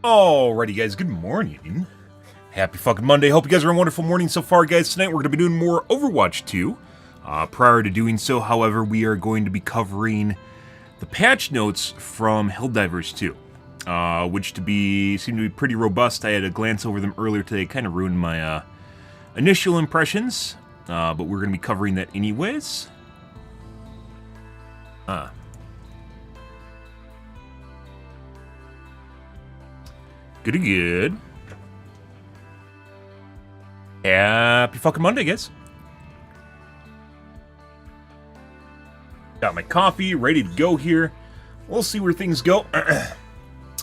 Alrighty guys, good morning. Happy fucking Monday. Hope you guys are having a wonderful morning so far, guys. Tonight we're going to be doing more Overwatch 2. Prior to doing so, however, we are going to be covering the patch notes from Helldivers 2. Which seem to be pretty robust. I had a glance over them earlier today, kind of ruined my initial impressions. But we're going to be covering that anyways. Good. Happy fucking Monday, guys. Got my coffee, ready to go here. We'll see where things go. As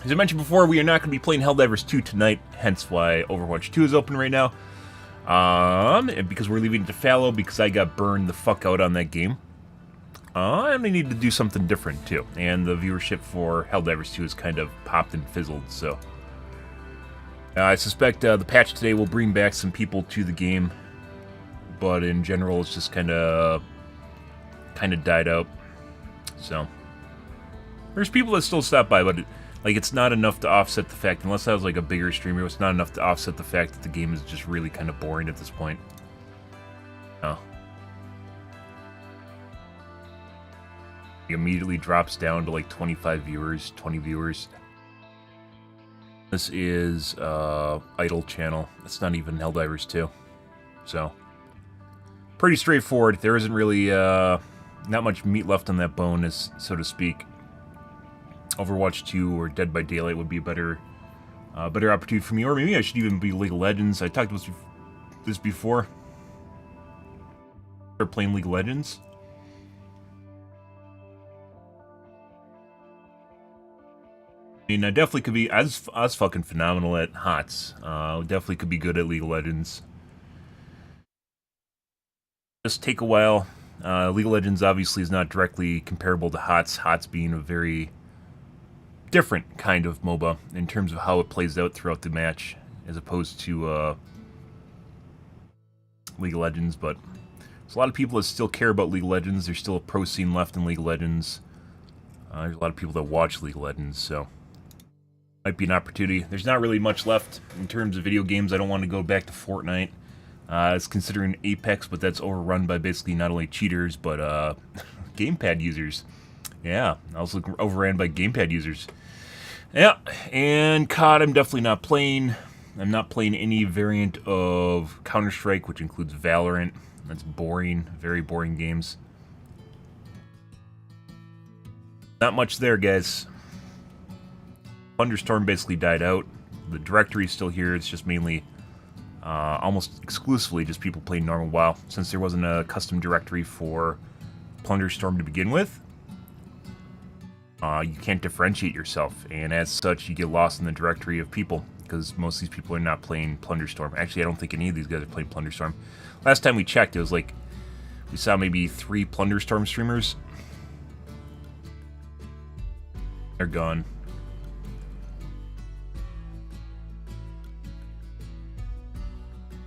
I mentioned before, we are not going to be playing Helldivers 2 tonight, hence why Overwatch 2 is open right now. And because we're leaving it to fallow, because I got burned the fuck out on that game. And we need to do something different, too. And the viewership for Helldivers 2 has kind of popped and fizzled, so... I suspect the patch today will bring back some people to the game, but in general it's just kind of died out. So there's people that still stop by, but it's not enough to offset the fact, unless I was like a bigger streamer, it's not enough to offset the fact that the game is just really kind of boring at this point. No. It immediately drops down to like 25 viewers, 20 viewers. This is Idle channel. It's not even Helldivers 2. So, pretty straightforward. There isn't really not much meat left on that bone, so to speak. Overwatch 2 or Dead by Daylight would be a better opportunity for me. Or maybe I should even be League of Legends. I talked about this before. Start playing League of Legends. I mean, I definitely could be. I was fucking phenomenal at HOTS. Definitely could be good at League of Legends. Just take a while. League of Legends obviously is not directly comparable to HOTS. HOTS being a very different kind of MOBA in terms of how it plays out throughout the match, as opposed to League of Legends. But there's a lot of people that still care about League of Legends. There's still a pro scene left in League of Legends. There's a lot of people that watch League of Legends, so... might be an opportunity. There's not really much left in terms of video games. I don't want to go back to Fortnite. It's considering Apex, but that's overrun by basically not only cheaters, but gamepad users. Yeah, also overran by gamepad users. Yeah, and COD I'm definitely not playing. I'm not playing any variant of Counter-Strike, which includes Valorant. That's boring, very boring games. Not much there, guys. Thunderstorm basically died out. The directory is still here. It's just mainly, almost exclusively, just people playing normal WoW. Since there wasn't a custom directory for Plunderstorm to begin with, you can't differentiate yourself, and as such, you get lost in the directory of people, because most of these people are not playing Plunderstorm. Actually, I don't think any of these guys are playing Plunderstorm. Last time we checked, it was like, we saw maybe 3 Plunderstorm streamers. They're gone.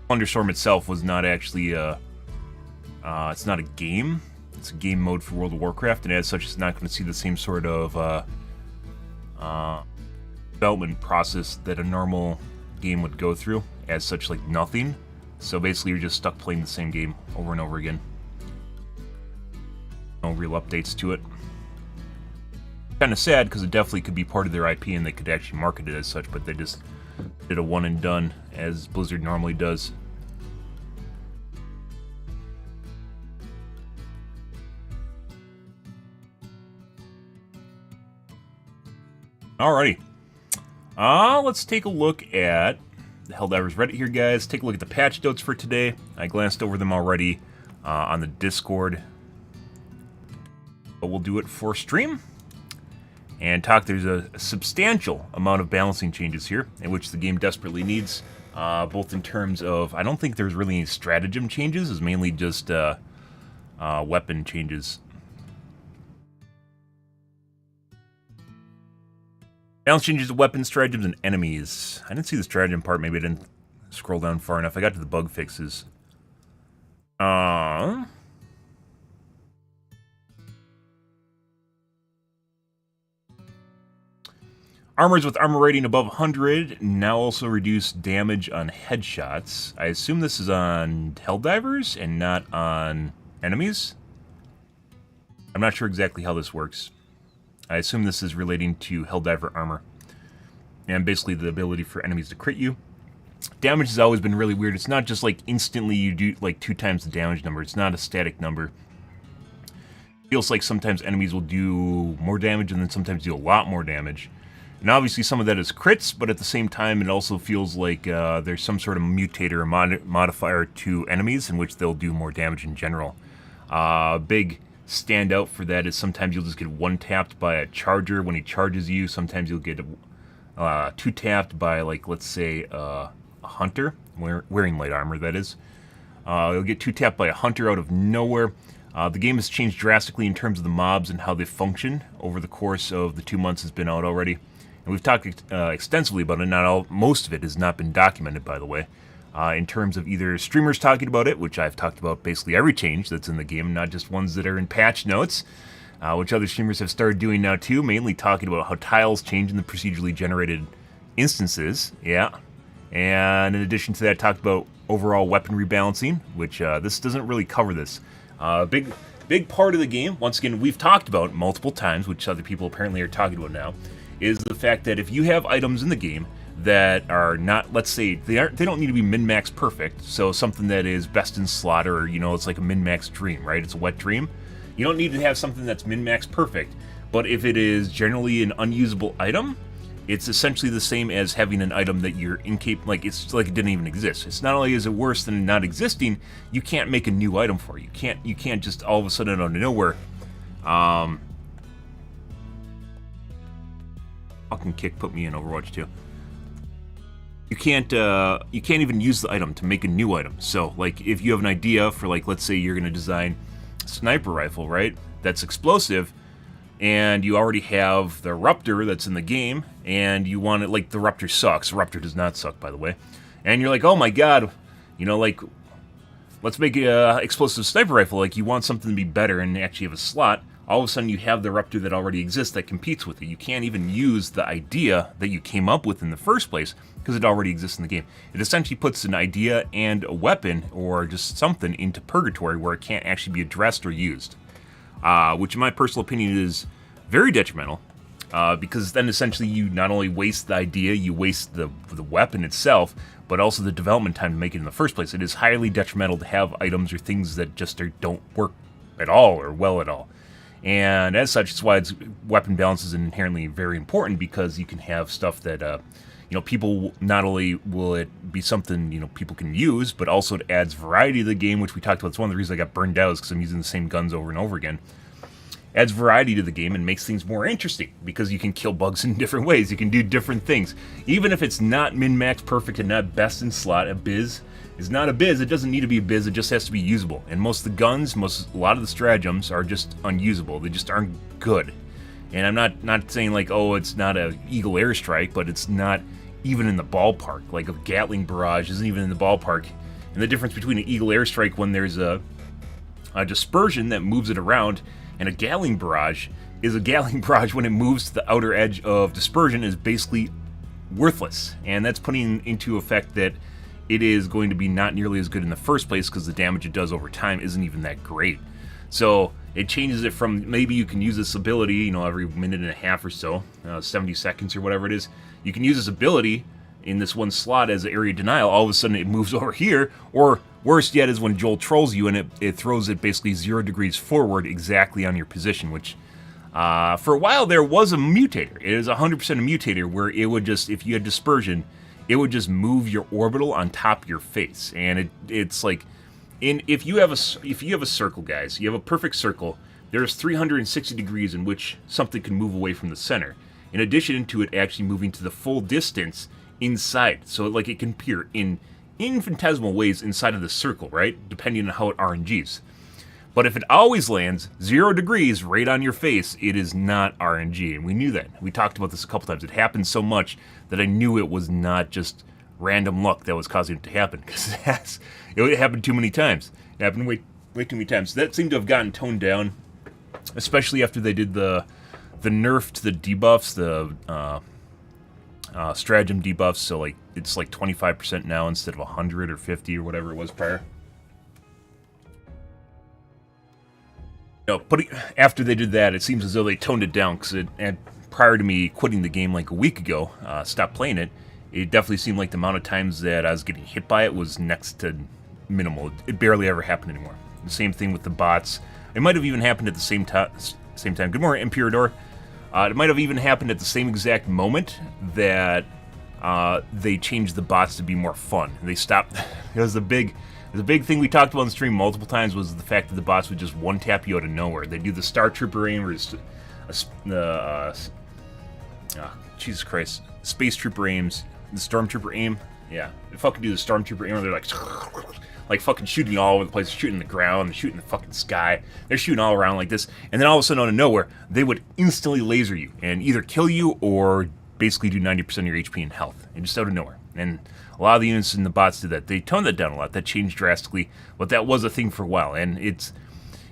Thunderstorm itself was not actually it's not a game. It's a game mode for World of Warcraft, and as such, it's not going to see the same sort of development process that a normal game would go through. As such, like nothing. So basically, you're just stuck playing the same game over and over again. No real updates to it. Kind of sad, because it definitely could be part of their IP, and they could actually market it as such, but they just did a one and done, as Blizzard normally does. Alrighty. Let's take a look at the Helldivers Reddit here, guys. Take a look at the patch notes for today. I glanced over them already on the Discord. But we'll do it for stream. And there's a substantial amount of balancing changes here, in which the game desperately needs, both in terms of, I don't think there's really any stratagem changes, it's mainly just weapon changes. Balance changes to weapons, stratagems, and enemies. I didn't see the stratagem part, maybe I didn't scroll down far enough. I got to the bug fixes. Armors with armor rating above 100 now also reduce damage on headshots. I assume this is on Helldivers and not on enemies. I'm not sure exactly how this works. I assume this is relating to Helldiver armor. And basically the ability for enemies to crit you. Damage has always been really weird. It's not just like instantly you do like 2 times the damage number. It's not a static number. It feels like sometimes enemies will do more damage and then sometimes do a lot more damage. And obviously some of that is crits, but at the same time it also feels like there's some sort of mutator or modifier to enemies in which they'll do more damage in general. Big standout for that is sometimes you'll just get one-tapped by a charger when he charges you. Sometimes you'll get two-tapped by, like, let's say, a hunter, wearing light armor, that is. You'll get two-tapped by a hunter out of nowhere. The game has changed drastically in terms of the mobs and how they function over the course of the 2 months it's been out already. And we've talked extensively about it. Most of it has not been documented, by the way. In terms of either streamers talking about it, which I've talked about basically every change that's in the game, not just ones that are in patch notes, which other streamers have started doing now too, mainly talking about how tiles change in the procedurally generated instances, yeah. And in addition to that, talked about overall weapon rebalancing, which this doesn't really cover this. Big part of the game, once again, we've talked about multiple times, which other people apparently are talking about now, is the fact that if you have items in the game that are not, let's say, they don't need to be min-max perfect, so something that is best in slot, or, you know, it's like a min-max dream, right? It's a wet dream. You don't need to have something that's min-max perfect, but if it is generally an unusable item, it's essentially the same as having an item that you're incapable, like, it's like it didn't even exist. It's not only is it worse than not existing, you can't make a new item for it. You can't just all of a sudden out of nowhere, fucking kick put me in Overwatch 2. You can't even use the item to make a new item. So, like, if you have an idea for, like, let's say you're going to design a sniper rifle, right? That's explosive, and you already have the Ruptor that's in the game, and you want it, like, the Ruptor sucks. Ruptor does not suck, by the way. And you're like, oh my god, you know, like, let's make an explosive sniper rifle. Like, you want something to be better and actually have a slot. All of a sudden you have the Ruptor that already exists that competes with it. You can't even use the idea that you came up with in the first place because it already exists in the game. It essentially puts an idea and a weapon or just something into purgatory where it can't actually be addressed or used. Which in my personal opinion is very detrimental because then essentially you not only waste the idea, you waste the weapon itself, but also the development time to make it in the first place. It is highly detrimental to have items or things that just don't work at all or well at all. And as such, it's why weapon balance is inherently very important, because you can have stuff that, you know, people, not only will it be something, you know, people can use, but also it adds variety to the game, which we talked about. It's one of the reasons I got burned out is because I'm using the same guns over and over again. Adds variety to the game and makes things more interesting, because you can kill bugs in different ways. You can do different things. Even if it's not min-max perfect and not best in slot, a biz is not a biz. It doesn't need to be a biz. It just has to be usable. And most of the guns, a lot of the stratagems are just unusable. They just aren't good. And I'm not saying like, oh, it's not a Eagle airstrike, but it's not even in the ballpark. Like a Gatling barrage isn't even in the ballpark. And the difference between an Eagle airstrike when there's a dispersion that moves it around, and a Gatling barrage is a Gatling barrage when it moves to the outer edge of dispersion is basically worthless. And that's putting into effect that it is going to be not nearly as good in the first place because the damage it does over time isn't even that great. So it changes it from maybe you can use this ability, you know, every minute and a half or so, 70 seconds or whatever it is. You can use this ability in this one slot as area denial. All of a sudden it moves over here, or worse yet is when Joel trolls you and it throws it basically 0 degrees forward exactly on your position, which for a while there was a mutator. It is 100% a mutator where it would just, if you had dispersion, it would just move your orbital on top of your face. And it's like, if you have a circle, guys, you have a perfect circle, there's 360 degrees in which something can move away from the center, in addition to it actually moving to the full distance inside. So like it can appear in infinitesimal ways inside of the circle, right? Depending on how it RNGs. But if it always lands 0 degrees right on your face, it is not RNG. And we knew that. We talked about this a couple times. It happened so much that I knew it was not just random luck that was causing it to happen. Because it happened too many times. It happened way too many times. So that seemed to have gotten toned down, especially after they did the nerf to the debuffs, stratagem debuffs, so like it's like 25% now instead of 100 or 50 or whatever it was prior. After they did that, it seems as though they toned it down, because prior to me quitting the game like a week ago, stopped playing it, it definitely seemed like the amount of times that I was getting hit by it was next to minimal. It barely ever happened anymore. The same thing with the bots. It might have even happened at the same time. Good morning, Imperador. It might have even happened at the same exact moment that they changed the bots to be more fun. They stopped. It was the big thing we talked about on the stream multiple times, was the fact that the bots would just one-tap you out of nowhere. They do the Star Trooper aim, or Jesus Christ, Space Trooper aims, the Stormtrooper aim. Yeah, they fucking do the Stormtrooper aim, where they're like fucking shooting you all over the place, shooting the ground, shooting the fucking sky. They're shooting all around like this, and then all of a sudden, out of nowhere, they would instantly laser you and either kill you or basically do 90% of your HP and health, and just out of nowhere. And a lot of the units in the bots did that. They toned that down a lot. That changed drastically, but that was a thing for a while, and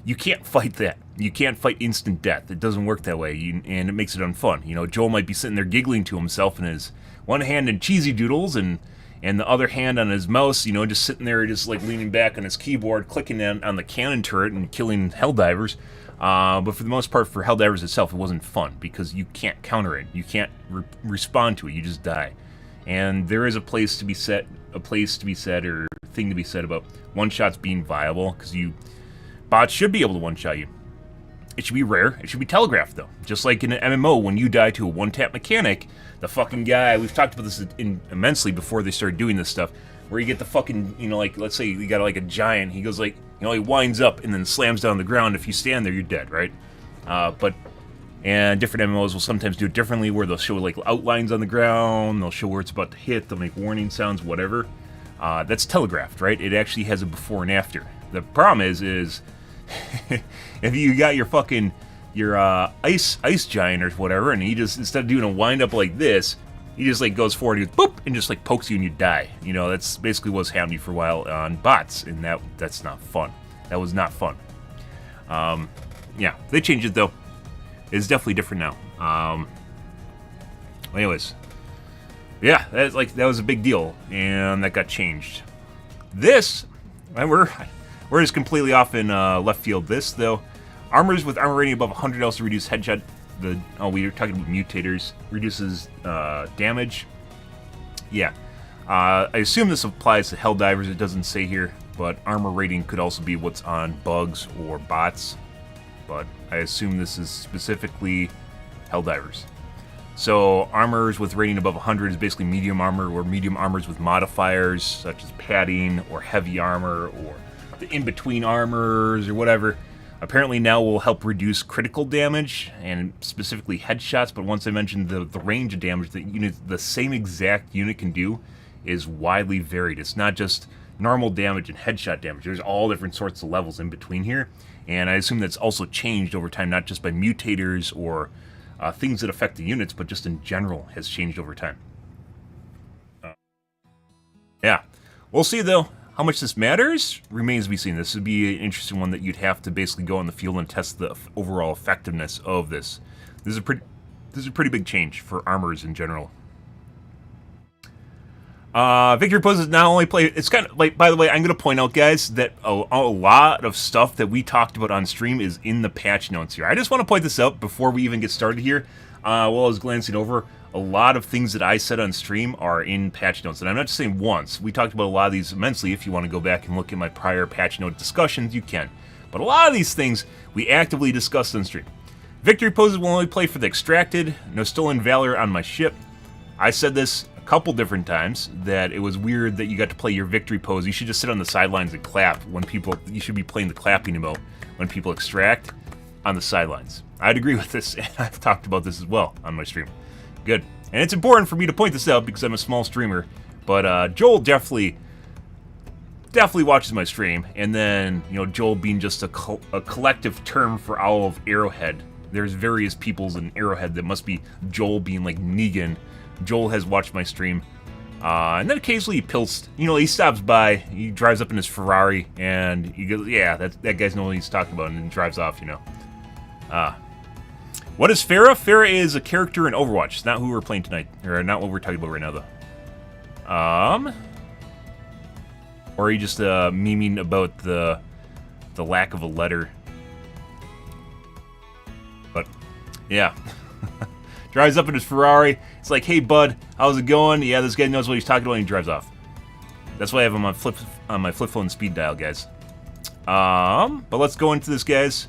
you can't fight that. You can't fight instant death. It doesn't work that way, and it makes it unfun. You know, Joel might be sitting there giggling to himself in his one hand in cheesy doodles, and the other hand on his mouse, you know, just sitting there, just like leaning back on his keyboard, clicking on the cannon turret and killing Helldivers. But for the most part, for Helldivers itself, it wasn't fun, because you can't counter it. You can't respond to it. You just die. And there is a place to be said, or thing to be said about one-shots being viable, because bots should be able to one-shot you. It should be rare. It should be telegraphed, though. Just like in an MMO, when you die to a one-tap mechanic, the fucking guy, we've talked about this immensely before they started doing this stuff, where you get the fucking, you know, like, let's say you got like a giant, he goes like, you know, he winds up and then slams down the ground. If you stand there, you're dead, right? And different MMOs will sometimes do it differently, where they'll show like outlines on the ground, they'll show where it's about to hit, they'll make warning sounds, whatever. That's telegraphed, right? It actually has a before and after. The problem is if you got your fucking ice giant or whatever, and he just, instead of doing a wind up like this, he just like goes forward, he goes boop, and just like pokes you and you die. You know, that's basically what's happening for a while on bots, and that's not fun. That was not fun. Yeah, they changed it though. It's definitely different now. Anyways, yeah, that was a big deal, and that got changed. This, we're just completely off in left field. This though, armors with armor rating above 100 also reduce headshot. We were talking about mutators, reduces damage. Yeah, I assume this applies to Helldivers. It doesn't say here, but armor rating could also be what's on bugs or bots. But I assume this is specifically Helldivers. So armors with rating above 100 is basically medium armor, or medium armors with modifiers such as padding or heavy armor or the in-between armors or whatever. Apparently now will help reduce critical damage and specifically headshots, but once I mentioned the range of damage that the same exact unit can do is widely varied. It's not just normal damage and headshot damage. There's all different sorts of levels in between here. And I assume that's also changed over time, not just by mutators or things that affect the units, but just in general has changed over time. Yeah. We'll see, though. How much this matters remains to be seen. This would be an interesting one that you'd have to basically go in the field and test the overall effectiveness of this. This is a pretty big change for armors in general. Victory poses not only play. It's kind of like, by the way, I'm going to point out, guys, that a lot of stuff that we talked about on stream is in the patch notes here. I just want to point this out before we even get started here. While I was glancing over, a lot of things that I said on stream are in patch notes, and I'm not just saying once. We talked about a lot of these immensely. If you want to go back and look at my prior patch note discussions, you can. But a lot of these things we actively discussed on stream. Victory poses will only play for the extracted. No stolen valor on my ship. I said this a couple different times, that it was weird that you got to play your victory pose. You should just sit on the sidelines and clap when people, you should be playing the clapping emote when people extract on the sidelines. I'd agree with this, and I've talked about this as well on my stream. Good. And it's important for me to point this out because I'm a small streamer, but Joel definitely watches my stream, and then, you know, Joel being just a collective term for all of Arrowhead. There's various peoples in Arrowhead that must be Joel being like Negan. Joel has watched my stream, and then occasionally he stops by, he drives up in his Ferrari, and he goes, yeah, that guy's know what he's talking about, and then drives off, you know. What is Phara? Phara is a character in Overwatch. It's not who we're playing tonight, or not what we're talking about right now, though. Or are you just memeing about the lack of a letter? But yeah, drives up in his Ferrari. It's like, hey bud, how's it going? Yeah, this guy knows what he's talking about, and he drives off. That's why I have him on my flip phone speed dial, guys. But let's go into this, guys.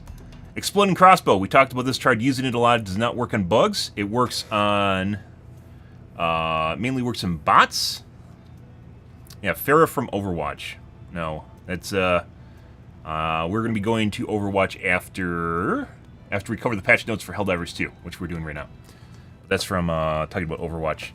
Exploding crossbow. We talked about this. Tried using it a lot. It does not work on bugs. It works on mainly works in bots. Yeah, Phara from Overwatch. No, that's we're gonna be going to Overwatch after we cover the patch notes for Helldivers 2, which we're doing right now. That's from talking about Overwatch.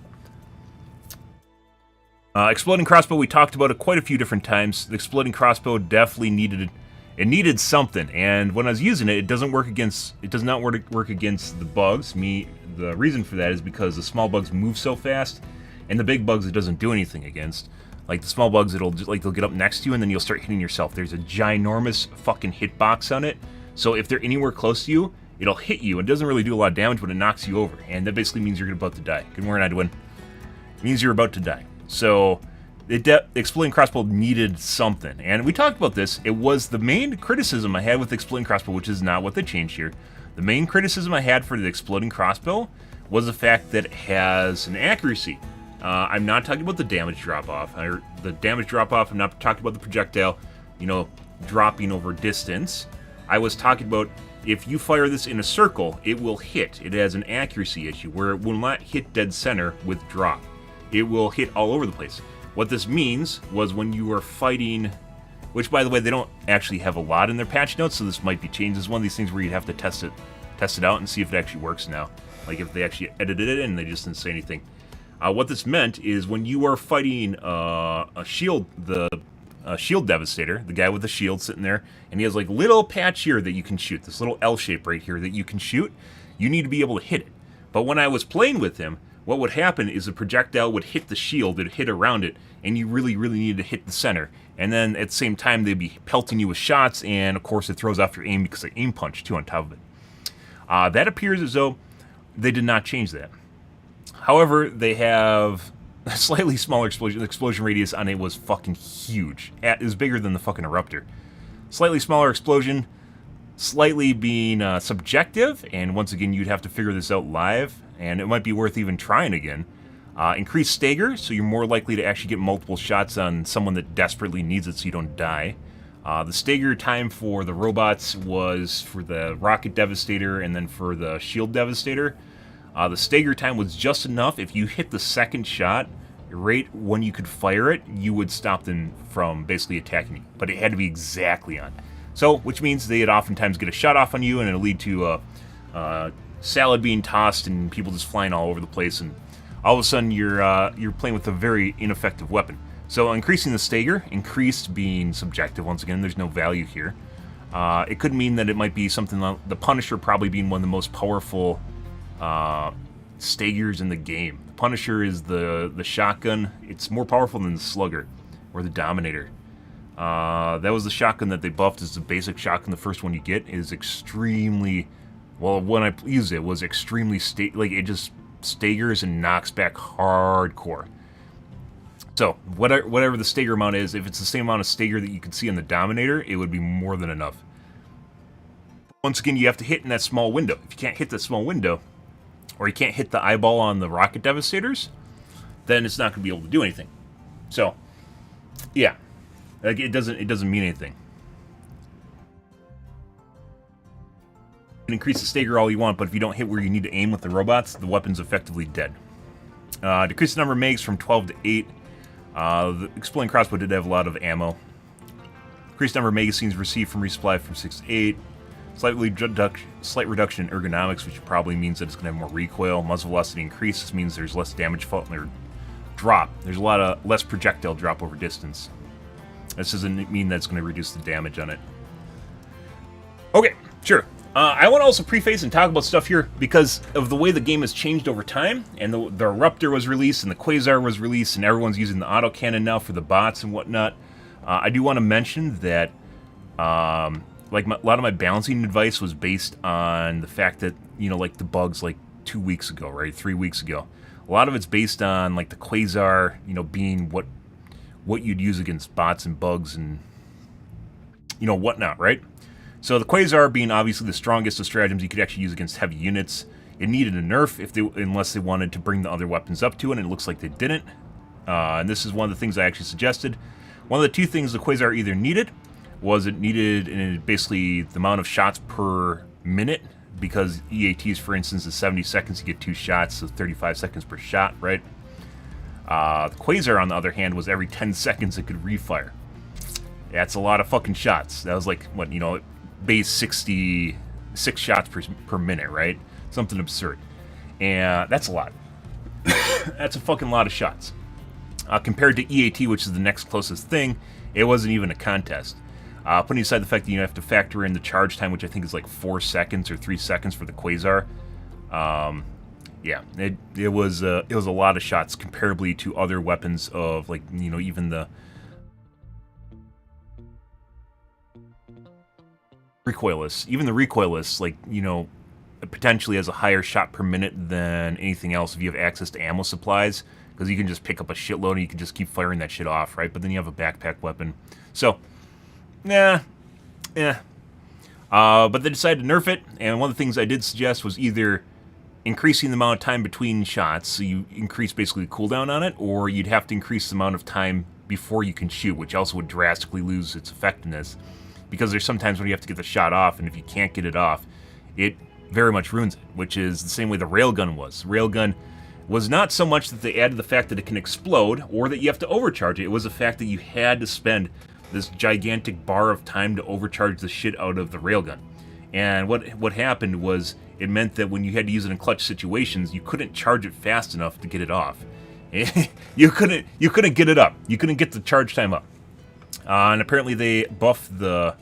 Exploding crossbow, we talked about it quite a few different times. The exploding crossbow definitely needed something, and when I was using it, it does not work against the bugs. The reason for that is because the small bugs move so fast, and the big bugs it doesn't do anything against. Like the small bugs, they'll get up next to you, and then you'll start hitting yourself. There's a ginormous fucking hitbox on it, so if they're anywhere close to you, it'll hit you. It doesn't really do a lot of damage, but it knocks you over, and that basically means you're about to die. Good morning, Edwin. It means you're about to die. So the exploding crossbow needed something, and we talked about this. It was the main criticism I had with the exploding crossbow, which is not what they changed here. The main criticism I had for the exploding crossbow was the fact that it has an accuracy. I'm not talking about the damage drop-off. The damage drop-off, I'm not talking about the projectile, dropping over distance. I was talking about if you fire this in a circle, it will hit. It has an accuracy issue where it will not hit dead center with drop. It will hit all over the place. What this means was when you are fighting, which by the way, they don't actually have a lot in their patch notes, so this might be changed. This is one of these things where you'd have to test it out and see if it actually works now. Like if they actually edited it and they just didn't say anything. What this meant is when you are fighting a shield devastator, the guy with the shield sitting there, and he has like little patch here that you can shoot, this little L shape right here that you can shoot, you need to be able to hit it. But when I was playing with him, what would happen is the projectile would hit the shield, it would hit around it, and you really, really needed to hit the center. And then at the same time, they'd be pelting you with shots, and of course it throws off your aim because they aim punch too on top of it. That appears as though they did not change that. However, they have a slightly smaller explosion. The explosion radius on it was fucking huge. It was bigger than the fucking eruptor. Slightly smaller explosion, slightly being subjective, and once again, you'd have to figure this out live, and it might be worth even trying again. Increased stagger, so you're more likely to actually get multiple shots on someone that desperately needs it so you don't die. The stagger time for the robots was for the Rocket Devastator and then for the Shield Devastator. The stagger time was just enough. If you hit the second shot, right when you could fire it, you would stop them from basically attacking you. But it had to be exactly on. So, which means they'd oftentimes get a shot off on you, and it'll lead to salad being tossed and people just flying all over the place, and all of a sudden you're playing with a very ineffective weapon. So increasing the stagger, increased being subjective, once again, there's no value here. It could mean that it might be something like the Punisher probably being one of the most powerful staggers in the game. The Punisher is the shotgun. It's more powerful than the Slugger or the Dominator. That was the shotgun that they buffed as the basic shotgun. The first one you get is extremely, well, when I used it was extremely it just staggers and knocks back hardcore. So whatever the stagger amount is, if it's the same amount of stagger that you can see on the Dominator, it would be more than enough. Once again, you have to hit in that small window. If you can't hit that small window, or you can't hit the eyeball on the Rocket Devastators, then it's not going to be able to do anything. So, yeah, like it doesn't mean anything. You can increase the stagger all you want, but if you don't hit where you need to aim with the robots, the weapon's effectively dead. Decrease the number of mags from 12 to 8. The exploding crossbow did have a lot of ammo. Increased number of magazines received from resupply from 6 to 8. Slight reduction in ergonomics, which probably means that it's going to have more recoil. Muzzle velocity increase. This means there's less damage or drop. There's a lot of less projectile drop over distance. This doesn't mean that it's going to reduce the damage on it. Okay, sure. I want to also preface and talk about stuff here because of the way the game has changed over time, and the Eruptor was released, and the Quasar was released, and everyone's using the autocannon now for the bots and whatnot. I do want to mention that like a lot of my balancing advice was based on the fact that, you know, like the bugs like 2 weeks ago, right, 3 weeks ago. A lot of it's based on like the quasar, you know, being what you'd use against bots and bugs and, you know, whatnot, right? So the quasar being obviously the strongest of stratagems you could actually use against heavy units. It needed a nerf unless they wanted to bring the other weapons up to it, and it looks like they didn't. And this is one of the things I actually suggested. One of the two things the quasar either needed was it needed basically the amount of shots per minute, because EATs, for instance, is 70 seconds, you get 2 shots, so 35 seconds per shot, right? The quasar, on the other hand, was every 10 seconds it could refire. That's a lot of fucking shots. That was like, what, you know, base 66 shots per minute, right? Something absurd. And that's a lot. That's a fucking lot of shots. Compared to EAT, which is the next closest thing, it wasn't even a contest. Putting aside the fact that you have to factor in the charge time, which I think is like 4 seconds or 3 seconds for the quasar. Yeah, it was a lot of shots comparably to other weapons of, like, you know, even the recoilless. Even the recoilless, like, you know, potentially has a higher shot per minute than anything else if you have access to ammo supplies, because you can just pick up a shitload and you can just keep firing that shit off, right? But then you have a backpack weapon. So, but they decided to nerf it, and one of the things I did suggest was either increasing the amount of time between shots, so you increase basically the cooldown on it, or you'd have to increase the amount of time before you can shoot, which also would drastically lose its effectiveness, because there's sometimes when you have to get the shot off, and if you can't get it off, it very much ruins it, which is the same way the railgun was. The railgun was not so much that they added the fact that it can explode, or that you have to overcharge it. It was the fact that you had to spend this gigantic bar of time to overcharge the shit out of the railgun. And what happened was, it meant that when you had to use it in clutch situations, you couldn't charge it fast enough to get it off. you couldn't get it up. You couldn't get the charge time up. And apparently they buffed the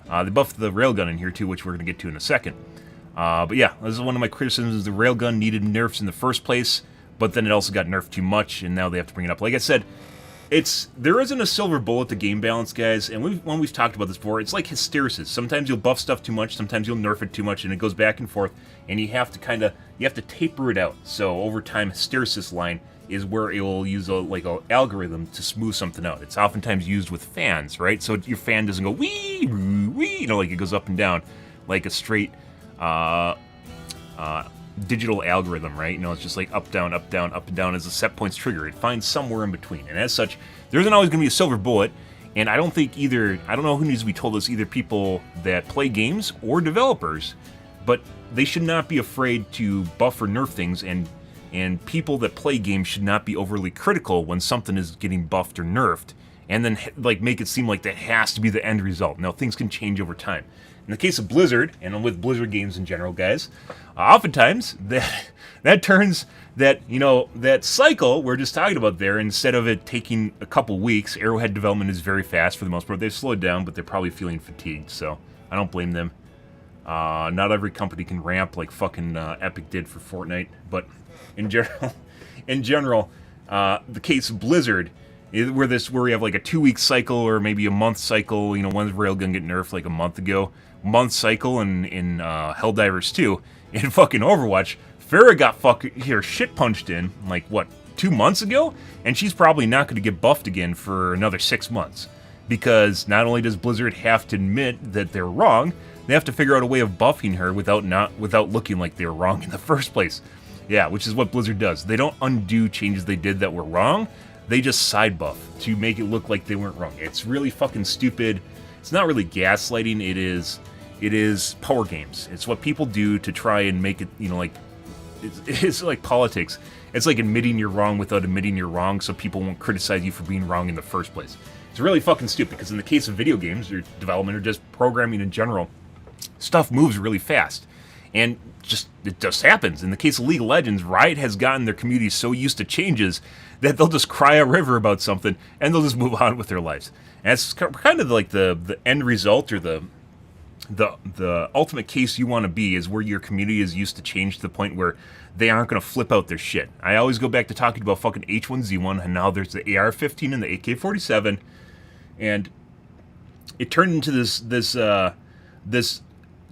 railgun in here too, which we're going to get to in a second. But yeah, this is one of my criticisms. The railgun needed nerfs in the first place, but then it also got nerfed too much, and now they have to bring it up. Like I said, there isn't a silver bullet to game balance, guys, and when we've talked about this before, it's like hysteresis. Sometimes you'll buff stuff too much, sometimes you'll nerf it too much, and it goes back and forth, and you have to taper it out. So over time, hysteresis line is where it will use a algorithm to smooth something out. It's oftentimes used with fans, right? So your fan doesn't go wee, wee, you know, like it goes up and down, like a straight digital algorithm, right? You know, it's just like up, down, up, down, up, and down as a set points trigger. It finds somewhere in between. And as such, there isn't always going to be a silver bullet. And I don't know who needs to be told this, either people that play games or developers, but they should not be afraid to buff or nerf things, and people that play games should not be overly critical when something is getting buffed or nerfed, and then like make it seem like that has to be the end result. Now, things can change over time. In the case of Blizzard, and with Blizzard games in general, guys, oftentimes that turns that cycle we're just talking about there, instead of it taking a couple weeks, Arrowhead development is very fast for the most part. They've slowed down, but they're probably feeling fatigued, so I don't blame them. Not every company can ramp like fucking Epic did for Fortnite, but in general, the case of Blizzard, where we have like a 2-week cycle or maybe a month cycle. You know, when's Railgun get nerfed like a month ago? Month cycle in Helldivers 2. In fucking Overwatch, Phara got her shit punched in like, what, 2 months ago? And she's probably not going to get buffed again for another 6 months. Because not only does Blizzard have to admit that they're wrong, they have to figure out a way of buffing her without looking like they were wrong in the first place. Yeah, which is what Blizzard does. They don't undo changes they did that were wrong. They just side buff to make it look like they weren't wrong. It's really fucking stupid. It's not really gaslighting. It is power games. It's what people do to try and make it, you know, like, it's like politics. It's like admitting you're wrong without admitting you're wrong, so people won't criticize you for being wrong in the first place. It's really fucking stupid, because in the case of video games or development or just programming in general, stuff moves really fast. And it just happens. In the case of League of Legends, Riot has gotten their community so used to changes that they'll just cry a river about something and they'll just move on with their lives. And it's kind of like the end result, or the ultimate case you want to be, is where your community is used to change to the point where they aren't going to flip out their shit. I always go back to talking about fucking H1Z1, and now there's the AR-15 and the AK-47, and it turned into this this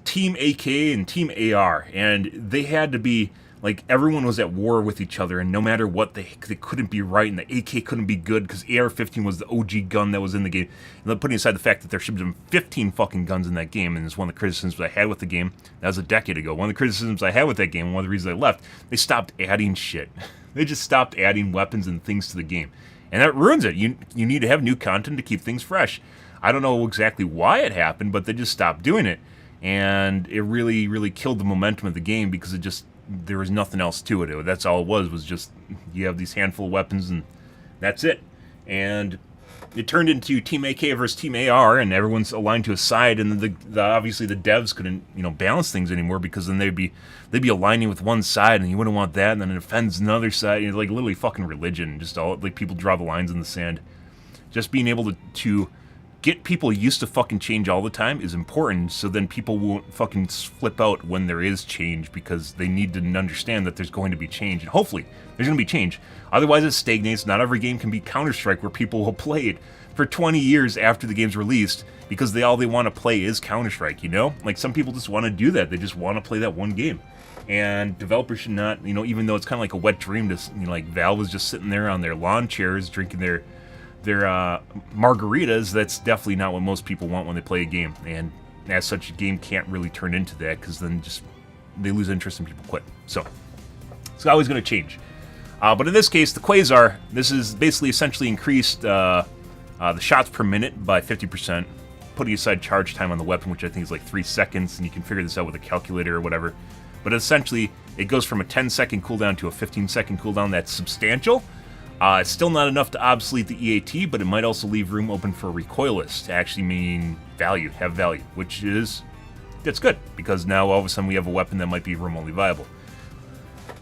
Team AK and Team AR, and they had to be like, everyone was at war with each other, and no matter what, they couldn't be right, and the AK couldn't be good, because AR-15 was the OG gun that was in the game. And then putting aside the fact that there should have been 15 fucking guns in that game, and it's one of the criticisms I had with the game. That was a decade ago. One of the criticisms I had with that game, one of the reasons I left, they stopped adding shit. They just stopped adding weapons and things to the game. And that ruins it. You need to have new content to keep things fresh. I don't know exactly why it happened, but they just stopped doing it. And it really, really killed the momentum of the game, because it just, there was nothing else to it. That's all it was just, you have these handful of weapons and that's it. And it turned into Team AK versus Team AR, and everyone's aligned to a side, and the obviously the devs couldn't, balance things anymore, because then they'd be aligning with one side, and you wouldn't want that, and then it offends another side. Like literally fucking religion, just all, like, people draw the lines in the sand. Just being able to get people used to fucking change all the time is important, so then people won't fucking flip out when there is change, because they need to understand that there's going to be change, and hopefully there's going to be change. Otherwise it stagnates. Not every game can be Counter-Strike, where people will play it for 20 years after the game's released, because all they want to play is Counter-Strike, Like, some people just want to do that. They just want to play that one game. And developers should not, even though it's kind of like a wet dream to, like Valve was just sitting there on their lawn chairs drinking their margaritas, that's definitely not what most people want when they play a game. And as such, a game can't really turn into that, because then just they lose interest and people quit. So it's always going to change. But in this case, the Quasar, this is basically essentially increased the shots per minute by 50%, putting aside charge time on the weapon, which I think is like 3 seconds, and you can figure this out with a calculator or whatever. But essentially, it goes from a 10-second cooldown to a 15-second cooldown. That's substantial. It's still not enough to obsolete the EAT, but it might also leave room open for recoilless to actually mean have value, that's good, because now all of a sudden we have a weapon that might be room-only viable.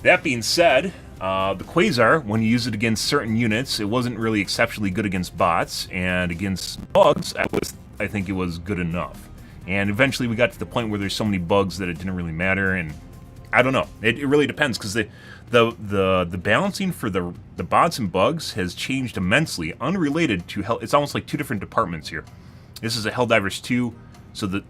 That being said, the Quasar, when you use it against certain units, it wasn't really exceptionally good against bots, and against bugs, I think it was good enough. And eventually we got to the point where there's so many bugs that it didn't really matter, and I don't know. It really depends, because the balancing for the bots and bugs has changed immensely, unrelated to Hell. It's almost like two different departments here. This is a Helldivers 2, so the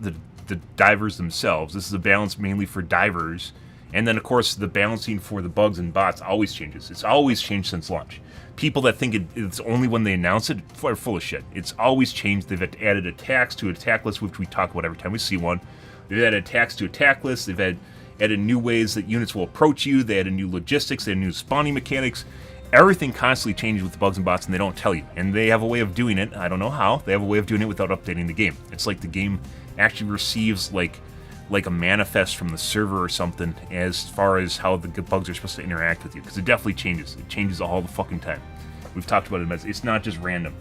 divers themselves. This is a balance mainly for divers, and then of course the balancing for the bugs and bots always changes. It's always changed since launch. People that think it's only when they announce it are full of shit. It's always changed. They've added attacks to attack lists, which we talk about every time we see one. They've added attacks to attack lists. They've added new ways that units will approach you. They added new logistics. They added new spawning mechanics. Everything constantly changes with the bugs and bots, and they don't tell you. And they have a way of doing it. I don't know how. They have a way of doing it without updating the game. It's like the game actually receives like a manifest from the server or something as far as how the bugs are supposed to interact with you, because it definitely changes. It changes all the fucking time. We've talked about it. It's not just random.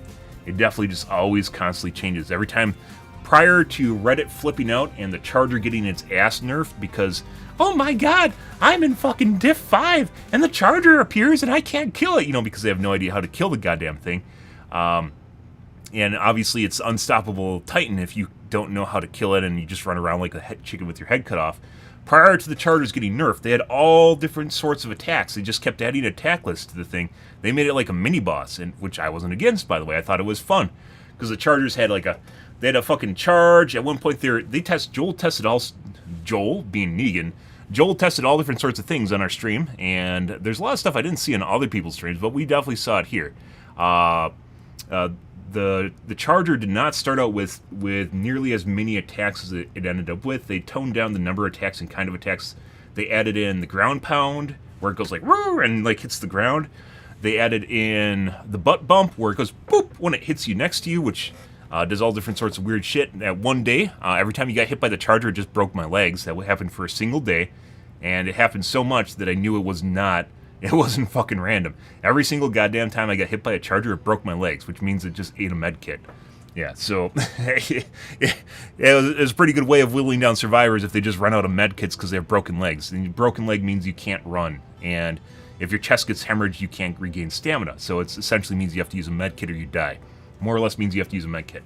It definitely just always constantly changes. Every time, prior to Reddit flipping out and the Charger getting its ass nerfed because, oh my god, I'm in fucking Diff 5 and the Charger appears and I can't kill it, because they have no idea how to kill the goddamn thing. And obviously it's unstoppable Titan if you don't know how to kill it and you just run around like a chicken with your head cut off. Prior to the Chargers getting nerfed, they had all different sorts of attacks. They just kept adding attack lists to the thing. They made it like a mini-boss, which I wasn't against, by the way. I thought it was fun. Because the Chargers had they had a fucking charge. At one point, Joel being Negan, Joel tested all different sorts of things on our stream, and there's a lot of stuff I didn't see on other people's streams, but we definitely saw it here. The Charger did not start out with nearly as many attacks as it ended up with. They toned down the number of attacks and kind of attacks. They added in the ground pound, where it goes like roar and like hits the ground. They added in the butt bump, where it goes boop when it hits you next to you, which does all different sorts of weird shit. At one day, every time you got hit by the Charger, it just broke my legs. That would happen for a single day, and it happened so much that I knew it wasn't fucking random. Every single goddamn time I got hit by a Charger, it broke my legs, which means it just ate a med kit. Yeah, so it was a pretty good way of whittling down survivors if they just run out of med kits because they have broken legs. And broken leg means you can't run, and if your chest gets hemorrhaged, you can't regain stamina. So it essentially means you have to use a med kit or you die. More or less means you have to use a med kit.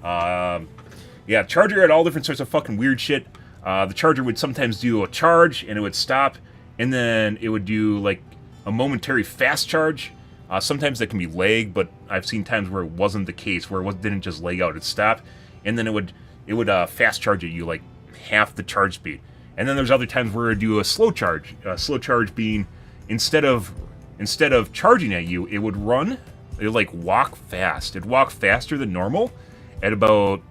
Yeah, Charger had all different sorts of fucking weird shit. The Charger would sometimes do a charge, and it would stop, and then it would do like a momentary fast charge. Sometimes that can be lag, but I've seen times where it wasn't the case, where it didn't just lag out, it stopped, and then it would it would fast charge at you, like half the charge speed. And then there's other times where it would do a slow charge. Slow charge being instead of charging at you, it would run. It would like walk fast. It'd walk faster than normal, at about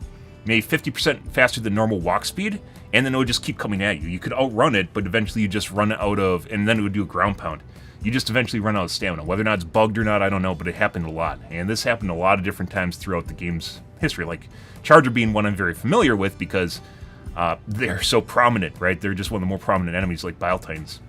maybe 50% faster than normal walk speed, and then it would just keep coming at you. You could outrun it, but eventually you just run out of, and then it would do a ground pound. You just eventually run out of stamina. Whether or not it's bugged or not, I don't know, but it happened a lot. And this happened a lot of different times throughout the game's history. Like Charger being one I'm very familiar with because they're so prominent, right? They're just one of the more prominent enemies, like Bile Titans.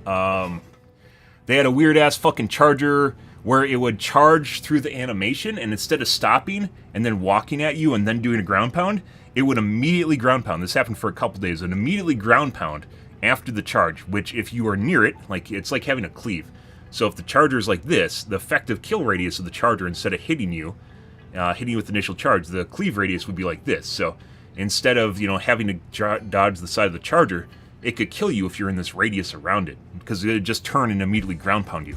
They had a weird-ass fucking Charger where it would charge through the animation, and instead of stopping and then walking at you and then doing a ground pound, it would immediately ground pound. This happened for a couple days. It would immediately ground pound after the charge, which if you are near it, like it's like having a cleave. So if the charger is like this, the effective kill radius of the charger, instead of hitting you with the initial charge, the cleave radius would be like this. So instead of, having to dodge the side of the charger, it could kill you if you're in this radius around it, because it would just turn and immediately ground pound you.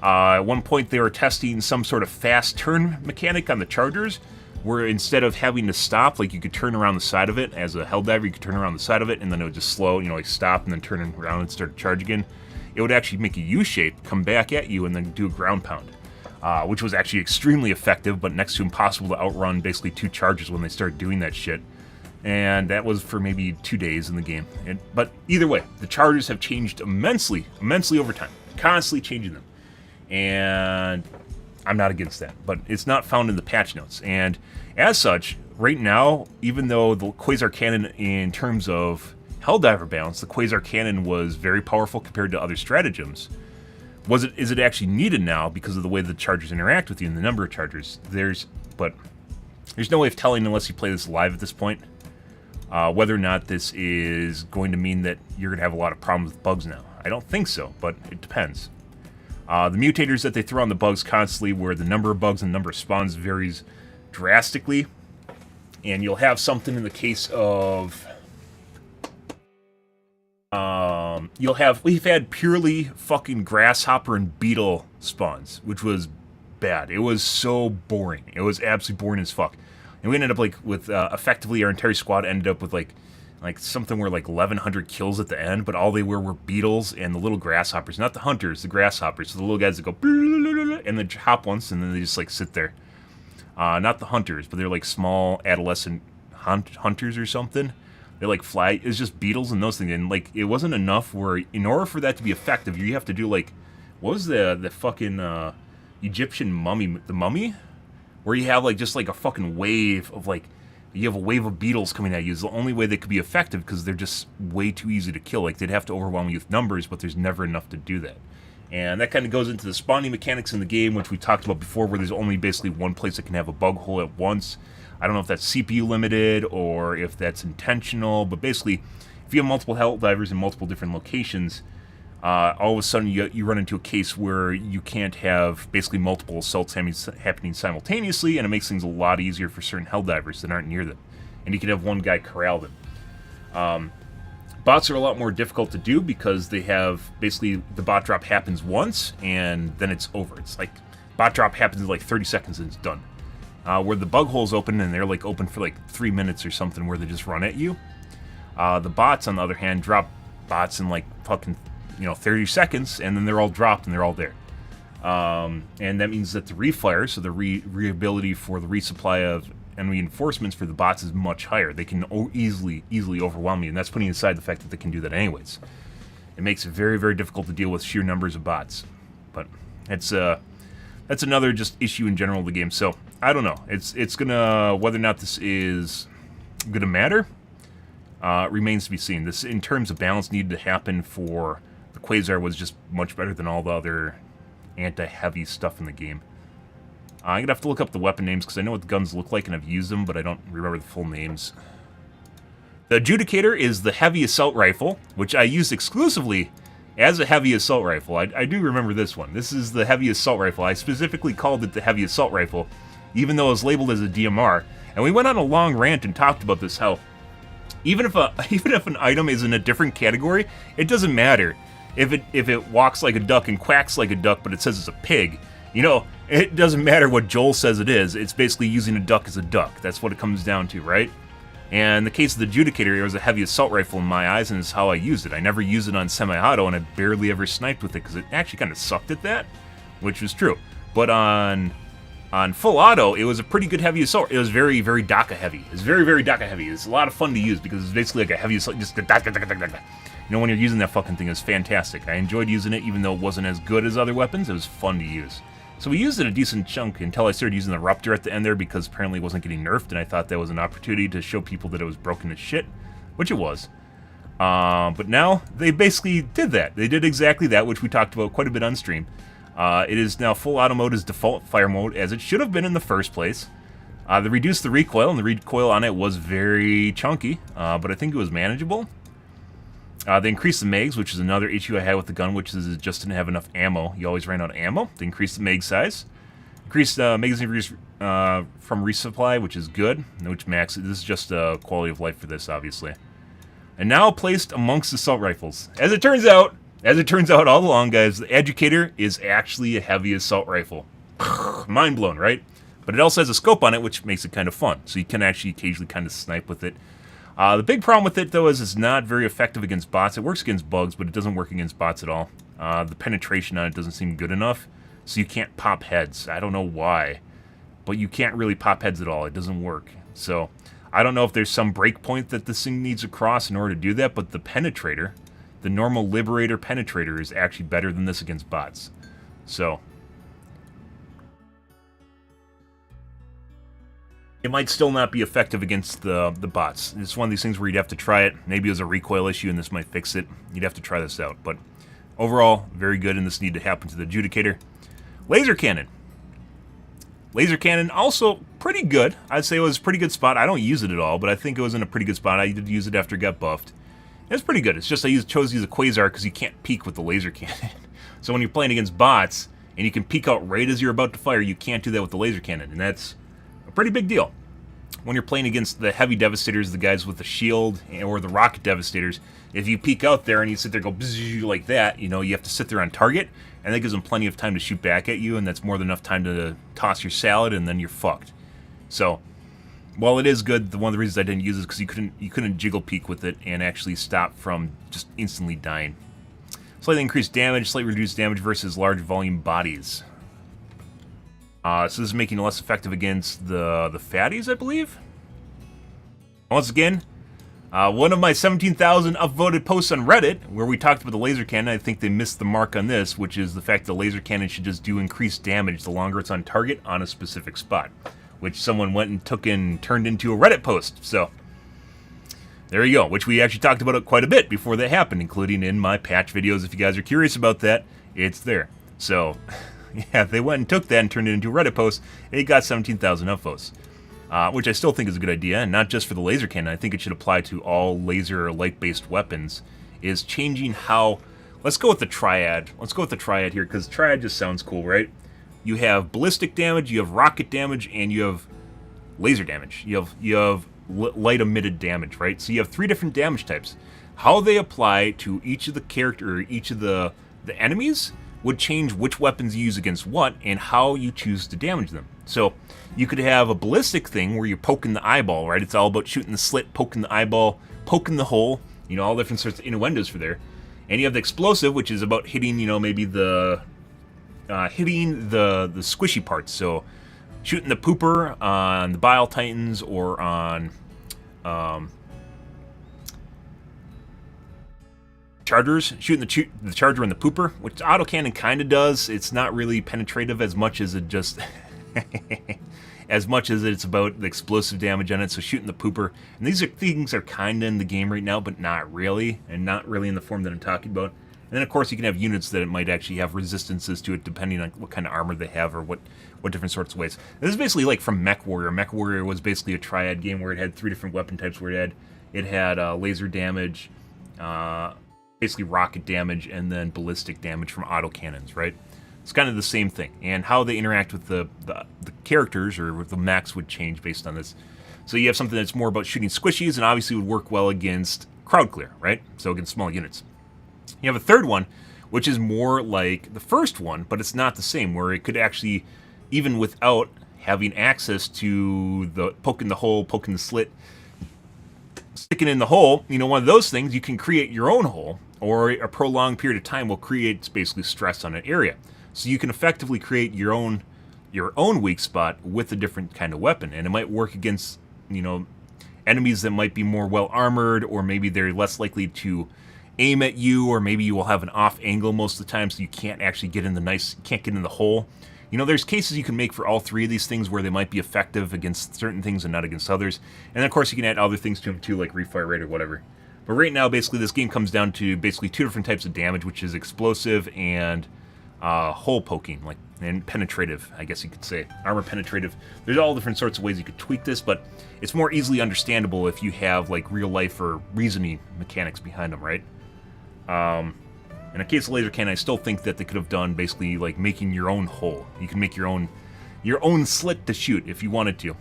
At one point, they were testing some sort of fast turn mechanic on the chargers, where instead of having to stop, like you could turn around the side of it as a Helldiver, you could turn around the side of it, and then it would just slow, like stop and then turn around and start to charge again. It would actually make a U-shape, come back at you, and then do a ground pound, which was actually extremely effective, but next to impossible to outrun basically two charges when they started doing that shit. And that was for maybe 2 days in the game. But either way, the chargers have changed immensely over time, constantly changing them. And I'm not against that, but it's not found in the patch notes. And as such, right now, even though the Quasar Cannon in terms of Helldiver balance, the Quasar Cannon was very powerful compared to other stratagems, is it actually needed now because of the way the chargers interact with you and the number of chargers? There's no way of telling unless you play this live at this point, whether or not this is going to mean that you're going to have a lot of problems with bugs now. I don't think so, but it depends. The mutators that they throw on the bugs constantly, where the number of bugs and number of spawns varies drastically, and you'll have something in the case of we've had purely fucking grasshopper and beetle spawns, which was bad. It was so boring. It was absolutely boring as fuck. And we ended up with effectively our entire squad ended up with like something where 1,100 kills at the end, but all they were beetles and the little grasshoppers, not the hunters, the grasshoppers. So the little guys that go and then hop once and then they just sit there. Not the hunters, but they're small adolescent hunters or something. They fly. It's just beetles and those things, and it wasn't enough. Where in order for that to be effective, you have to do what was the fucking Egyptian mummy, the mummy, where you have just a fucking wave of you have a wave of beetles coming at you. Is the only way they could be effective because they're just way too easy to kill. They'd have to overwhelm you with numbers, but there's never enough to do that. And that kind of goes into the spawning mechanics in the game, which we talked about before, where there's only basically one place that can have a bug hole at once. I don't know if that's CPU limited or if that's intentional, but basically, if you have multiple Helldivers in multiple different locations, all of a sudden you run into a case where you can't have basically multiple assaults happening simultaneously, and it makes things a lot easier for certain Helldivers that aren't near them. And you can have one guy corral them. Bots are a lot more difficult to do because they have basically the bot drop happens once and then it's over. It's bot drop happens in 30 seconds and it's done. Where the bug hole's open and they're open for 3 minutes or something where they just run at you. The bots, on the other hand, drop bots in fucking 30 seconds, and then they're all dropped and they're all there. And that means that the refire, so the reability for the resupply of enemy reinforcements for the bots is much higher. They can easily overwhelm you, and that's putting aside the fact that they can do that anyways. It makes it very, very difficult to deal with sheer numbers of bots. But that's another just issue in general of the game. So I don't know. It's gonna, whether or not this is gonna matter remains to be seen. This, in terms of balance, needed to happen for the Quasar was just much better than all the other anti-heavy stuff in the game. I'm gonna have to look up the weapon names because I know what the guns look like and I've used them, but I don't remember the full names. The Adjudicator is the heavy assault rifle, which I used exclusively as a heavy assault rifle. I do remember this one. This is the heavy assault rifle. I specifically called it the heavy assault rifle, even though it was labeled as a DMR. And we went on a long rant and talked about this, how even if an item is in a different category, it doesn't matter. If it walks like a duck and quacks like a duck, but it says it's a pig, You know, it doesn't matter what Joel says it is. It's basically using a duck as a duck. That's what it comes down to, right? And in the case of the Adjudicator, it was a heavy assault rifle in my eyes, and it's how I used it. I never used it on semi-auto, and I barely ever sniped with it, because it actually kind of sucked at that, which was true. But on full auto, it was a pretty good heavy assault. It was very, very DACA heavy. It's very, very DACA heavy. It's a lot of fun to use, because it's basically like a heavy assault, just you know, when you're using that fucking thing, it's fantastic. I enjoyed using it, even though it wasn't as good as other weapons. It was fun to use. So we used it a decent chunk until I started using the Ruptor at the end there, because apparently it wasn't getting nerfed, and I thought that was an opportunity to show people that it was broken as shit, which it was. But now, they basically did that. They did exactly that, which we talked about quite a bit on stream. It is now full auto mode as default fire mode, as it should have been in the first place. They reduced the recoil, and the recoil on it was very chunky, but I think it was manageable. They increased the mags, which is another issue I had with the gun, which is it just didn't have enough ammo. You always ran out of ammo. They increased the mag size. Increased magazine from resupply, which is good. Which max. This is just quality of life for this, obviously. And now placed amongst assault rifles. As it turns out all along, guys, the Educator is actually a heavy assault rifle. Mind blown, right? But it also has a scope on it, which makes it kind of fun. So you can actually occasionally kind of snipe with it. The big problem with it, though, is it's not very effective against bots. It works against bugs, but it doesn't work against bots at all. The penetration on it doesn't seem good enough, so you can't pop heads. I don't know why, but you can't really pop heads at all. It doesn't work. So I don't know if there's some breakpoint that this thing needs to cross in order to do that, but the penetrator, the normal Liberator penetrator, is actually better than this against bots. So it might still not be effective against the bots. It's one of these things where you'd have to try it. Maybe it was a recoil issue and this might fix it. You'd have to try this out. But overall, very good, and this needed to happen to the Adjudicator. Laser Cannon. Laser Cannon, also pretty good. I'd say it was a pretty good spot. I don't use it at all, but I think it was in a pretty good spot. I did use it after it got buffed. It's pretty good. It's just I chose to use a Quasar because you can't peek with the Laser Cannon. So when you're playing against bots, and you can peek out right as you're about to fire, you can't do that with the Laser Cannon, and that's pretty big deal. When you're playing against the heavy devastators, the guys with the shield, or the rocket devastators, if you peek out there and you sit there and go like that, you know, you have to sit there on target, and that gives them plenty of time to shoot back at you, and that's more than enough time to toss your salad, and then you're fucked. So, while it is good, one of the reasons I didn't use it is because you couldn't jiggle peek with it and actually stop from just instantly dying. Slightly increased damage, slightly reduced damage versus large volume bodies. So this is making it less effective against the fatties, I believe. Once again, one of my 17,000 upvoted posts on Reddit, where we talked about the laser cannon, I think they missed the mark on this, which is the fact the laser cannon should just do increased damage the longer it's on target on a specific spot, which someone went and turned into a Reddit post. So there you go, which we actually talked about it quite a bit before that happened, including in my patch videos. If you guys are curious about that, it's there. So yeah, they went and took that and turned it into a Reddit post. It got 17,000 upvotes, which I still think is a good idea, and not just for the laser cannon. I think it should apply to all laser or light-based weapons, is changing how... Let's go with the triad. Let's go with the triad here, because triad just sounds cool, right? You have ballistic damage, you have rocket damage, and you have laser damage. You have light-emitted damage, right? So you have 3 different damage types. How they apply to each of the character, or each of the enemies, would change which weapons you use against what, and how you choose to damage them. So, you could have a ballistic thing where you're poking the eyeball, right? It's all about shooting the slit, poking the eyeball, poking the hole, you know, all different sorts of innuendos for there. And you have the explosive, which is about hitting, you know, maybe the squishy parts. So, shooting the pooper on the Bile Titans, or on chargers, shooting the charger and the pooper, which autocannon kind of does. It's not really penetrative as much as it just as much as it's about the explosive damage on it. So shooting the pooper, and these things are kind of in the game right now, but not really, and not really in the form that I'm talking about. And then of course you can have units that it might actually have resistances to it, depending on what kind of armor they have, or what different sorts of ways. This is basically like from Mech Warrior. Mech Warrior was basically a triad game where it had 3 different weapon types, where it had laser damage, basically rocket damage, and then ballistic damage from autocannons, right? It's kind of the same thing, and how they interact with the characters, or with the mechs, would change based on this. So you have something that's more about shooting squishies, and obviously would work well against crowd clear, right? So against small units. You have a third one, which is more like the first one, but it's not the same, where it could actually, even without having access to the poking the hole, poking the slit, sticking in the hole, you know, one of those things, you can create your own hole, or a prolonged period of time will create basically stress on an area. So you can effectively create your own weak spot with a different kind of weapon, and it might work against, you know, enemies that might be more well armored, or maybe they're less likely to aim at you, or maybe you will have an off angle most of the time, so you can't actually get in can't get in the hole. You know, there's cases you can make for all three of these things where they might be effective against certain things and not against others. And then, of course, you can add other things to them too, like refire rate or whatever. But right now, basically, this game comes down to basically two different types of damage, which is explosive and hole poking, like, and penetrative, I guess you could say. Armor penetrative. There's all different sorts of ways you could tweak this, but it's more easily understandable if you have, like, real life or reasoning mechanics behind them, right? In a case of laser cannon, I still think that they could have done basically like making your own hole. You can make your own slit to shoot if you wanted to.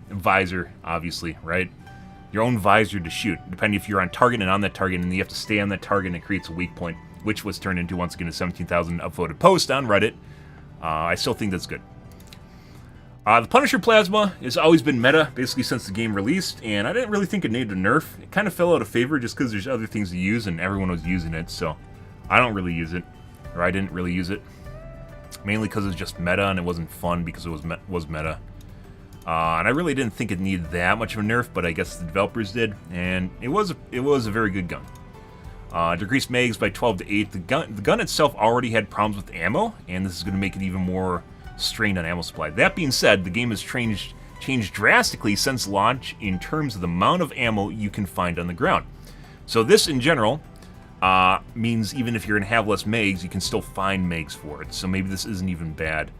Visor, obviously, right? Your own visor to shoot, depending if you're on target and on that target, and you have to stay on that target, and it creates a weak point, which was turned into, once again, a 17,000 upvoted post on Reddit. I still think that's good. The Punisher Plasma has always been meta, basically since the game released, and I didn't really think it needed a nerf. It kind of fell out of favor just because there's other things to use, and everyone was using it, so I don't really use it, or I didn't really use it. Mainly because it was just meta, and it wasn't fun because it was meta. And I really didn't think it needed that much of a nerf, but I guess the developers did, and it was a very good gun. Decreased mags by 12 to 8. The gun itself already had problems with ammo, and this is going to make it even more strained on ammo supply. That being said, the game has changed drastically since launch in terms of the amount of ammo you can find on the ground. So this, in general, means even if you're going to have less mags, you can still find mags for it. So maybe this isn't even bad.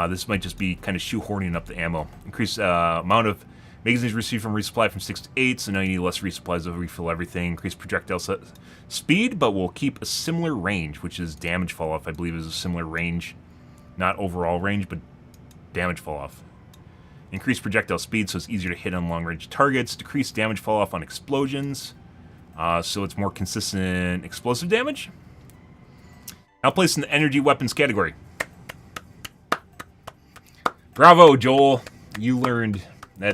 This might just be kind of shoehorning up the ammo. Increased amount of magazines received from resupply from 6 to 8, so now you need less resupplies to refill everything. Increased projectile speed, but will keep a similar range, which is damage fall off, I believe, is a similar range. Not overall range, but damage fall off. Increased projectile speed, so it's easier to hit on long-range targets. Decreased damage fall off on explosions, so it's more consistent explosive damage. Now placed in the energy weapons category. Bravo, Joel. You learned. That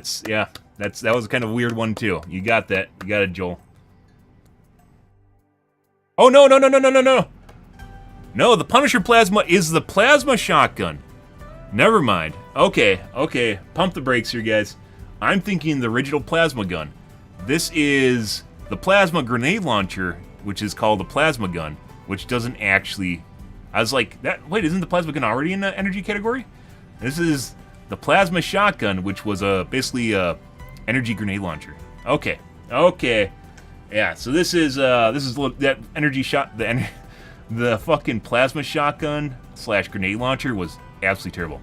was kind of a weird one too. You got that. You got it, Joel. Oh no. No, the Punisher Plasma is the plasma shotgun. Never mind. Okay. Pump the brakes here, guys. I'm thinking the original plasma gun. This is the plasma grenade launcher, which is called the plasma gun, which doesn't actually... I was like, wait, isn't the plasma gun already in the energy category? This is the plasma shotgun, which was basically a energy grenade launcher. Okay. Yeah, so this is that energy shot... The fucking plasma shotgun / grenade launcher was absolutely terrible.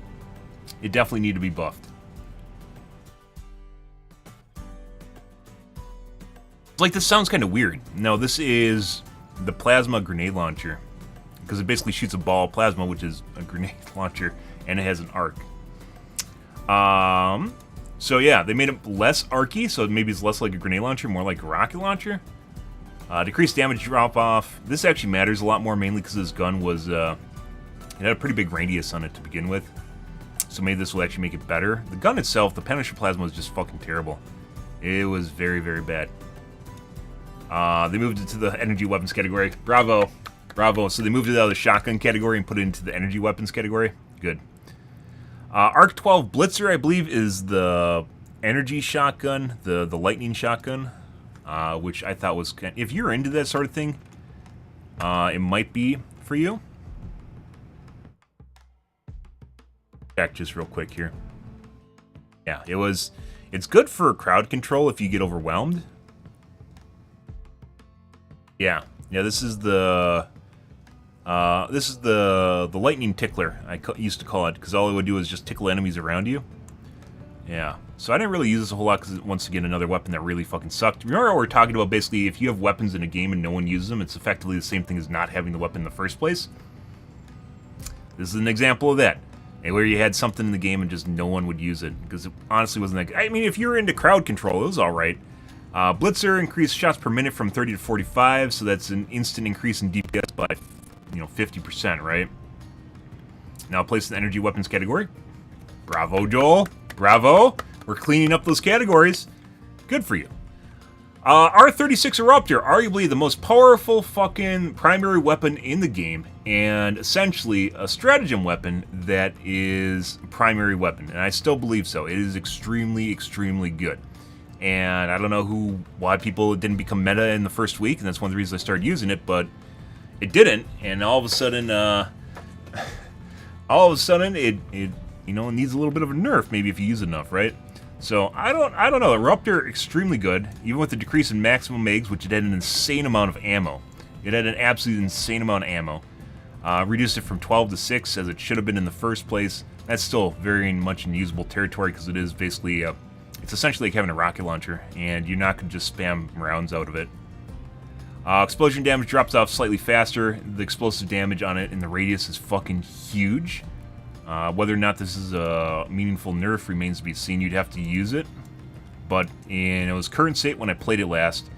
It definitely needed to be buffed. It's like, this sounds kind of weird. No, this is the plasma grenade launcher, because it basically shoots a ball of plasma, which is a grenade launcher, and it has an arc. So yeah, they made it less arcy, so maybe it's less like a grenade launcher, more like a rocket launcher. Decreased damage drop off. This actually matters a lot more, mainly because this gun was, it had a pretty big radius on it to begin with. So maybe this will actually make it better. The gun itself, the Punisher Plasma, was just fucking terrible. It was very, very bad. They moved it to the energy weapons category. Bravo. So they moved it out of the shotgun category and put it into the energy weapons category. Good. Arc 12 Blitzer, I believe, is the energy shotgun, the lightning shotgun. Which I thought was... If you're into that sort of thing, it might be for you. Check just real quick here. Yeah, it's good for crowd control if you get overwhelmed. Yeah, this is the lightning tickler, I used to call it, because all it would do is just tickle enemies around you. Yeah. So I didn't really use this a whole lot because it's, once again, another weapon that really fucking sucked. Remember what we're talking about? Basically, if you have weapons in a game and no one uses them, it's effectively the same thing as not having the weapon in the first place. This is an example of that. Where you had something in the game and just no one would use it. Because it honestly wasn't that good. I mean, if you're into crowd control, it was alright. Blitzer increased shots per minute from 30 to 45, so that's an instant increase in DPS by 50%, right? Now place in the energy weapons category. Bravo, Joel. Bravo. We're cleaning up those categories. Good for you. R36 Eruptor, arguably the most powerful fucking primary weapon in the game, and essentially a stratagem weapon that is a primary weapon, and I still believe so. It is extremely, extremely good. And I don't know why people didn't become meta in the first week, and that's one of the reasons I started using it, but it didn't, and all of a sudden, it needs a little bit of a nerf, maybe if you use it enough, right? So, I don't know. Eruptor, extremely good. Even with the decrease in maximum megs, which it had an insane amount of ammo. It had an absolute insane amount of ammo. Reduced it from 12 to 6, as it should have been in the first place. That's still very much in usable territory, because it is basically, it's essentially like having a rocket launcher, and you're not going to just spam rounds out of it. Explosion damage drops off slightly faster. The explosive damage on it in the radius is fucking huge. Whether or not this is a meaningful nerf remains to be seen. You'd have to use it. But in its current state when I played it last,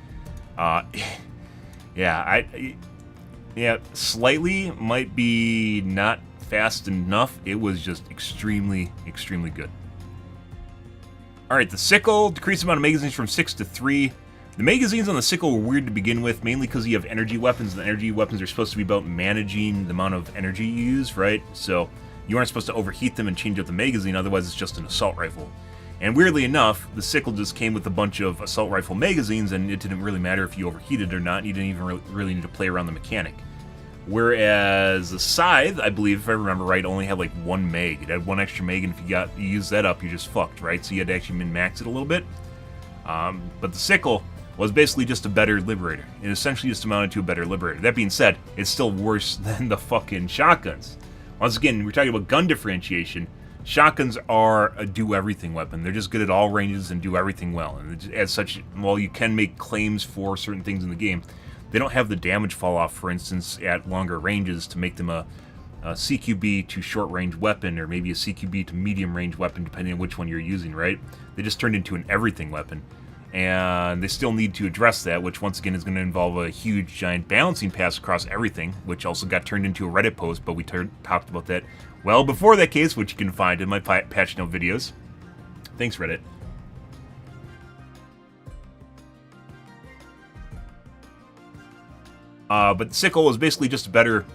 slightly might be not fast enough. It was just extremely, extremely good. Alright, the sickle, decreased amount of magazines from 6 to 3. The magazines on the sickle were weird to begin with, mainly because you have energy weapons, and the energy weapons are supposed to be about managing the amount of energy you use, right? So you aren't supposed to overheat them and change out the magazine, otherwise it's just an assault rifle. And weirdly enough, the sickle just came with a bunch of assault rifle magazines, and it didn't really matter if you overheated or not. You didn't even really need to play around the mechanic. Whereas the scythe, I believe, if I remember right, only had like one mag. It had one extra mag, and if you used that up, you're just fucked, right? So you had to actually min-max it a little bit. But the sickle was basically just a better liberator. It essentially just amounted to a better liberator. That being said, it's still worse than the fucking shotguns. Once again, we're talking about gun differentiation. Shotguns are a do-everything weapon. They're just good at all ranges and do everything well. And as such, while you can make claims for certain things in the game, they don't have the damage fall off, for instance, at longer ranges to make them a CQB to short-range weapon, or maybe a CQB to medium-range weapon, depending on which one you're using, right? They just turned into an everything weapon. And they still need to address that, which once again is going to involve a huge, giant balancing pass across everything, which also got turned into a Reddit post, but we talked about that well before that case, which you can find in my patch note videos. Thanks, Reddit. But the sickle is basically just a better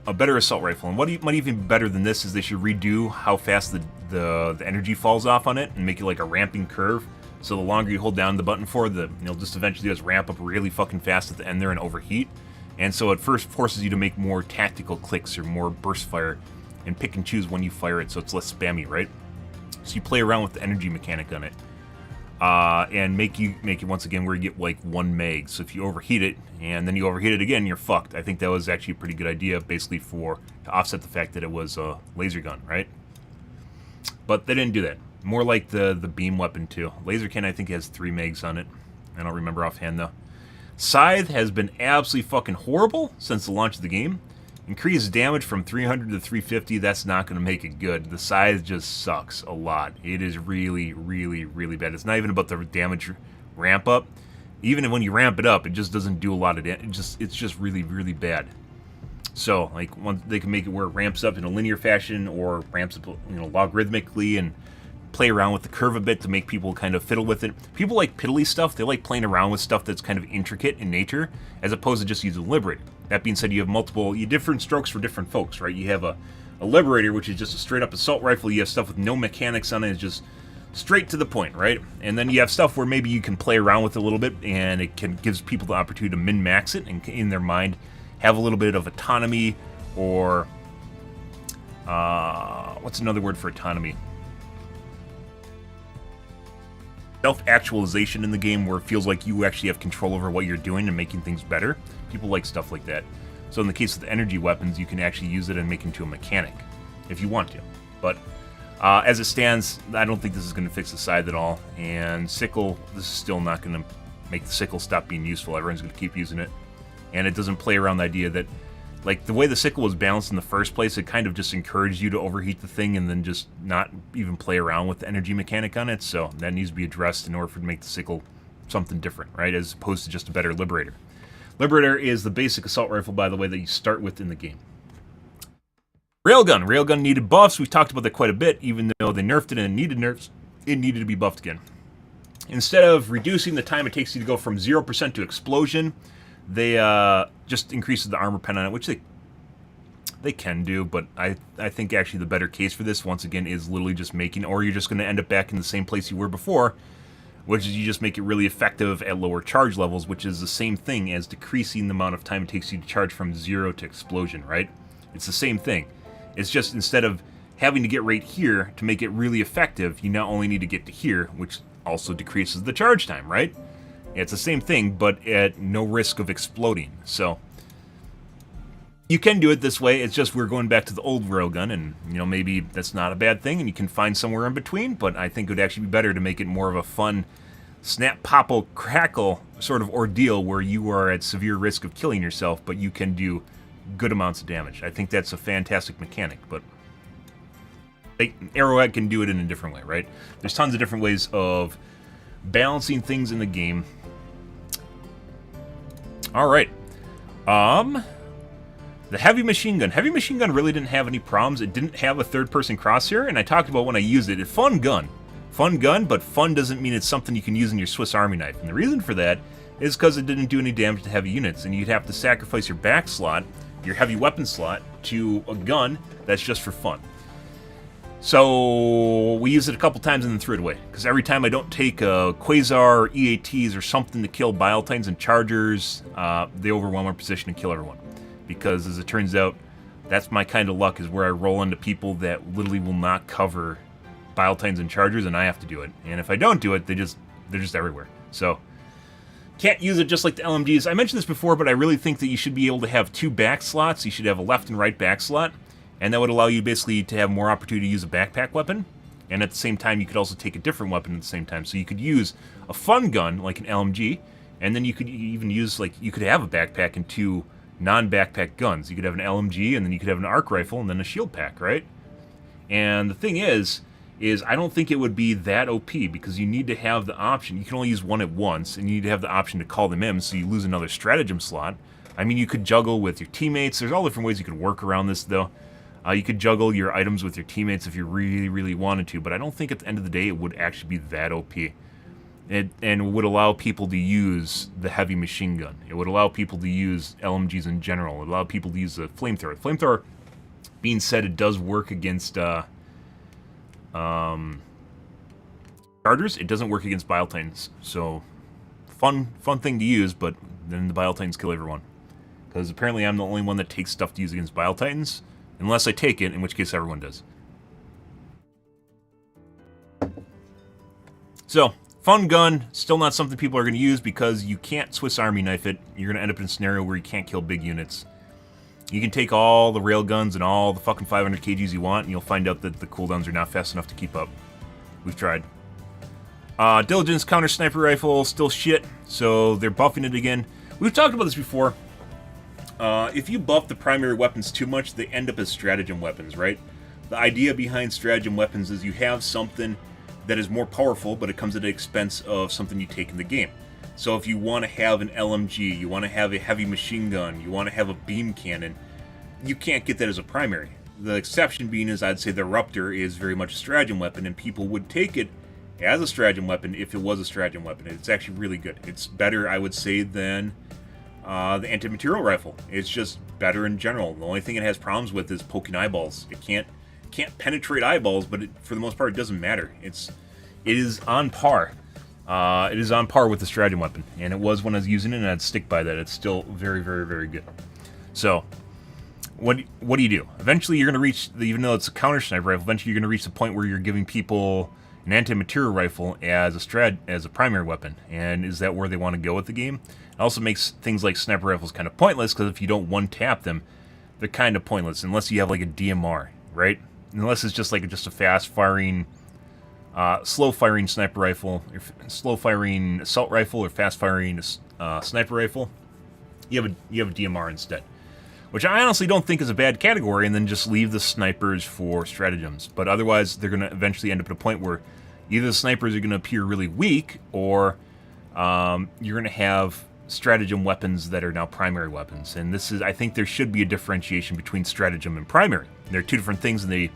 assault rifle, and what might even be better than this is they should redo how fast the energy falls off on it and make it like a ramping curve. So the longer you hold down the button for, it'll just eventually just ramp up really fucking fast at the end there and overheat. And so it first forces you to make more tactical clicks or more burst fire and pick and choose when you fire it so it's less spammy, right? So you play around with the energy mechanic on it. And make it once again where you get like one mag. So if you overheat it and then you overheat it again, you're fucked. I think that was actually a pretty good idea, basically to offset the fact that it was a laser gun, right? But they didn't do that. More like the beam weapon too. Laser cannon I think has 3 megs on it. I don't remember offhand though. Scythe has been absolutely fucking horrible since the launch of the game. Increased damage from 300 to 350, that's not going to make it good. The Scythe just sucks a lot. It is really, really, really bad. It's not even about the damage ramp up. Even when you ramp it up, it just doesn't do a lot of damage. It's just really, really bad. So, like, they can make it where it ramps up in a linear fashion or ramps up, logarithmically and play around with the curve a bit to make people kind of fiddle with it. People like piddly stuff. They like playing around with stuff that's kind of intricate in nature, as opposed to just using Liberator. That being said, you have different strokes for different folks, right? You have a Liberator, which is just a straight-up assault rifle. You have stuff with no mechanics on it. It's just straight to the point, right? And then you have stuff where maybe you can play around with it a little bit, and it gives people the opportunity to min-max it, and in their mind have a little bit of autonomy, or what's another word for autonomy? Self-actualization in the game, where it feels like you actually have control over what you're doing and making things better. People like stuff like that. So in the case of the energy weapons, you can actually use it and make it into a mechanic if you want to. But as it stands, I don't think this is going to fix the scythe at all. And sickle, this is still not going to make the sickle stop being useful. Everyone's going to keep using it. And it doesn't play around the idea that, like, the way the sickle was balanced in the first place, it kind of just encouraged you to overheat the thing and then just not even play around with the energy mechanic on it. So that needs to be addressed in order to make the sickle something different, right? As opposed to just a better Liberator. Liberator is the basic assault rifle, by the way, that you start with in the game. Railgun. Railgun needed buffs. We've talked about that quite a bit, even though they nerfed it and it needed nerfs. It needed to be buffed again. Instead of reducing the time it takes you to go from 0% to explosion, they just increased the armor pen on it, which they can do, but I think actually the better case for this, once again, is literally just making, or you're just going to end up back in the same place you were before, which is you just make it really effective at lower charge levels, which is the same thing as decreasing the amount of time it takes you to charge from 0 to explosion, right? It's the same thing. It's just instead of having to get right here to make it really effective, you now only need to get to here, which also decreases the charge time, right? It's the same thing, but at no risk of exploding. So you can do it this way. It's just we're going back to the old railgun, and maybe that's not a bad thing, and you can find somewhere in between. But I think it would actually be better to make it more of a fun snap, popple, crackle sort of ordeal where you are at severe risk of killing yourself, but you can do good amounts of damage. I think that's a fantastic mechanic, but Arrowhead can do it in a different way, right? There's tons of different ways of balancing things in the game. All right. The heavy machine gun. Heavy machine gun really didn't have any problems. It didn't have a third-person crosshair, and I talked about when I used it. It's a fun gun. Fun gun, but fun doesn't mean it's something you can use in your Swiss Army knife. And the reason for that is because it didn't do any damage to heavy units, and you'd have to sacrifice your back slot, your heavy weapon slot, to a gun that's just for fun. So we used it a couple times and then threw it away, because every time I don't take a Quasar or EATs or something to kill Bile Titans and Chargers, they overwhelm our position and kill everyone. Because as it turns out, that's my kind of luck, is where I roll into people that literally will not cover Bile Titans and Chargers, and I have to do it. And if I don't do it, they're just everywhere. So can't use it just like the LMGs. I mentioned this before, but I really think that you should be able to have two back slots. You should have a left and right back slot, and that would allow you basically to have more opportunity to use a backpack weapon. And at the same time, you could also take a different weapon at the same time. So you could use a fun gun like an LMG, and then you could even use, you could have a backpack and two non-backpack guns. You could have an LMG, and then you could have an arc rifle, and then a shield pack, right? And the thing is I don't think it would be that OP, because you need to have the option. You can only use one at once, and you need to have the option to call them in, so you lose another stratagem slot. I mean, you could juggle with your teammates. There's all different ways you could work around this, though. You could juggle your items with your teammates if you really, really wanted to, but I don't think at the end of the day it would actually be that OP. And would allow people to use the heavy machine gun. It would allow people to use LMGs in general. It would allow people to use the flamethrower. The flamethrower, being said, it does work against Chargers. It doesn't work against Bile Titans. So, fun thing to use, but then the Bile Titans kill everyone. Because apparently I'm the only one that takes stuff to use against Bile Titans. Unless I take it, in which case everyone does. So, fun gun, still not something people are going to use because you can't Swiss Army knife it. You're going to end up in a scenario where you can't kill big units. You can take all the railguns and all the fucking 500 kgs you want, and you'll find out that the cooldowns are not fast enough to keep up. We've tried. Diligence counter sniper rifle, still shit, so they're buffing it again. We've talked about this before. If you buff the primary weapons too much, they end up as stratagem weapons, right? The idea behind stratagem weapons is you have something that is more powerful, but it comes at the expense of something you take in the game. So if you want to have an LMG, you want to have a heavy machine gun, you want to have a beam cannon, you can't get that as a primary. The exception being is I'd say the Ruptor is very much a stratagem weapon, and people would take it as a stratagem weapon if it was a stratagem weapon. It's actually really good. It's better, I would say, than the anti-material rifle. It's just better in general. The only thing it has problems with is poking eyeballs. It can't penetrate eyeballs, but for the most part, it doesn't matter. It is on par. It is on par with the stratagem weapon, and it was when I was using it, and I'd stick by that. It's still very, very, very good. So, what do you do? Eventually, you're going to reach, even though it's a counter sniper rifle, eventually you're going to reach the point where you're giving people an anti-material rifle as a primary weapon. And is that where they want to go with the game? It also makes things like sniper rifles kind of pointless, because if you don't one-tap them, they're kind of pointless, unless you have like a DMR, right? Unless it's just like a fast-firing, slow-firing sniper rifle, or slow-firing assault rifle, or fast-firing sniper rifle. You have a DMR instead, which I honestly don't think is a bad category, and then just leave the snipers for stratagems. But otherwise, they're going to eventually end up at a point where either the snipers are going to appear really weak, or you're going to have stratagem weapons that are now primary weapons. And this is, I think there should be a differentiation between stratagem and primary. They're two different things, and they,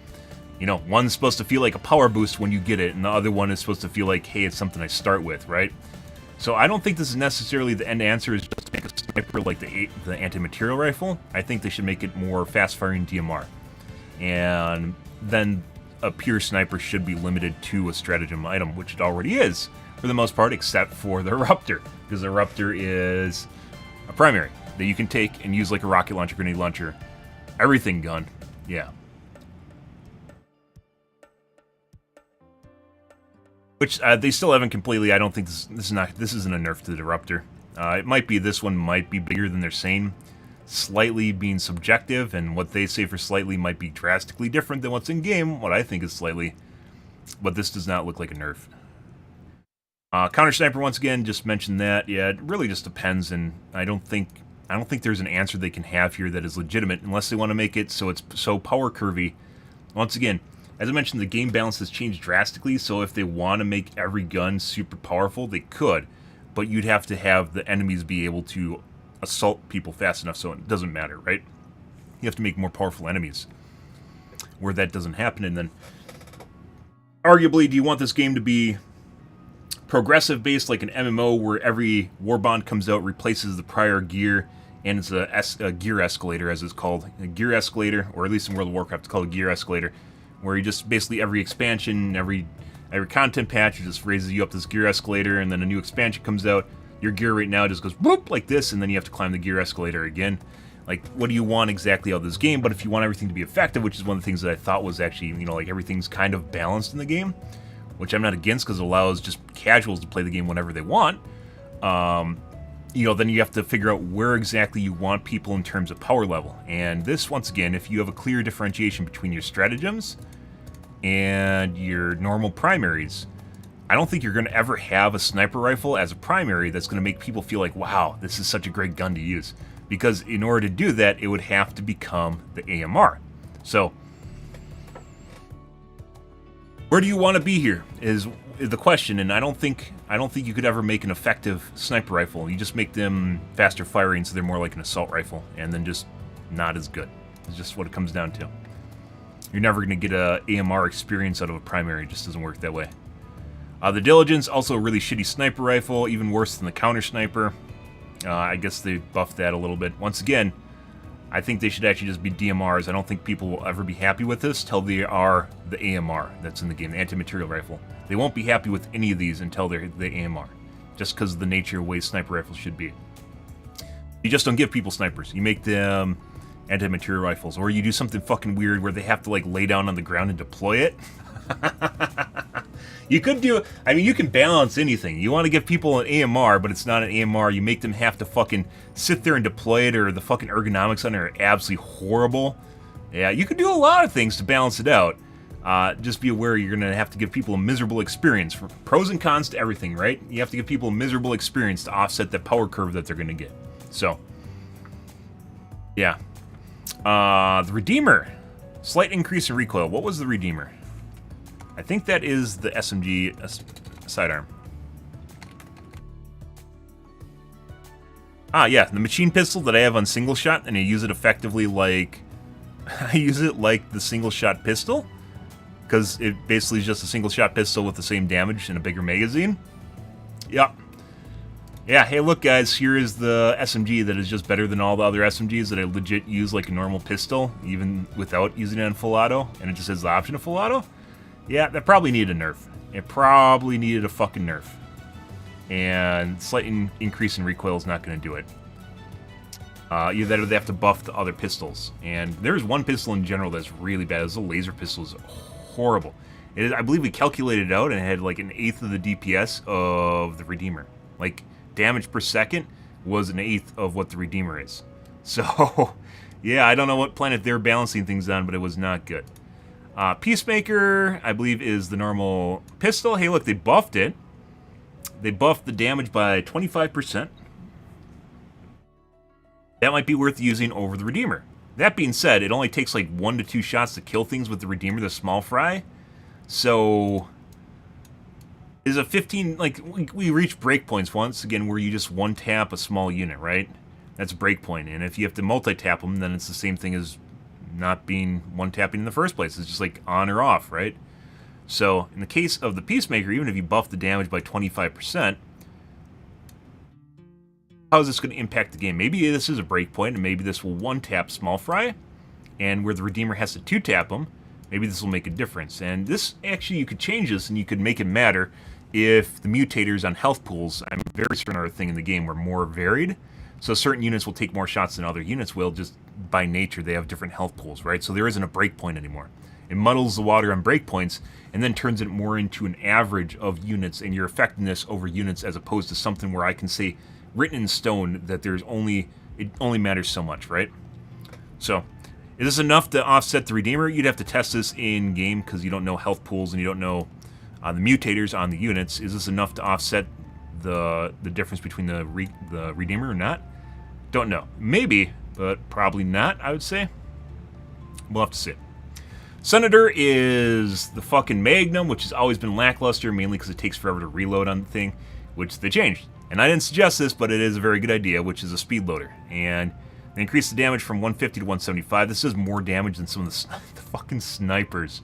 you know, one's supposed to feel like a power boost when you get it, and the other one is supposed to feel like, hey, it's something I start with, right? So I don't think this is necessarily the end answer is just to make a sniper like the anti-material rifle. I think they should make it more fast-firing DMR. And then a pure sniper should be limited to a stratagem item, which it already is, for the most part, except for the Eruptor, because the Eruptor is a primary that you can take and use like a rocket launcher, grenade launcher, everything gun, yeah. Which they still haven't completely. I don't think this isn't a nerf to the Eruptor. It might be, this one might be bigger than they're saying, slightly being subjective, and what they say for slightly might be drastically different than what's in game. What I think is slightly, but this does not look like a nerf. Counter sniper, once again, just mentioned that. Yeah, it really just depends, and I don't think there's an answer they can have here that is legitimate unless they want to make it so it's so power curvy. Once again, as I mentioned, the game balance has changed drastically, so if they want to make every gun super powerful, they could, but you'd have to have the enemies be able to assault people fast enough so it doesn't matter, right? You have to make more powerful enemies where that doesn't happen. And then arguably, do you want this game to be progressive based like an MMO where every war bond comes out, replaces the prior gear, and it's a gear escalator, as it's called, a gear escalator, or at least in World of Warcraft it's called a gear escalator, where you just basically every expansion, every content patch, it just raises you up this gear escalator, and then a new expansion comes out, your gear right now just goes whoop like this, and then you have to climb the gear escalator again. Like, what do you want exactly out of this game? But if you want everything to be effective, which is one of the things that I thought was actually, you know, like everything's kind of balanced in the game, which I'm not against because it allows just casuals to play the game whenever they want, you know, then you have to figure out where exactly you want people in terms of power level. And this, once again, if you have a clear differentiation between your stratagems and your normal primaries, I don't think you're going to ever have a sniper rifle as a primary that's going to make people feel like, wow, this is such a great gun to use. Because in order to do that, it would have to become the AMR. So, where do you want to be here is the question, and I don't think you could ever make an effective sniper rifle. You just make them faster firing, so they're more like an assault rifle, and then just not as good. It's just what it comes down to. You're never going to get a AMR experience out of a primary. It just doesn't work that way. The Diligence, also a really shitty sniper rifle, even worse than the counter sniper. I guess they buffed that a little bit. Once again, I think they should actually just be DMRs. I don't think people will ever be happy with this till they are the AMR that's in the game, the anti-material rifle. They won't be happy with any of these until they're the AMR, just because of the nature of the way sniper rifles should be. You just don't give people snipers. You make them anti-material rifles, or you do something fucking weird where they have to like lay down on the ground and deploy it. You could do, I mean, you can balance anything. You want to give people an AMR, but it's not an AMR. You make them have to fucking sit there and deploy it, or the fucking ergonomics on it are absolutely horrible. Yeah, you could do a lot of things to balance it out. Just be aware you're going to have to give people a miserable experience. For pros and cons to everything, right? You have to give people a miserable experience to offset the power curve that they're going to get. So, yeah. The Redeemer. Slight increase in recoil. What was the Redeemer? I think that is the SMG sidearm. Ah, yeah, the machine pistol that I have on single shot, and I use it effectively like... I use it like the single shot pistol, because it basically is just a single shot pistol with the same damage and a bigger magazine. Yeah. Yeah, hey look guys, here is the SMG that is just better than all the other SMGs that I legit use like a normal pistol, even without using it on full auto, and it just has the option of full auto. Yeah, that probably needed a nerf. It probably needed a fucking nerf. And slight increase in recoil is not going to do it. Either that or they have to buff the other pistols. And there's one pistol in general that's really bad. It's a laser pistol. It's horrible. I believe we calculated it out and it had like an eighth of the DPS of the Redeemer. Like, damage per second was an eighth of what the Redeemer is. So, yeah, I don't know what planet they're balancing things on, but it was not good. Peacemaker, I believe, is the normal pistol. Hey, look, they buffed it. They buffed the damage by 25%. That might be worth using over the Redeemer. That being said, it only takes like 1 to 2 shots to kill things with the Redeemer, the small fry. So, is a 15, like, we reach breakpoints once again where you just one tap a small unit, right? That's a breakpoint, and if you have to multi-tap them, then it's the same thing as not being one tapping in the first place. It's just like on or off, right? So in the case of the Peacemaker, even if you buff the damage by 25%, how is this going to impact the game? Maybe this is a breakpoint, and maybe this will one-tap Small Fry, and where the Redeemer has to two-tap them, maybe this will make a difference. And this, actually, you could change this, and you could make it matter if the mutators on health pools, I'm very certain are a thing in the game, were more varied. So certain units will take more shots than other units will, just by nature, they have different health pools, right? So there isn't a breakpoint anymore. It muddles the water on breakpoints, and then turns it more into an average of units and your effectiveness over units, as opposed to something where I can say, written in stone, that it only matters so much, right? So, is this enough to offset the Redeemer? You'd have to test this in game because you don't know health pools and you don't know the mutators on the units. Is this enough to offset the difference between the Redeemer or not? Don't know. Maybe, but probably not, I would say. We'll have to see. Senator is the fucking Magnum, which has always been lackluster, mainly because it takes forever to reload on the thing, which they changed. And I didn't suggest this, but it is a very good idea, which is a speed loader. And they increased the damage from 150 to 175. This does more damage than some of the fucking snipers.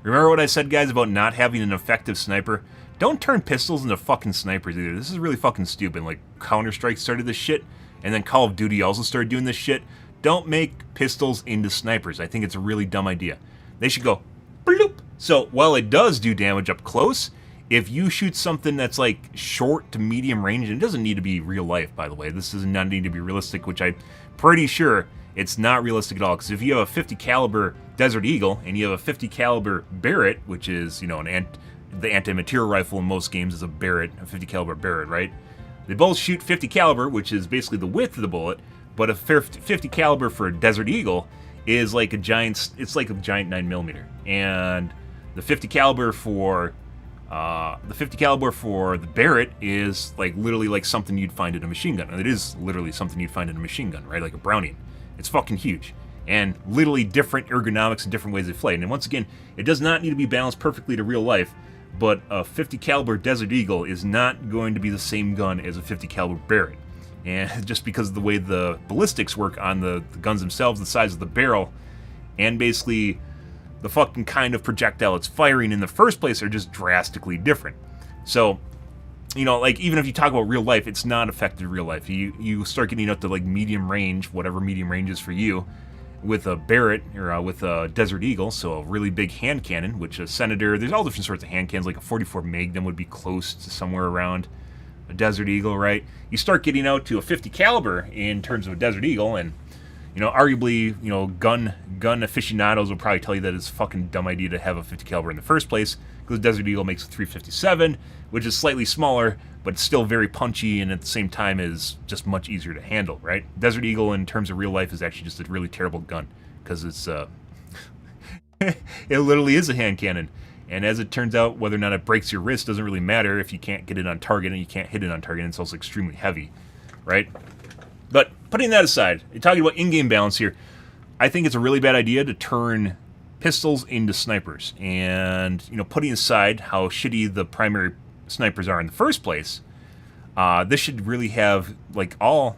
Remember what I said, guys, about not having an effective sniper? Don't turn pistols into fucking snipers either. This is really fucking stupid. Like, Counter-Strike started this shit, and then Call of Duty also started doing this shit. Don't make pistols into snipers. I think it's a really dumb idea. They should go bloop. So while it does do damage up close, if you shoot something that's like short to medium range, and it doesn't need to be real life, by the way. This does not need to be realistic, which I'm pretty sure it's not realistic at all. Because if you have a 50 caliber Desert Eagle and you have a 50 caliber Barrett, which is, you know, the anti-material rifle in most games is a Barrett, a 50 caliber Barrett, right? They both shoot 50 caliber, which is basically the width of the bullet, but a 50 caliber for a Desert Eagle is like a giant. It's like a giant 9mm, and the 50 caliber for the Barrett is like literally like something you'd find in a machine gun. And it is literally something you'd find in a machine gun, right? Like a Browning. It's fucking huge, and literally different ergonomics and different ways they play. And once again, it does not need to be balanced perfectly to real life. But a 50 caliber Desert Eagle is not going to be the same gun as a 50 caliber Barrett. And just because of the way the ballistics work on the guns themselves, the size of the barrel, and basically the fucking kind of projectile it's firing in the first place are just drastically different. So, you know, like, even if you talk about real life, it's not effective in real life. You start getting up to like medium range, whatever medium range is for you, with a Barrett, or with a Desert Eagle, so a really big hand cannon, which a Senator, there's all different sorts of hand cannons, like a 44 Magnum would be close to somewhere around a Desert Eagle, right? You start getting out to a 50 caliber in terms of a Desert Eagle, and, you know, arguably, you know, gun aficionados will probably tell you that it's a fucking dumb idea to have a 50 caliber in the first place, because the Desert Eagle makes a 357, which is slightly smaller, but it's still very punchy, and at the same time is just much easier to handle, right? Desert Eagle, in terms of real life, is actually just a really terrible gun, because it's, it literally is a hand cannon. And as it turns out, whether or not it breaks your wrist doesn't really matter if you can't get it on target and you can't hit it on target, and it's also extremely heavy, right? But putting that aside, you're talking about in-game balance here, I think it's a really bad idea to turn pistols into snipers. And, you know, putting aside how shitty the primary snipers are in the first place, this should really have, like, all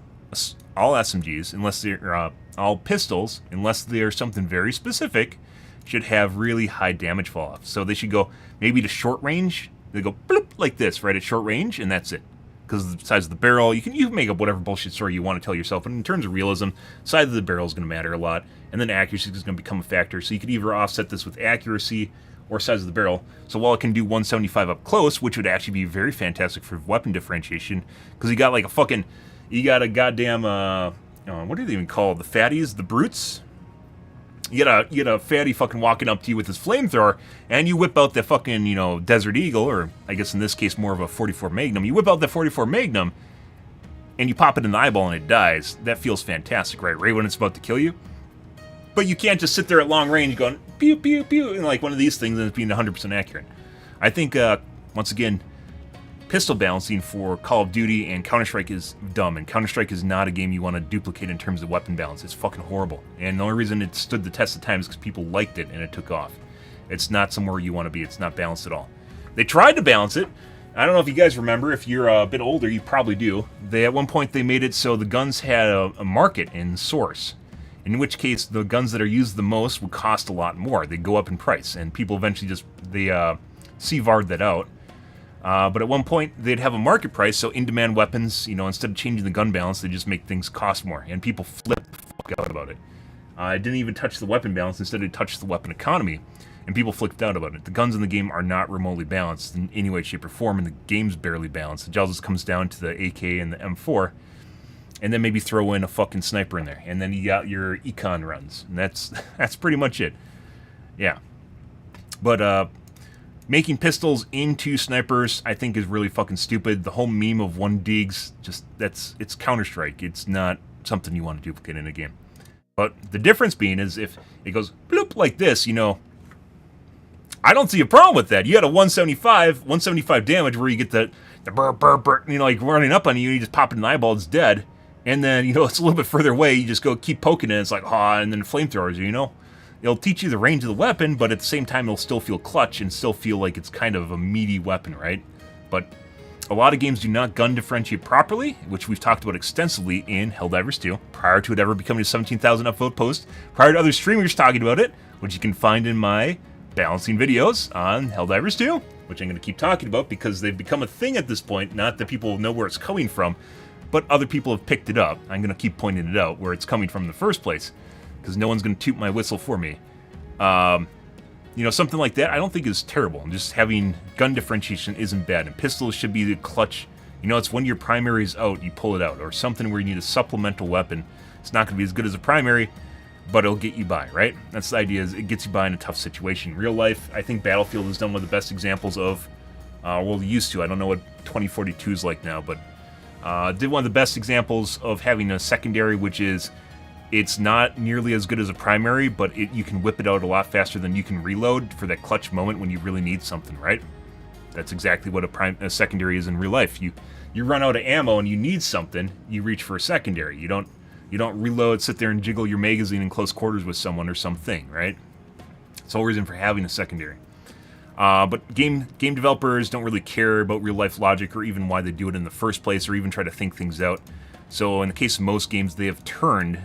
SMGs, unless they're, all pistols, unless they're something very specific, should have really high damage fall off. So they should go maybe to short range. They go bloop like this, right, at short range, and that's it. Because of the size of the barrel, you can make up whatever bullshit story you want to tell yourself. But in terms of realism, size of the barrel is going to matter a lot, and then accuracy is going to become a factor. So you could either offset this with accuracy or size of the barrel. So while it can do 175 up close, which would actually be very fantastic for weapon differentiation, because you got like a goddamn what do they even call it? The fatties, the brutes. You get a fatty fucking walking up to you with his flamethrower, and you whip out the fucking, you know, Desert Eagle, or I guess in this case more of a 44 Magnum. You whip out the 44 Magnum, and you pop it in the eyeball and it dies. That feels fantastic, right? Right when it's about to kill you. But you can't just sit there at long range going pew pew pew and like one of these things and it's being 100% accurate. I think once again, pistol balancing for Call of Duty and Counter-Strike is dumb, and Counter-Strike is not a game you want to duplicate in terms of weapon balance. It's fucking horrible. And the only reason it stood the test of time is because people liked it and it took off. It's not somewhere you want to be. It's not balanced at all. They tried to balance it. I don't know if you guys remember. If you're a bit older, you probably do. At one point, they made it so the guns had a market in source. In which case, the guns that are used the most would cost a lot more. They'd go up in price, and people eventually just CVAR'd that out. But at one point, they'd have a market price, so in-demand weapons, instead of changing the gun balance, they just make things cost more, and people flip the fuck out about it. It didn't even touch the weapon balance, instead it touched the weapon economy, and people flipped out about it. The guns in the game are not remotely balanced in any way, shape, or form, and the game's barely balanced. It just comes down to the AK and the M4, and then maybe throw in a fucking sniper in there, and then you got your econ runs, and that's pretty much it. Yeah. But, making pistols into snipers, I think, is really fucking stupid. The whole meme of 1-digs, it's Counter-Strike. It's not something you want to duplicate in a game. But the difference being is if it goes bloop like this, I don't see a problem with that. You had a 175 damage where you get the burr, burr, burr, like running up on you, and you just pop it in the eyeball, it's dead. And then, it's a little bit further away, you just go keep poking it, and it's like, and then flamethrowers you, It'll teach you the range of the weapon, but at the same time, it'll still feel clutch and still feel like it's kind of a meaty weapon, right? But a lot of games do not gun differentiate properly, which we've talked about extensively in Helldivers 2, prior to it ever becoming a 17,000 upvote post, prior to other streamers talking about it, which you can find in my balancing videos on Helldivers 2, which I'm going to keep talking about because they've become a thing at this point, not that people know where it's coming from, but other people have picked it up. I'm going to keep pointing it out where it's coming from in the first place, because no one's going to toot my whistle for me. Something like that I don't think is terrible. Just having gun differentiation isn't bad, and pistols should be the clutch. It's when your primary is out, you pull it out, or something where you need a supplemental weapon. It's not going to be as good as a primary, but it'll get you by, right? That's the idea, is it gets you by in a tough situation. Real life, I think Battlefield has done one of the best examples of, well, used to. I don't know what 2042 is like now, but did one of the best examples of having a secondary, which is, it's not nearly as good as a primary, but you can whip it out a lot faster than you can reload for that clutch moment when you really need something, right? That's exactly what a secondary is in real life. You run out of ammo and you need something, you reach for a secondary. You don't reload, sit there and jiggle your magazine in close quarters with someone or something, right? It's the whole reason for having a secondary. But game developers don't really care about real life logic or even why they do it in the first place, or even try to think things out. So in the case of most games, they have turned,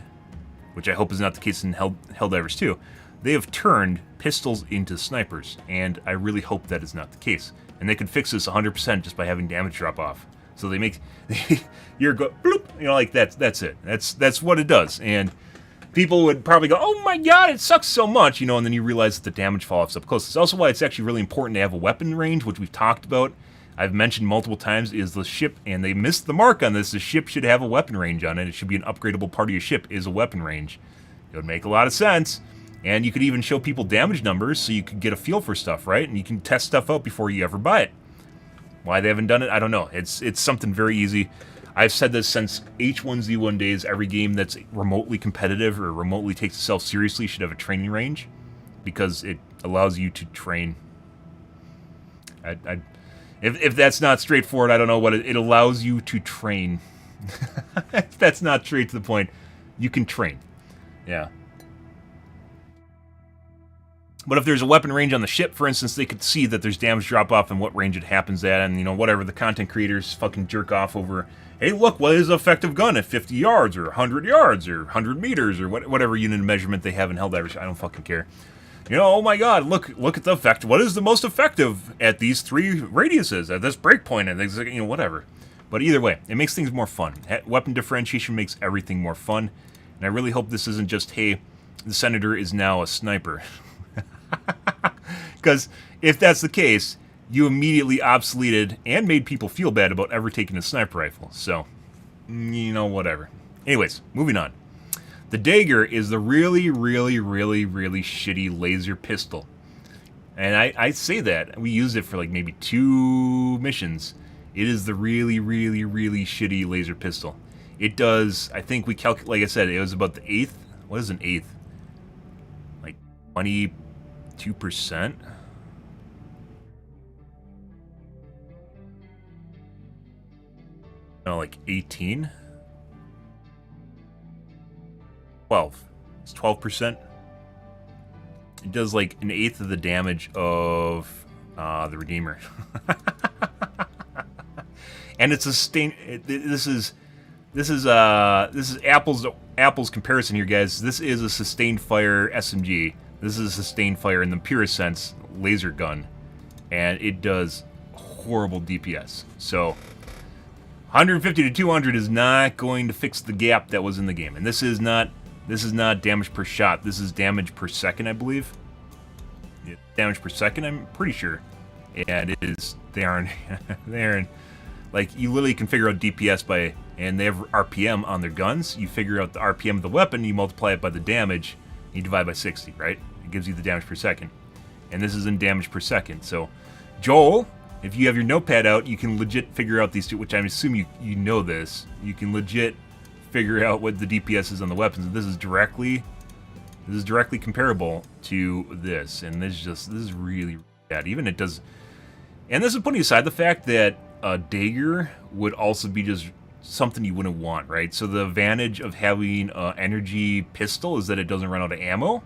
which I hope is not the case in Helldivers 2, they have turned pistols into snipers, and I really hope that is not the case. And they could fix this 100% just by having damage drop off. So they make you're go bloop, like that's it. That's what it does. And people would probably go, "Oh my god, it sucks so much," and then you realize that the damage falls up close. It's also why it's actually really important to have a weapon range, which we've talked about. I've mentioned multiple times, is the ship, and they missed the mark on this. The ship should have a weapon range on it. It should be an upgradable part of your ship is a weapon range. It would make a lot of sense. And you could even show people damage numbers so you could get a feel for stuff, right? And you can test stuff out before you ever buy it. Why they haven't done it, I don't know. It's something very easy. I've said this since H1Z1 days. Every game that's remotely competitive or remotely takes itself seriously should have a training range, because it allows you to train. If that's not straightforward, I don't know what it allows you to train. If that's not straight to the point, you can train. Yeah. But if there's a weapon range on the ship, for instance, they could see that there's damage drop off and what range it happens at, and whatever the content creators fucking jerk off over. Hey, look, what is an effective gun at 50 yards or 100 yards or 100 meters or whatever unit of measurement they have in Helldivers. I don't fucking care. Oh my god, look at the effect. What is the most effective at these 3 radiuses, at this breakpoint, and things, whatever. But either way, it makes things more fun. Weapon differentiation makes everything more fun. And I really hope this isn't just, hey, the Senator is now a sniper. Because if that's the case, you immediately obsoleted and made people feel bad about ever taking a sniper rifle. So, whatever. Anyways, moving on. The Dagger is the really, really, really, really shitty laser pistol. And I say that. We used it for like maybe 2 missions. It is the really, really, really shitty laser pistol. It does, I think we calculate, like I said, it was about the 1/8. What is an 1/8? Like 22%? No, like 18? 12. It's 12%. It does like 1/8 of the damage of The Redeemer. And it's a sustain. This is apples comparison here, guys. This is a sustained fire SMG. This is a sustained fire in the purest sense laser gun, and it does horrible DPS. So 150 to 200 is not going to fix the gap that was in the game, and this is not damage per shot. This is damage per second, I believe. Yeah, damage per second, I'm pretty sure. And it is. They aren't. Like, you literally can figure out DPS by, and they have RPM on their guns. You figure out the RPM of the weapon, you multiply it by the damage, and you divide by 60, right? It gives you the damage per second. And this is in damage per second. So, Joel, if you have your notepad out, you can legit figure out these two, which I assume you know this. You can legit figure out what the DPS is on the weapons. And this is directly comparable to this. And this is really bad. Even it does, and this is putting aside the fact that a dagger would also be just something you wouldn't want, right? So the advantage of having an energy pistol is that it doesn't run out of ammo,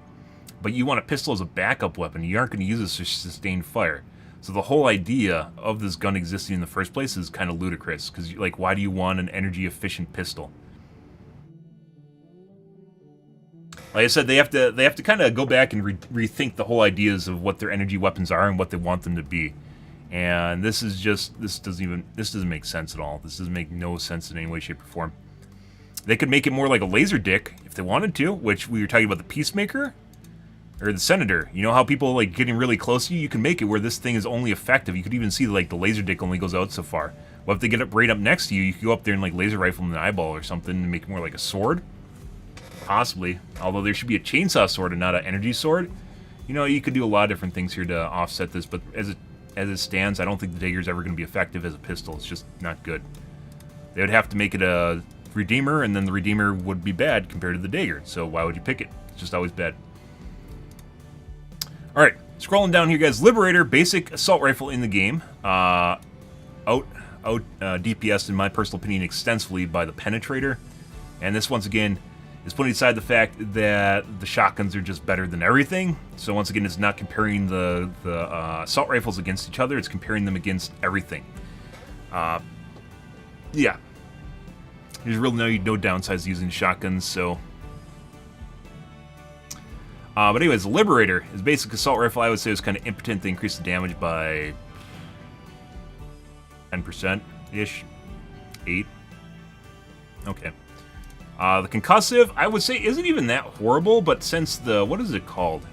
but you want a pistol as a backup weapon. You aren't going to use this to sustain fire. So the whole idea of this gun existing in the first place is kind of ludicrous, because like, why do you want an energy efficient pistol? Like I said, they have to kind of go back and rethink the whole ideas of what their energy weapons are and what they want them to be. And this doesn't make sense at all. This doesn't make no sense in any way, shape, or form. They could make it more like a laser dick if they wanted to, which we were talking about the Peacemaker or the Senator. You know how people like getting really close to you? You can make it where this thing is only effective. You could even see like the laser dick only goes out so far. Well, if they get up right up next to you, you could go up there and like laser rifle them in the eyeball or something and make it more like a sword. Possibly. Although there should be a chainsaw sword and not an energy sword. You know, you could do a lot of different things here to offset this, but as it stands, I don't think the dagger is ever going to be effective as a pistol. It's just not good. They would have to make it a Redeemer, and then the Redeemer would be bad compared to the dagger. So why would you pick it? It's just always bad. Alright, scrolling down here, guys. Liberator, basic assault rifle in the game. DPS, in my personal opinion, extensively by the Penetrator. And this, once again, is putting aside the fact that the shotguns are just better than everything. So once again, it's not comparing the assault rifles against each other. It's comparing them against everything. Yeah. There's really no downsides to using shotguns, so... but anyways, the Liberator is basic assault rifle. I would say it's kind of impotent. They increase the damage by 10%-ish. 8. Okay. The concussive, I would say, isn't even that horrible, but since the, what is it called?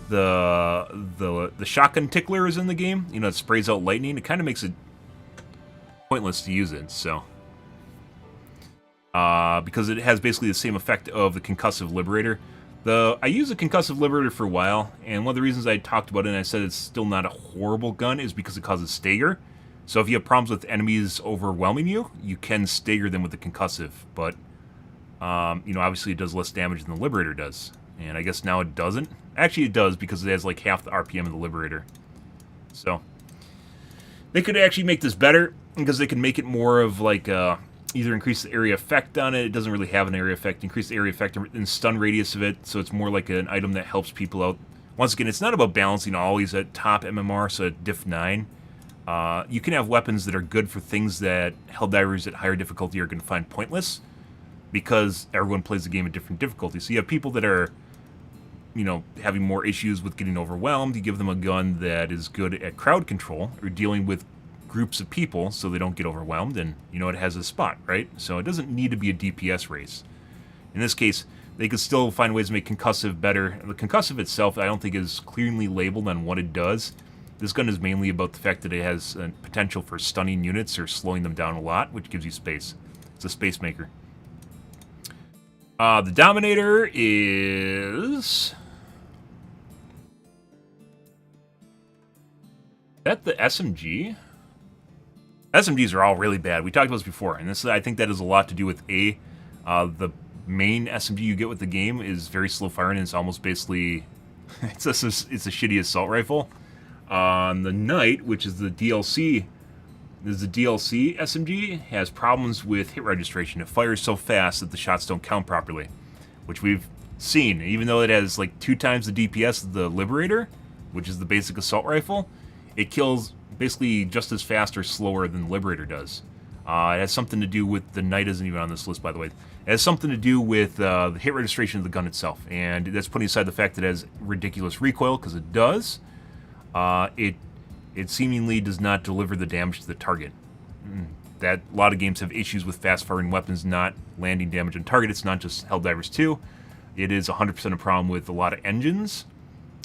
The shotgun tickler is in the game, you know, it sprays out lightning, it kind of makes it pointless to use it, so. Because it has basically the same effect of the concussive Liberator. I used a concussive Liberator for a while, and one of the reasons I talked about it and I said it's still not a horrible gun is because it causes stagger. So if you have problems with enemies overwhelming you, you can stagger them with the concussive, but... you know, obviously it does less damage than the Liberator does. And I guess now it doesn't. Actually, it does, because it has like half the RPM of the Liberator. So, they could actually make this better, because they can make it more of like, either increase the area effect on it. It doesn't really have an area effect. Increase the area effect and stun radius of it, so it's more like an item that helps people out. Once again, it's not about balancing always at top MMR, so at diff 9. You can have weapons that are good for things that Helldivers at higher difficulty are going to find pointless, because everyone plays the game at different difficulties. So you have people that are, you know, having more issues with getting overwhelmed. You give them a gun that is good at crowd control, or dealing with groups of people so they don't get overwhelmed, and, you know, it has a spot, right? So it doesn't need to be a DPS race. In this case, they could still find ways to make concussive better. The concussive itself, I don't think, is clearly labeled on what it does. This gun is mainly about the fact that it has a potential for stunning units or slowing them down a lot, which gives you space. It's a space maker. The Dominator is that the SMG? SMGs are all really bad. We talked about this before, and I think that has a lot to do with the main SMG you get with the game is very slow firing, and it's almost basically it's a shitty assault rifle. The Knight, which is the DLC. The DLC SMG has problems with hit registration. It fires so fast that the shots don't count properly, which we've seen. Even though it has like 2 times the DPS of the Liberator, which is the basic assault rifle, it kills basically just as fast or slower than the Liberator does. It has something to do with, the Knight isn't even on this list, by the way. It has something to do with the hit registration of the gun itself, and that's putting aside the fact that it has ridiculous recoil, because it does. It seemingly does not deliver the damage to the target. That a lot of games have issues with fast-firing weapons not landing damage on target. It's not just Helldivers 2. It is 100% a problem with a lot of engines,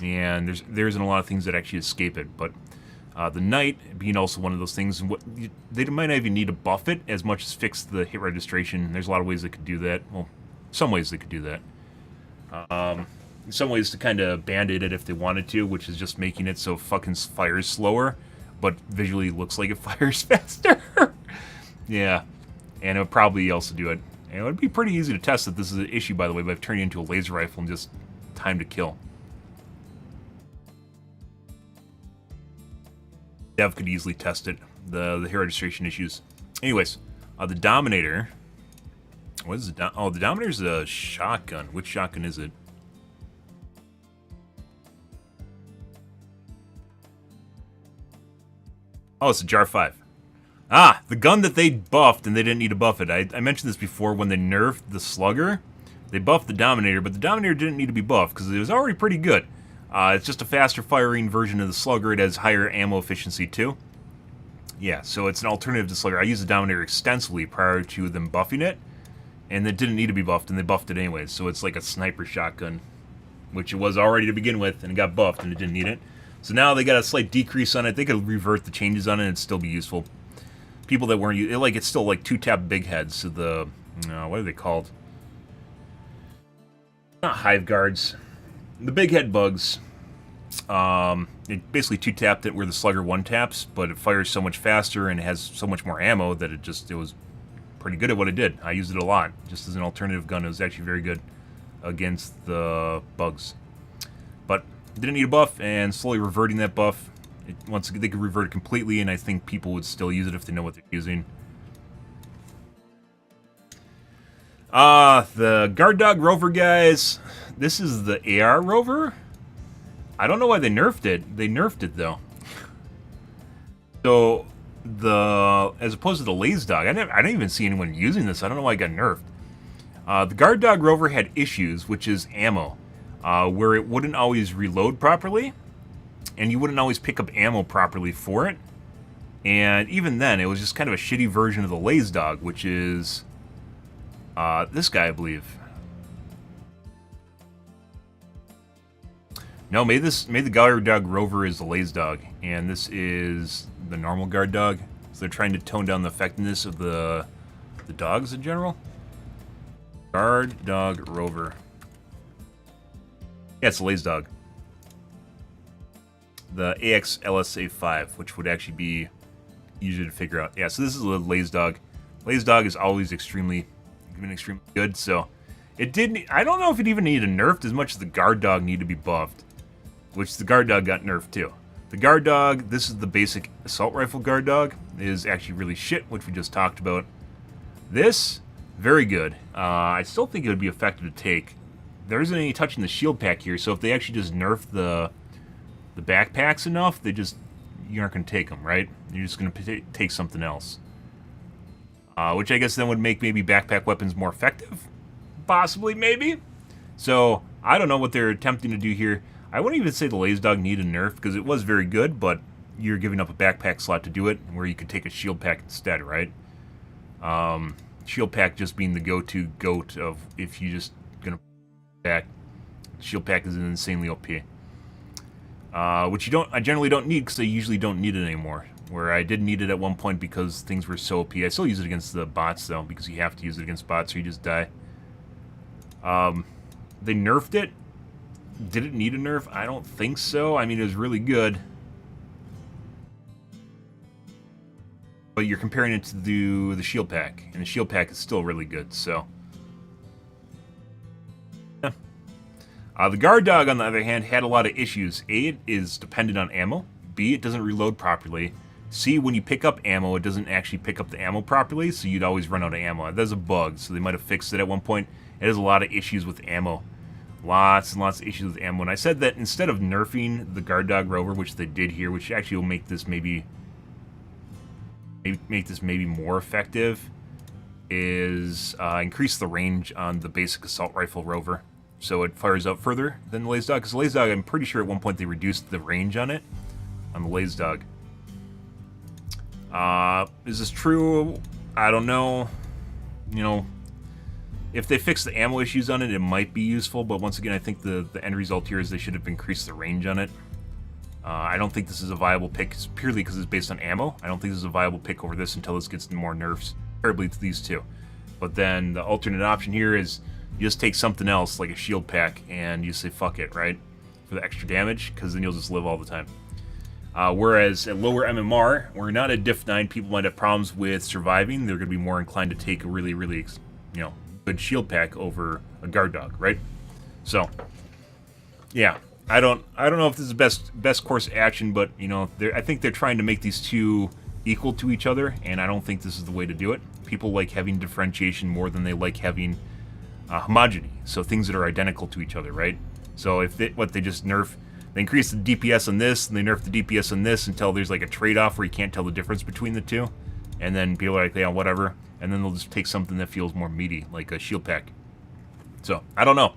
and there isn't a lot of things that actually escape it. But the Knight being also one of those things, they might not even need to buff it as much as fix the hit registration. There's a lot of ways they could do that. Well, some ways they could do that. Some ways to kind of band-aid it if they wanted to, which is just making it so fucking fires slower, but visually looks like it fires faster. Yeah, and it would probably also do it. And it would be pretty easy to test that this is an issue, by the way, by turning it into a laser rifle and just time to kill. Dev could easily test it, the hit registration issues. Anyways, the Dominator. What is it? Oh, the Dominator's a shotgun. Which shotgun is it? Oh, it's a Jar 5. Ah, the gun that they buffed, and they didn't need to buff it. I mentioned this before, when they nerfed the Slugger, they buffed the Dominator, but the Dominator didn't need to be buffed, because it was already pretty good. It's just a faster firing version of the Slugger. It has higher ammo efficiency, too. Yeah, so it's an alternative to Slugger. I used the Dominator extensively prior to them buffing it, and it didn't need to be buffed, and they buffed it anyways. So it's like a sniper shotgun, which it was already to begin with, and it got buffed, and it didn't need it. So now they got a slight decrease on it. They could revert the changes on it and it'd still be useful. People that weren't, it's still like 2-tap big heads. So the, what are they called? Not hive guards. The big head bugs. It basically 2-tapped it where the Slugger 1-taps, but it fires so much faster and has so much more ammo that it was pretty good at what it did. I used it a lot. Just as an alternative gun, it was actually very good against the bugs. But didn't need a buff, and slowly reverting that buff. Once they could revert it completely, and I think people would still use it if they know what they're using. The Guard Dog Rover, guys. This is the AR Rover. I don't know why they nerfed it. They nerfed it, though. So, as opposed to the Laze Dog, I didn't even see anyone using this. I don't know why it got nerfed. The Guard Dog Rover had issues, which is ammo. Where it wouldn't always reload properly, and you wouldn't always pick up ammo properly for it. And even then, it was just kind of a shitty version of the Laze Dog, which is this guy, I believe. No, maybe the Guard Dog Rover is the Laze Dog, and this is the normal Guard Dog. So they're trying to tone down the effectiveness of the dogs in general. Guard Dog Rover. Yeah, it's the Laze Dog. The AXLSA5, which would actually be easier to figure out. Yeah, so this is a Laze Dog. Laze Dog is always extremely good, so it didn't. I don't know if it even needed nerfed as much as the Guard Dog needed to be buffed, which the Guard Dog got nerfed too. The Guard Dog, this is the basic assault rifle Guard Dog, is actually really shit, which we just talked about. This, very good. I still think it would be effective to take. There isn't any touching the shield pack here, so if they actually just nerf the backpacks enough, you aren't going to take them, right? You're just going to take something else. Which I guess then would make maybe backpack weapons more effective? Possibly, maybe? So, I don't know what they're attempting to do here. I wouldn't even say the Laze Dog needed a nerf, because it was very good, but you're giving up a backpack slot to do it, where you could take a shield pack instead, right? Shield pack just being the go-to goat of if you just gonna pack. Shield pack is insanely OP. Which I generally don't need, because I usually don't need it anymore. Where I did need it at one point because things were so OP. I still use it against the bots, though, because you have to use it against bots or you just die. They nerfed it. Did it need a nerf? I don't think so. I mean, it was really good. But you're comparing it to the shield pack, and the shield pack is still really good, so. Yeah. The Guard Dog, on the other hand, had a lot of issues. A, it is dependent on ammo. B, it doesn't reload properly. C, when you pick up ammo, it doesn't actually pick up the ammo properly, so you'd always run out of ammo. That's a bug, so they might have fixed it at one point. It has a lot of issues with ammo. Lots and lots of issues with ammo. And I said that instead of nerfing the guard dog rover, which they did here, which actually will make this maybe more effective, is increase the range on the basic assault rifle rover, so it fires out further than the laser dog. Because the laser dog, I'm pretty sure at one point they reduced the range on it, on the laser dog. Is this true? I don't know. You know, if they fix the ammo issues on it, it might be useful, but once again, I think the end result here is they should have increased the range on it. I don't think this is a viable pick, purely because it's based on ammo. I don't think this is a viable pick over this until this gets more nerfs, terribly to these two. But then the alternate option here is you just take something else, like a shield pack, and you say fuck it, right? For the extra damage, because then you'll just live all the time. Whereas at lower MMR, where not at Diff 9, people might have problems with surviving. They're going to be more inclined to take a really, really, you know, good shield pack over a guard dog, right? So, yeah, I don't know if this is the best course of action, but you know, I think they're trying to make these two equal to each other, and I don't think this is the way to do it. People like having differentiation more than they like having homogeny, so things that are identical to each other, right? So if they just nerf, they increase the DPS on this, and they nerf the DPS on this until there's like a trade-off where you can't tell the difference between the two, and then people are like, yeah, whatever, and then they'll just take something that feels more meaty, like a shield pack. So, I don't know.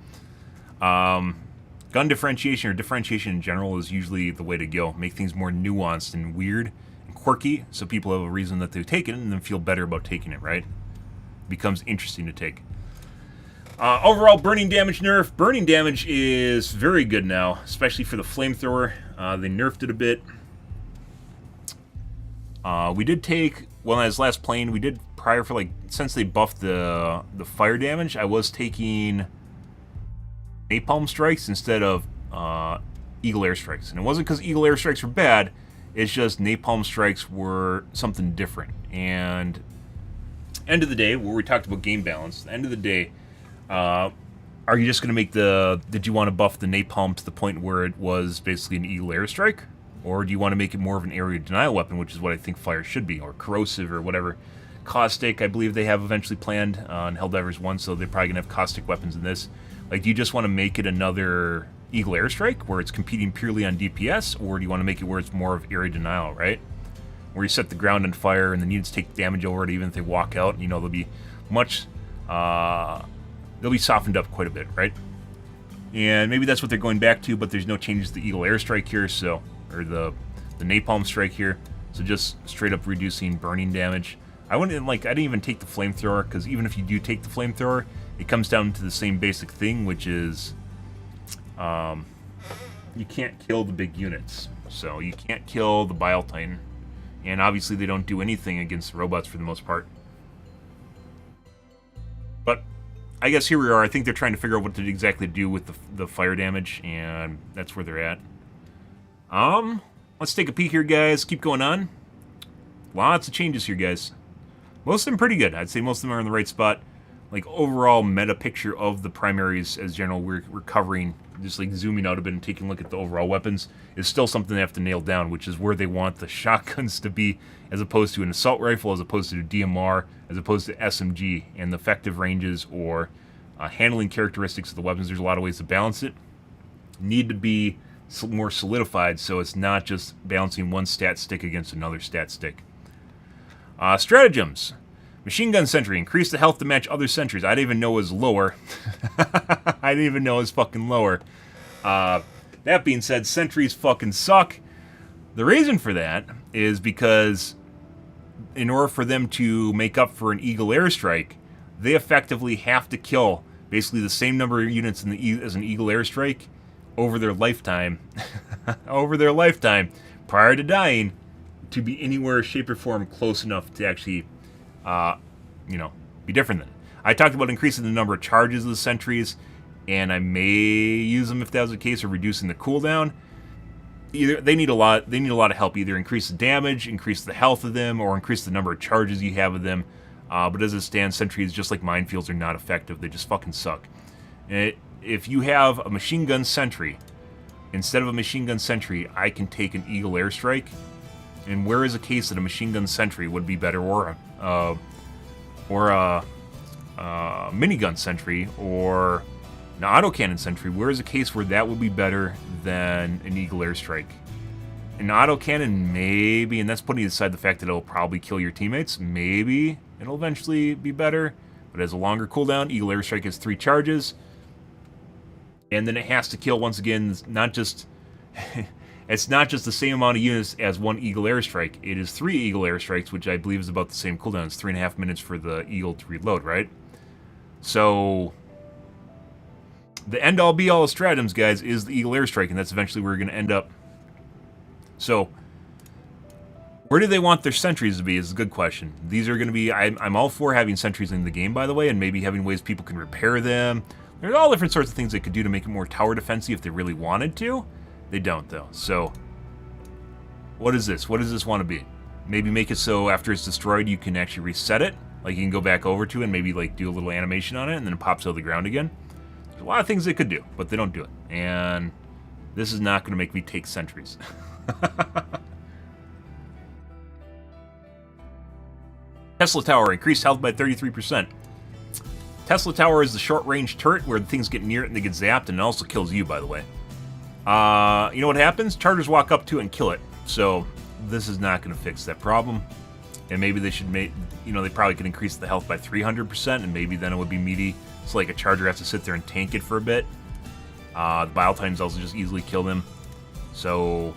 Gun differentiation, or differentiation in general, is usually the way to go. Make things more nuanced and weird and quirky, so people have a reason that they take it and then feel better about taking it, right? Becomes interesting to take. Overall, burning damage nerf. Burning damage is very good now, especially for the flamethrower. They nerfed it a bit. We did take, well, as last playing, we did prior for, like, since they buffed the fire damage, I was taking napalm strikes instead of eagle airstrikes. And it wasn't because eagle airstrikes were bad, it's just napalm strikes were something different. And end of the day, where we talked about game balance, end of the day, are you just going to make did you want to buff the napalm to the point where it was basically an eagle airstrike? Or do you want to make it more of an area denial weapon, which is what I think fire should be, or corrosive, or whatever. Caustic, I believe they have eventually planned on Helldivers 1, so they're probably going to have caustic weapons in this. Like, do you just want to make it another Eagle Airstrike, where it's competing purely on DPS, or do you want to make it where it's more of area denial, right? Where you set the ground on fire, and the units take damage over it, even if they walk out, you know, they'll be much, they'll be softened up quite a bit, right? And maybe that's what they're going back to, but there's no changes to the Eagle Airstrike here, so, or the Napalm Strike here, so just straight up reducing burning damage. I didn't even take the flamethrower, because even if you do take the flamethrower, it comes down to the same basic thing, which is you can't kill the big units. So you can't kill the Bile Titan, and obviously they don't do anything against the robots for the most part. But I guess here we are. I think they're trying to figure out what to exactly do with the fire damage, and that's where they're at. Let's take a peek here, guys. Keep going on. Lots of changes here, guys. Most of them pretty good. I'd say most of them are in the right spot. Like, overall meta picture of the primaries as general, we're covering, just like zooming out a bit and taking a look at the overall weapons, is still something they have to nail down, which is where they want the shotguns to be, as opposed to an assault rifle, as opposed to a DMR, as opposed to SMG, and the effective ranges or handling characteristics of the weapons. There's a lot of ways to balance it. Need to be more solidified, so it's not just balancing one stat stick against another stat stick. Stratagems. Machine Gun Sentry. Increase the health to match other sentries. I didn't even know it was lower. I didn't even know it was fucking lower. That being said, sentries fucking suck. The reason for that is because in order for them to make up for an Eagle Airstrike, they effectively have to kill basically the same number of units as an Eagle Airstrike over their lifetime. Over their lifetime, prior to dying, to be anywhere, shape, or form close enough to actually, you know, be different than it. I talked about increasing the number of charges of the sentries, and I may use them if that was the case, or reducing the cooldown. Either they need a lot of help. Either increase the damage, increase the health of them, or increase the number of charges you have of them. But as it stands, sentries, just like minefields, are not effective. They just fucking suck. If you have a machine gun sentry, instead of a machine gun sentry, I can take an Eagle Airstrike. And where is a case that a machine gun sentry would be better, or a minigun sentry, or Now, autocannon sentry, where is a case where that would be better than an Eagle Airstrike? An autocannon, maybe, and that's putting aside the fact that it'll probably kill your teammates. Maybe it'll eventually be better, but it has a longer cooldown. Eagle Airstrike has 3 charges, and then it has to kill, once again, it's not just the same amount of units as 1 Eagle Airstrike. It is 3 Eagle Airstrikes, which I believe is about the same cooldown. It's 3.5 minutes for the Eagle to reload, right? So the end-all be-all of stratagems, guys, is the Eagle Airstrike, and that's eventually where we're going to end up. So, where do they want their sentries to be is a good question. These are going to be... I'm all for having sentries in the game, by the way, and maybe having ways people can repair them. There's all different sorts of things they could do to make it more tower defensive if they really wanted to. They don't, though. So, what is this? What does this want to be? Maybe make it so after it's destroyed, you can actually reset it. Like, you can go back over to it and maybe, like, do a little animation on it, and then it pops out of the ground again. There's a lot of things they could do, but they don't do it. And this is not going to make me take sentries. Tesla Tower, increased health by 33%. Tesla Tower is the short-range turret where the things get near it and they get zapped, and it also kills you, by the way. You know what happens? Chargers walk up to it and kill it. So this is not going to fix that problem. And maybe they should make, you know, they probably could increase the health by 300%, and maybe then it would be meaty. So like a charger has to sit there and tank it for a bit. The bile times also just easily kill them. So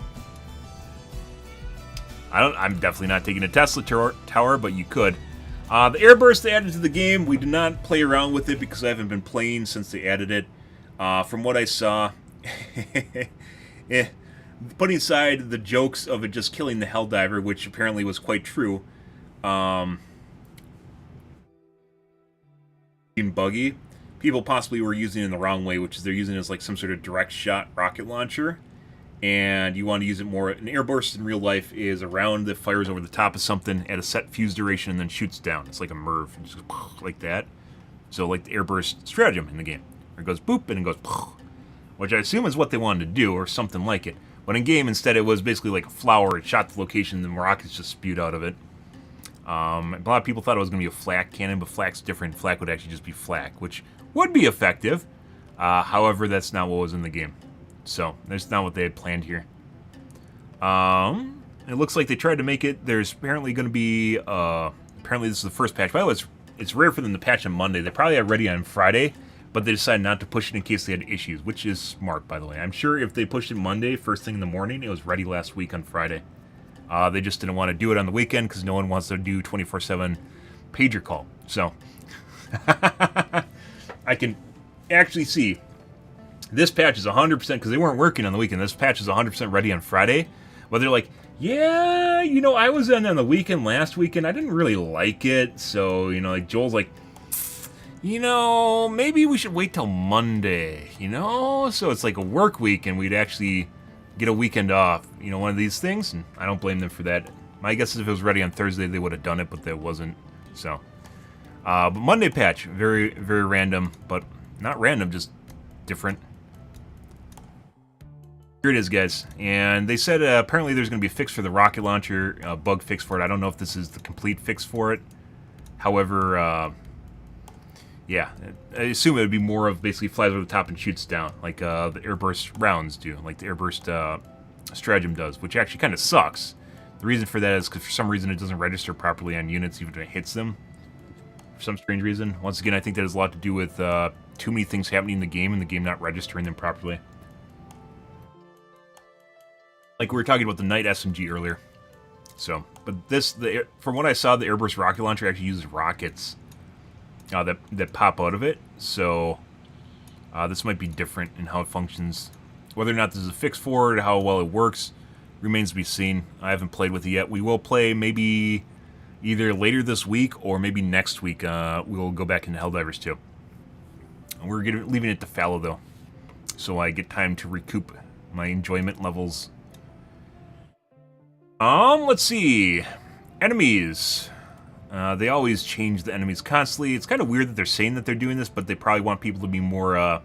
I'm definitely not taking a Tesla tower, but you could. The airburst they added to the game, we did not play around with it because I haven't been playing since they added it. From what I saw, putting aside the jokes of it just killing the Helldiver, which apparently was quite true, buggy, people possibly were using it in the wrong way, which is they're using it as like some sort of direct shot rocket launcher, and you want to use it more. An airburst in real life is a round that fires over the top of something at a set fuse duration and then shoots down. It's like a MIRV, just like that. So like the airburst stratagem in the game, where it goes boop and it goes, which I assume is what they wanted to do, or something like it. But in game, instead, it was basically like a flower. It shot the location, and the rockets just spewed out of it. A lot of people thought it was going to be a flak cannon, but flak's different. Flak would actually just be flak, which would be effective. However, that's not what was in the game. So, that's not what they had planned here. It looks like they tried to make it. There's apparently going to be... apparently, this is the first patch. By the way, it's rare for them to patch on Monday. They probably had ready on Friday, but they decided not to push it in case they had issues, which is smart, by the way. I'm sure if they pushed it Monday, first thing in the morning, it was ready last week on Friday. They just didn't want to do it on the weekend because no one wants to do 24/7 pager call. So, I can actually see this patch is 100%, because they weren't working on the weekend. This patch is 100% ready on Friday. But they're like, yeah, you know, I was on the weekend last weekend. I didn't really like it. So, you know, like Joel's like, you know, maybe we should wait till Monday, you know? So it's like a work week and we'd actually get a weekend off, you know, one of these things. And I don't blame them for that. My guess is if it was ready on Thursday, they would have done it, but that wasn't. So, but Monday patch, very, very random, but not random, just different. Here it is, guys. And they said apparently there's going to be a fix for the rocket launcher, a bug fix for it. I don't know if this is the complete fix for it. However, yeah, I assume it would be more of basically flies over the top and shoots down, like the airburst rounds do, like the airburst stratagem does, which actually kind of sucks. The reason for that is because for some reason it doesn't register properly on units even when it hits them. For some strange reason. Once again, I think that has a lot to do with too many things happening in the game and the game not registering them properly. Like we were talking about the Knight SMG earlier. So, but this, from what I saw, the airburst rocket launcher actually uses rockets that pop out of it. So, this might be different in how it functions. Whether or not this is a fix for it, how well it works, remains to be seen. I haven't played with it yet. We will play maybe either later this week or maybe next week. We'll go back into Helldivers 2. And we're leaving it to fallow, though, so I get time to recoup my enjoyment levels. Let's see. Enemies. They always change the enemies constantly. It's kind of weird that they're saying that they're doing this, but they probably want people to be more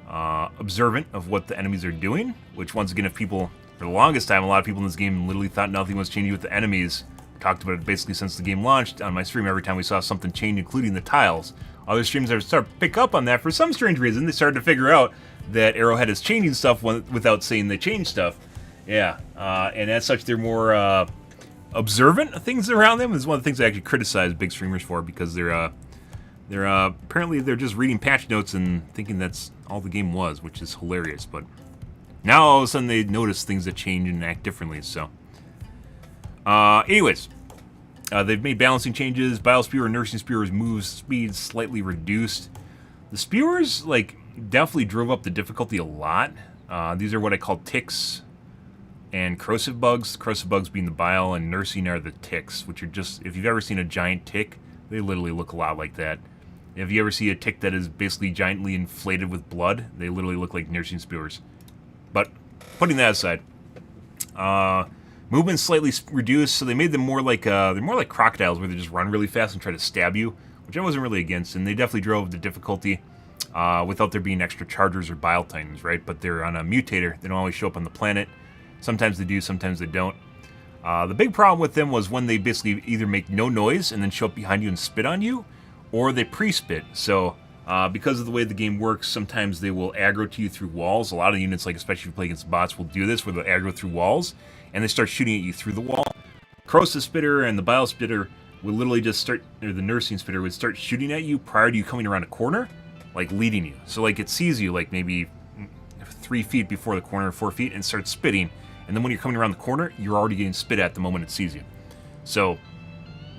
observant of what the enemies are doing. Which, once again, if people, for the longest time, a lot of people in this game literally thought nothing was changing with the enemies. talked about it basically since the game launched on my stream. Every time we saw something change, including the tiles, other streams that started to pick up on that for some strange reason. They started to figure out that Arrowhead is changing stuff without saying they change stuff. Yeah, and as such, they're more observant of things around them. Is one of the things I actually criticize big streamers for, because they're apparently they're just reading patch notes and thinking that's all the game was, which is hilarious. But now all of a sudden they notice things that change and act differently. So, anyways, they've made balancing changes. Bile Spewer and Nursing Spewer's move speed slightly reduced. The Spewers definitely drove up the difficulty a lot. These are what I call ticks and corrosive bugs. Corrosive bugs being the bile, and nursing are the ticks, which are just, if you've ever seen a giant tick, they literally look a lot like that. If you ever see a tick that is basically giantly inflated with blood, they literally look like nursing spewers. But putting that aside, movement slightly reduced, so they made them more like they're more like crocodiles, where they just run really fast and try to stab you, which I wasn't really against. And they definitely drove the difficulty without there being extra chargers or bile titans, right? But they're on a mutator; they don't always show up on the planet. Sometimes they do, sometimes they don't. The big problem with them was when they basically either make no noise and then show up behind you and spit on you, or they pre-spit. So because of the way the game works, sometimes they will aggro to you through walls. A lot of units, especially if you play against bots, will do this, where they'll aggro through walls, and they start shooting at you through the wall. Corrosive Spitter and the Bile Spitter would literally just start, or the Nursing Spitter would start shooting at you prior to you coming around a corner, leading you. So it sees you maybe 3 feet before the corner, 4 feet, and starts spitting. And then when you're coming around the corner, you're already getting spit at the moment it sees you. So,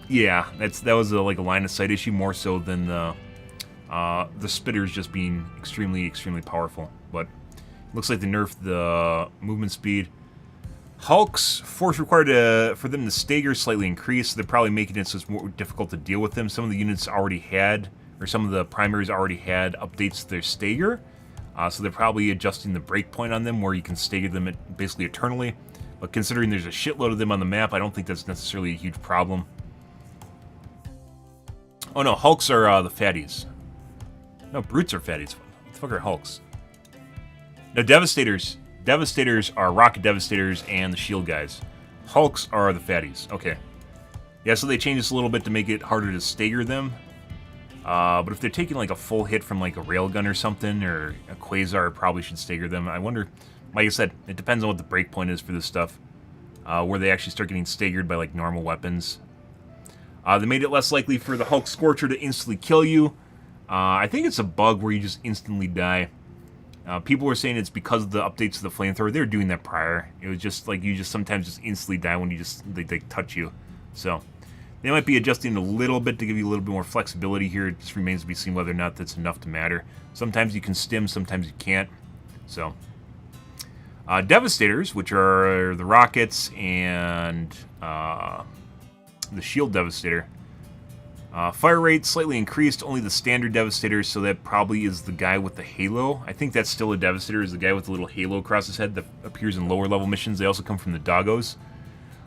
yeah, that was a line of sight issue more so than the spitters just being extremely, extremely powerful. But it looks like they nerfed the movement speed. Hulks, force required for them to stagger slightly increased. So they're probably making it so it's more difficult to deal with them. Some of the units already had, or some of the primaries already had updates to their stagger. So they're probably adjusting the breakpoint on them, where you can stagger them basically eternally. But considering there's a shitload of them on the map, I don't think that's necessarily a huge problem. Oh no, Hulks are the fatties. No, Brutes are fatties. What the fuck are Hulks? No, Devastators. Devastators are Rocket Devastators and the Shield guys. Hulks are the fatties. Okay. Yeah, so they changed this a little bit to make it harder to stagger them. But if they're taking a full hit from a railgun or something, or a Quasar, probably should stagger them. I wonder, like I said, it depends on what the breakpoint is for this stuff. Where they actually start getting staggered by normal weapons. They made it less likely for the Hulk Scorcher to instantly kill you. I think it's a bug where you just instantly die. People were saying it's because of the updates to the flamethrower. They were doing that prior. It was just you just sometimes just instantly die when they touch you. So they might be adjusting a little bit to give you a little bit more flexibility here. It just remains to be seen whether or not that's enough to matter. Sometimes you can stim, sometimes you can't. So, Devastators, which are the Rockets and the Shield Devastator. Fire rate slightly increased, only the standard Devastator, so that probably is the guy with the halo. I think that's still a Devastator, is the guy with the little halo across his head that appears in lower level missions. They also come from the Doggos.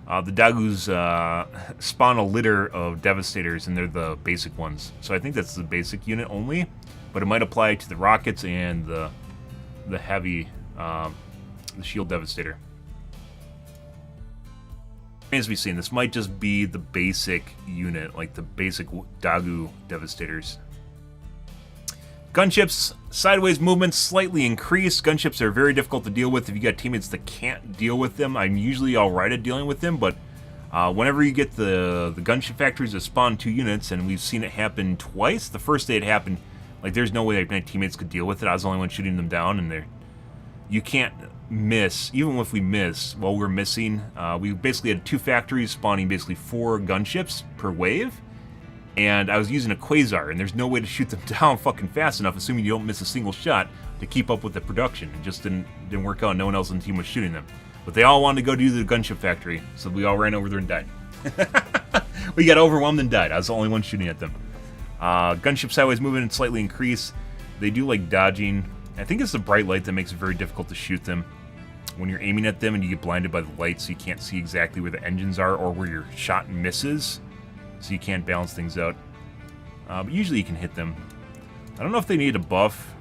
The Dagus spawn a litter of Devastators, and they're the basic ones. So I think that's the basic unit only, but it might apply to the Rockets and the heavy, the Shield Devastator. As we've seen, this might just be the basic unit, the basic Dagu Devastators. Gunships, sideways movement slightly increased. Gunships are very difficult to deal with if you got teammates that can't deal with them. I'm usually alright at dealing with them, but whenever you get the gunship factories that spawn 2 units, and we've seen it happen twice. The first day it happened, there's no way my teammates could deal with it. I was the only one shooting them down, and you can't miss. Even if we miss, while we're missing, we basically had 2 factories spawning basically 4 gunships per wave. And I was using a Quasar, and there's no way to shoot them down fucking fast enough, assuming you don't miss a single shot, to keep up with the production. It just didn't work out. No one else on the team was shooting them. But they all wanted to go do the gunship factory, so we all ran over there and died. We got overwhelmed and died. I was the only one shooting at them. Gunship sideways movement slightly increased. They do dodging. I think it's the bright light that makes it very difficult to shoot them. When you're aiming at them and you get blinded by the light, so you can't see exactly where the engines are or where your shot misses. So you can't balance things out. But usually you can hit them. I don't know if they need a buff.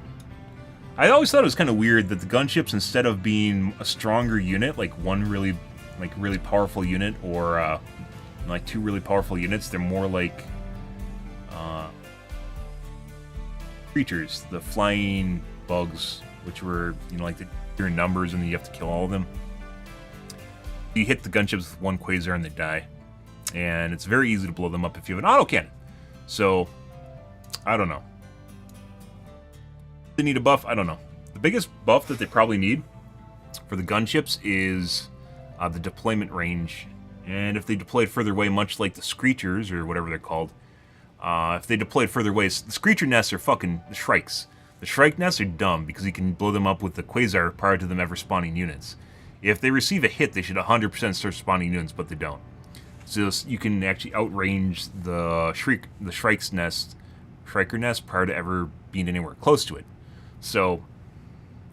I always thought it was kind of weird that the gunships, instead of being a stronger unit, one really powerful unit, or like two really powerful units. They're more like creatures, the flying bugs, which were, you know, like they're in numbers and then you have to kill all of them. You hit the gunships with one quasar and they die. And it's very easy to blow them up if you have an autocannon. So, I don't know. They need a buff? I don't know. The biggest buff that they probably need for the gunships is the deployment range. And if they deployed further away, much like the Screechers, or whatever they're called, if they deployed further away, the Screecher nests are fucking the Shrikes. The Shrike nests are dumb because you can blow them up with the Quasar prior to them ever spawning units. If they receive a hit, they should 100% start spawning units, but they don't. So you can actually outrange the Shrike's nest, Shrieker nest, prior to ever being anywhere close to it. So,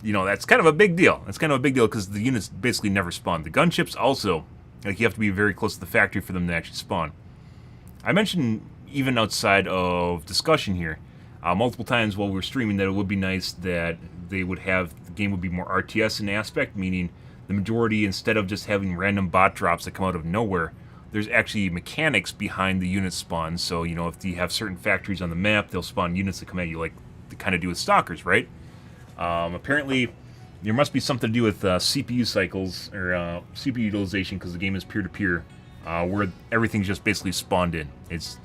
you know, that's kind of a big deal. That's kind of a big deal because the units basically never spawn. The gunships also, like, you have to be very close to the factory for them to actually spawn. I mentioned, even outside of discussion here, multiple times while we were streaming, that it would be nice that they would have, the game would be more RTS in aspect, meaning the majority, instead of just having random bot drops that come out of nowhere, there's actually mechanics behind the unit spawn. So, you know, if you have certain factories on the map, they'll spawn units that come at you like they kind of do with stalkers, right? Apparently, there must be something to do with CPU cycles, or CPU utilization, because the game is peer-to-peer, where everything's just basically spawned in. It's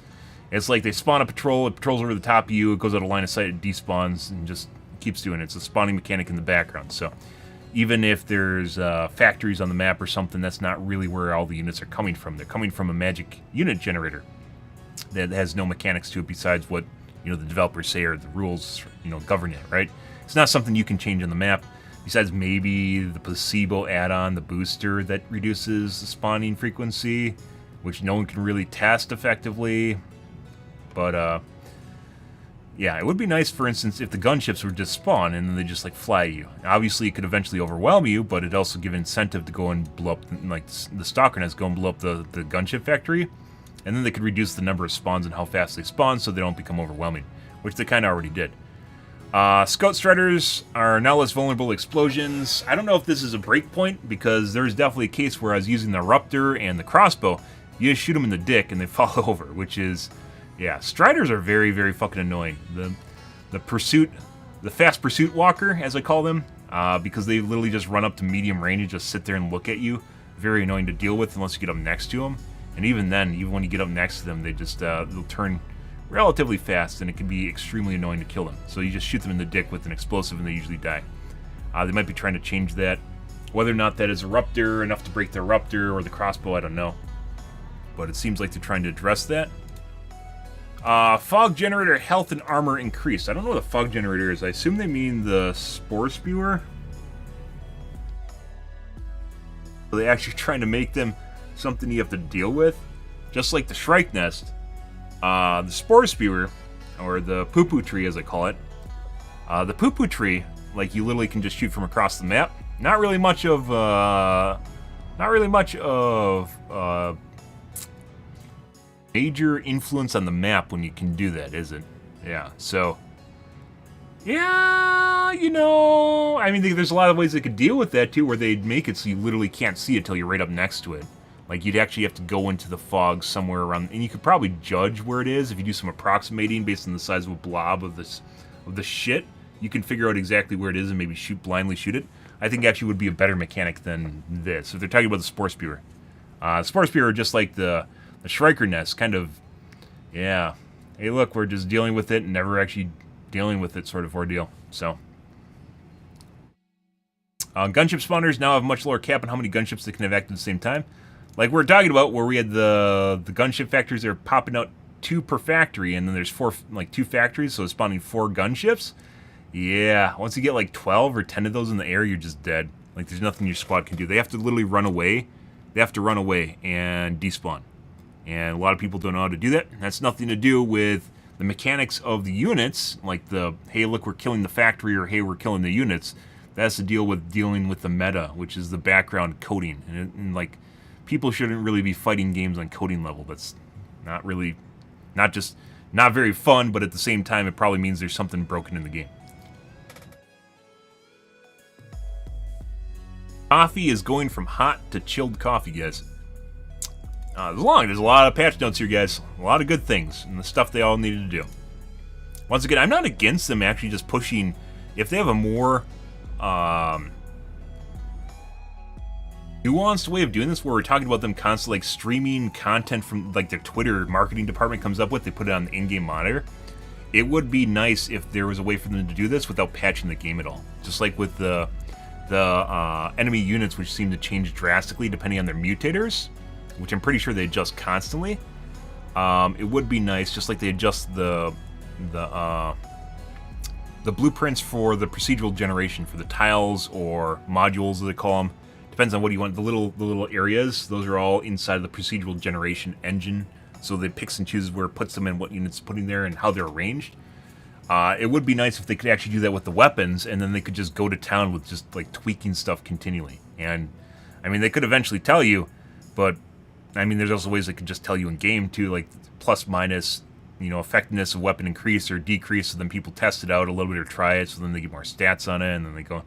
like they spawn a patrol, it patrols over the top of you, it goes out of line of sight, it despawns, and just keeps doing it. It's a spawning mechanic in the background. So even if there's factories on the map or something, that's not really where all the units are coming from. They're coming from a magic unit generator that has no mechanics to it besides what, you know, the developers say or the rules, you know, govern it, right? It's not something you can change on the map, besides maybe the placebo add-on, the booster that reduces the spawning frequency, which no one can really test effectively. But, yeah, it would be nice, for instance, if the gunships would just spawn and then they just, like, fly at you. Obviously, it could eventually overwhelm you, but it'd also give incentive to go and blow up, like, the stalker nest, go and blow up the gunship factory. And then they could reduce the number of spawns and how fast they spawn so they don't become overwhelming, which they kind of already did. Scout Striders are now less vulnerable to explosions. I don't know if this is a breakpoint, because there's definitely a case where I was using the Ruptor and the crossbow. You just shoot them in the dick and they fall over, which is... Yeah, Striders are very, very fucking annoying. The fast pursuit walker, as I call them, because they literally just run up to medium range and just sit there and look at you. Very annoying to deal with unless you get up next to them. And even then, even when you get up next to them, they just they'll turn relatively fast, and it can be extremely annoying to kill them. So you just shoot them in the dick with an explosive, and they usually die. They might be trying to change that. Whether or not that is a Ruptor, enough to break their Ruptor, or the crossbow, I don't know. But it seems like they're trying to address that. Fog generator health and armor increased. I don't know what a fog generator is. I assume they mean the spore spewer. Are they actually trying to make them something you have to deal with? Just like the Shrike Nest, the spore spewer, or the poo-poo tree as I call it. The poo-poo tree, like, you literally can just shoot from across the map. Not really much of major influence on the map when you can do that, is it? Yeah, so... Yeah, you know... I mean, there's a lot of ways they could deal with that, too, where they'd make it so you literally can't see it till you're right up next to it. Like, you'd actually have to go into the fog somewhere around... And you could probably judge where it is if you do some approximating based on the size of a blob of the shit. You can figure out exactly where it is and maybe blindly shoot it. I think actually would be a better mechanic than this. If they're talking about the Spore Spewer. Spore Spewer are just like the Shrieker Nest, kind of, yeah. Hey, look, we're just dealing with it and never actually dealing with it sort of ordeal. So, gunship spawners now have a much lower cap on how many gunships they can have active at the same time. Like we're talking about, where we had the gunship factories that are popping out 2 per factory, and then there's 2 factories, so it's spawning 4 gunships. Yeah, once you get like 12 or 10 of those in the air, you're just dead. Like, there's nothing your squad can do. They have to literally run away. They have to run away and despawn. And a lot of people don't know how to do that. That's nothing to do with the mechanics of the units, like the, hey, look, we're killing the factory, or hey, we're killing the units. That's to dealing with the meta, which is the background coding. And like, people shouldn't really be fighting games on coding level. That's not really, not very fun, but at the same time, it probably means there's something broken in the game. Coffee is going from hot to chilled coffee, guys. There's a lot of patch notes here, guys. A lot of good things, and the stuff they all needed to do. Once again, I'm not against them actually just pushing... If they have a more nuanced way of doing this, where we're talking about them constantly like streaming content from like their Twitter marketing department comes up with, they put it on the in-game monitor. It would be nice if there was a way for them to do this without patching the game at all. Just like with the enemy units, which seem to change drastically depending on their mutators, which I'm pretty sure they adjust constantly. It would be nice, just like they adjust the blueprints for the procedural generation for the tiles or modules, as they call them. Depends on what you want. The little areas, those are all inside of the procedural generation engine. So it picks and chooses where it puts them and what units it's putting there and how they're arranged. It would be nice if they could actually do that with the weapons, and then they could just go to town with just like tweaking stuff continually. And I mean, they could eventually tell you, but I mean, there's also ways they could just tell you in game too, like plus minus, you know, effectiveness of weapon increase or decrease. So then people test it out a little bit or try it, so then they get more stats on it, and then they go.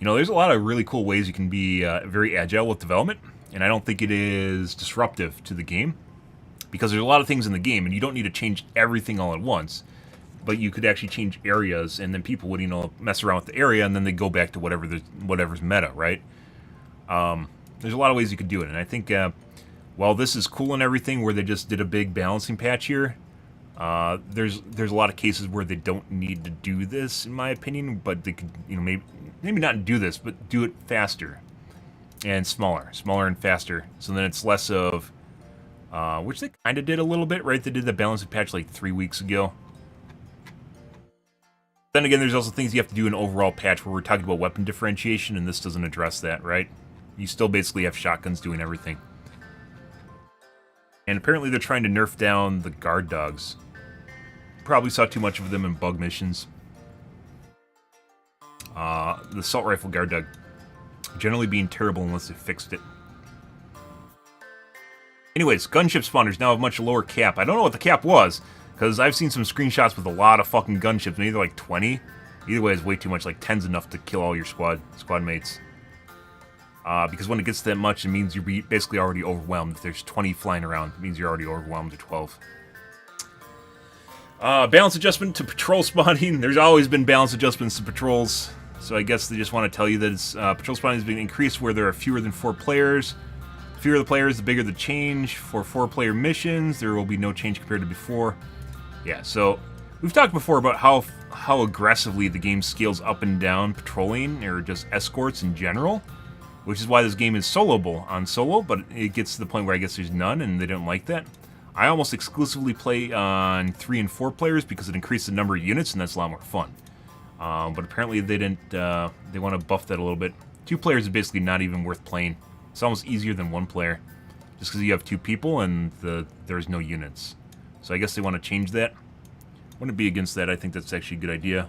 You know, there's a lot of really cool ways you can be very agile with development, and I don't think it is disruptive to the game. Because there's a lot of things in the game, and you don't need to change everything all at once. But you could actually change areas, and then people would, you know, mess around with the area, and then they go back to whatever's meta, right? There's a lot of ways you could do it, and I think while this is cool and everything, where they just did a big balancing patch here, there's a lot of cases where they don't need to do this, in my opinion. But they could, you know, maybe not do this, but do it faster and smaller and faster, so then it's less of. Which they kind of did a little bit, right? They did the balancing patch like 3 weeks ago. Then again, there's also things you have to do in overall patch where we're talking about weapon differentiation, and this doesn't address that, right? You still basically have shotguns doing everything. And apparently they're trying to nerf down the guard dogs. Probably saw too much of them in bug missions. The assault rifle guard dog generally being terrible unless they fixed it. Anyways, gunship spawners now have much lower cap. I don't know what the cap was, because I've seen some screenshots with a lot of fucking gunships, maybe like 20. Either way, it's way too much, like 10's enough to kill all your squad mates. Because when it gets that much, it means you're basically already overwhelmed. If there's 20 flying around, it means you're already overwhelmed to 12. Balance adjustment to patrol spawning. There's always been balance adjustments to patrols, so I guess they just want to tell you that it's, patrol spawning is being increased where there are fewer than 4 players. The fewer the players, the bigger the change. For 4-player missions, there will be no change compared to before. Yeah, so we've talked before about how aggressively the game scales up and down patrolling, or just escorts in general, which is why this game is soloable on solo, but it gets to the point where I guess there's none, and they don't like that. I almost exclusively play on 3 and 4 players because it increases the number of units, and that's a lot more fun. But apparently they didn't. They want to buff that a little bit. 2 players is basically not even worth playing. It's almost easier than 1 player, just because you have 2 people and there's no units. So I guess they want to change that. Wouldn't be against that. I think that's actually a good idea.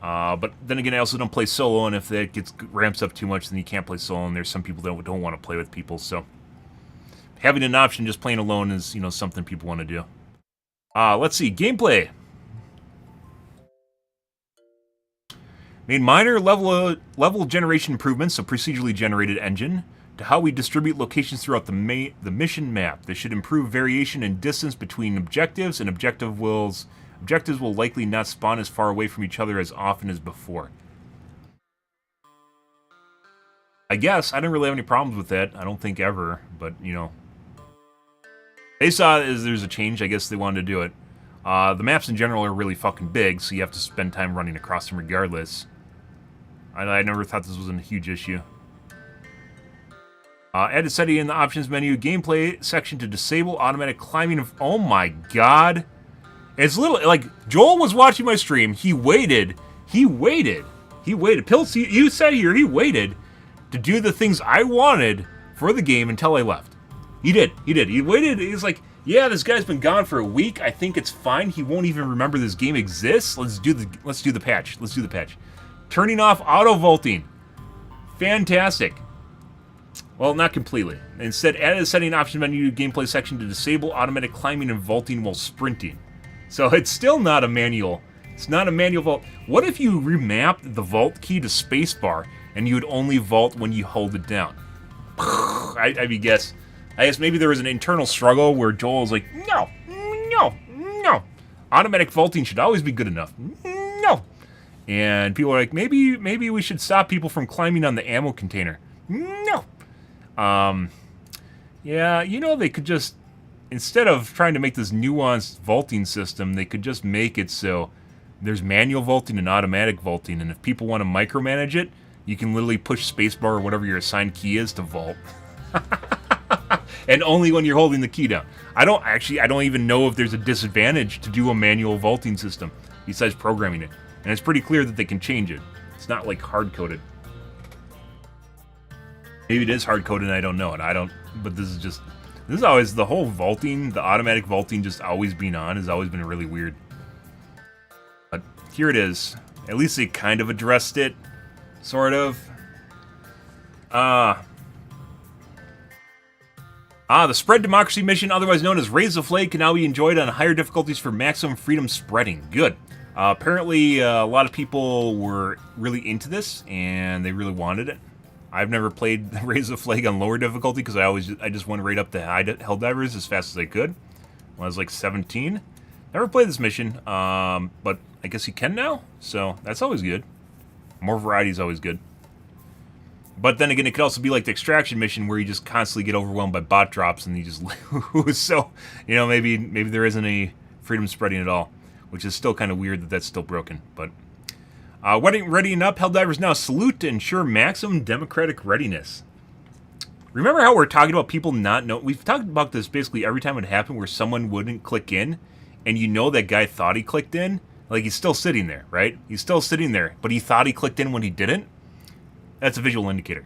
But then again, I also don't play solo, and if that ramps up too much, then you can't play solo. And there's some people that don't want to play with people. So having an option, just playing alone, is something people want to do. Let's see, gameplay. Made minor level generation improvements, so procedurally generated engine, to how we distribute locations throughout the mission map. This should improve variation and distance between objectives, and objectives will likely not spawn as far away from each other as often as before. I guess. I didn't really have any problems with that. I don't think ever, but, They saw it as there's a change. I guess they wanted to do it. The maps in general are really fucking big, so you have to spend time running across them regardless. I never thought this was a huge issue. Added setting in the options menu, gameplay section to disable automatic climbing of... Oh my god. It's little... Like, Joel was watching my stream. He waited. Pills, you said here, he waited to do the things I wanted for the game until I left. He did. He waited. He's like, yeah, this guy's been gone for a week. I think it's fine. He won't even remember this game exists. Let's do the patch. Turning off auto vaulting. Fantastic. Well, not completely. Instead, added a setting option menu gameplay section to disable automatic climbing and vaulting while sprinting. So it's still not a manual. It's not a manual vault. What if you remapped the vault key to spacebar and you would only vault when you hold it down? I mean, guess. I guess maybe there was an internal struggle where Joel was like, no, no, no. Automatic vaulting should always be good enough. No. And people are like, maybe we should stop people from climbing on the ammo container. No. Yeah, you know, they could just, instead of trying to make this nuanced vaulting system, they could just make it so there's manual vaulting and automatic vaulting, and if people want to micromanage it, you can literally push spacebar or whatever your assigned key is to vault. And only when you're holding the key down. I don't even know if there's a disadvantage to do a manual vaulting system besides programming it. And it's pretty clear that they can change it. It's not like hard-coded. Maybe it is hard-coded and I don't know it. But this is always, the whole vaulting, the automatic vaulting just always being on has always been really weird. But here it is. At least they kind of addressed it. Sort of. The Spread Democracy mission, otherwise known as Raise the Flag, can now be enjoyed on higher difficulties for maximum freedom spreading. Good. Apparently, a lot of people were really into this, and they really wanted it. I've never played Raise the Flag on lower difficulty, because I just went right up to high Helldivers as fast as I could when I was like 17. Never played this mission, but I guess you can now, so that's always good. More variety is always good. But then again, it could also be like the extraction mission where you just constantly get overwhelmed by bot drops and you just lose. So, you know, maybe there isn't any freedom spreading at all, which is still kind of weird that that's still broken. But readying up, Helldivers now salute to ensure maximum democratic readiness. Remember how we're talking about people not know? We've talked about this basically every time it happened where someone wouldn't click in, and you know that guy thought he clicked in. Like, he's still sitting there, right? He's still sitting there, but he thought he clicked in when he didn't. That's a visual indicator.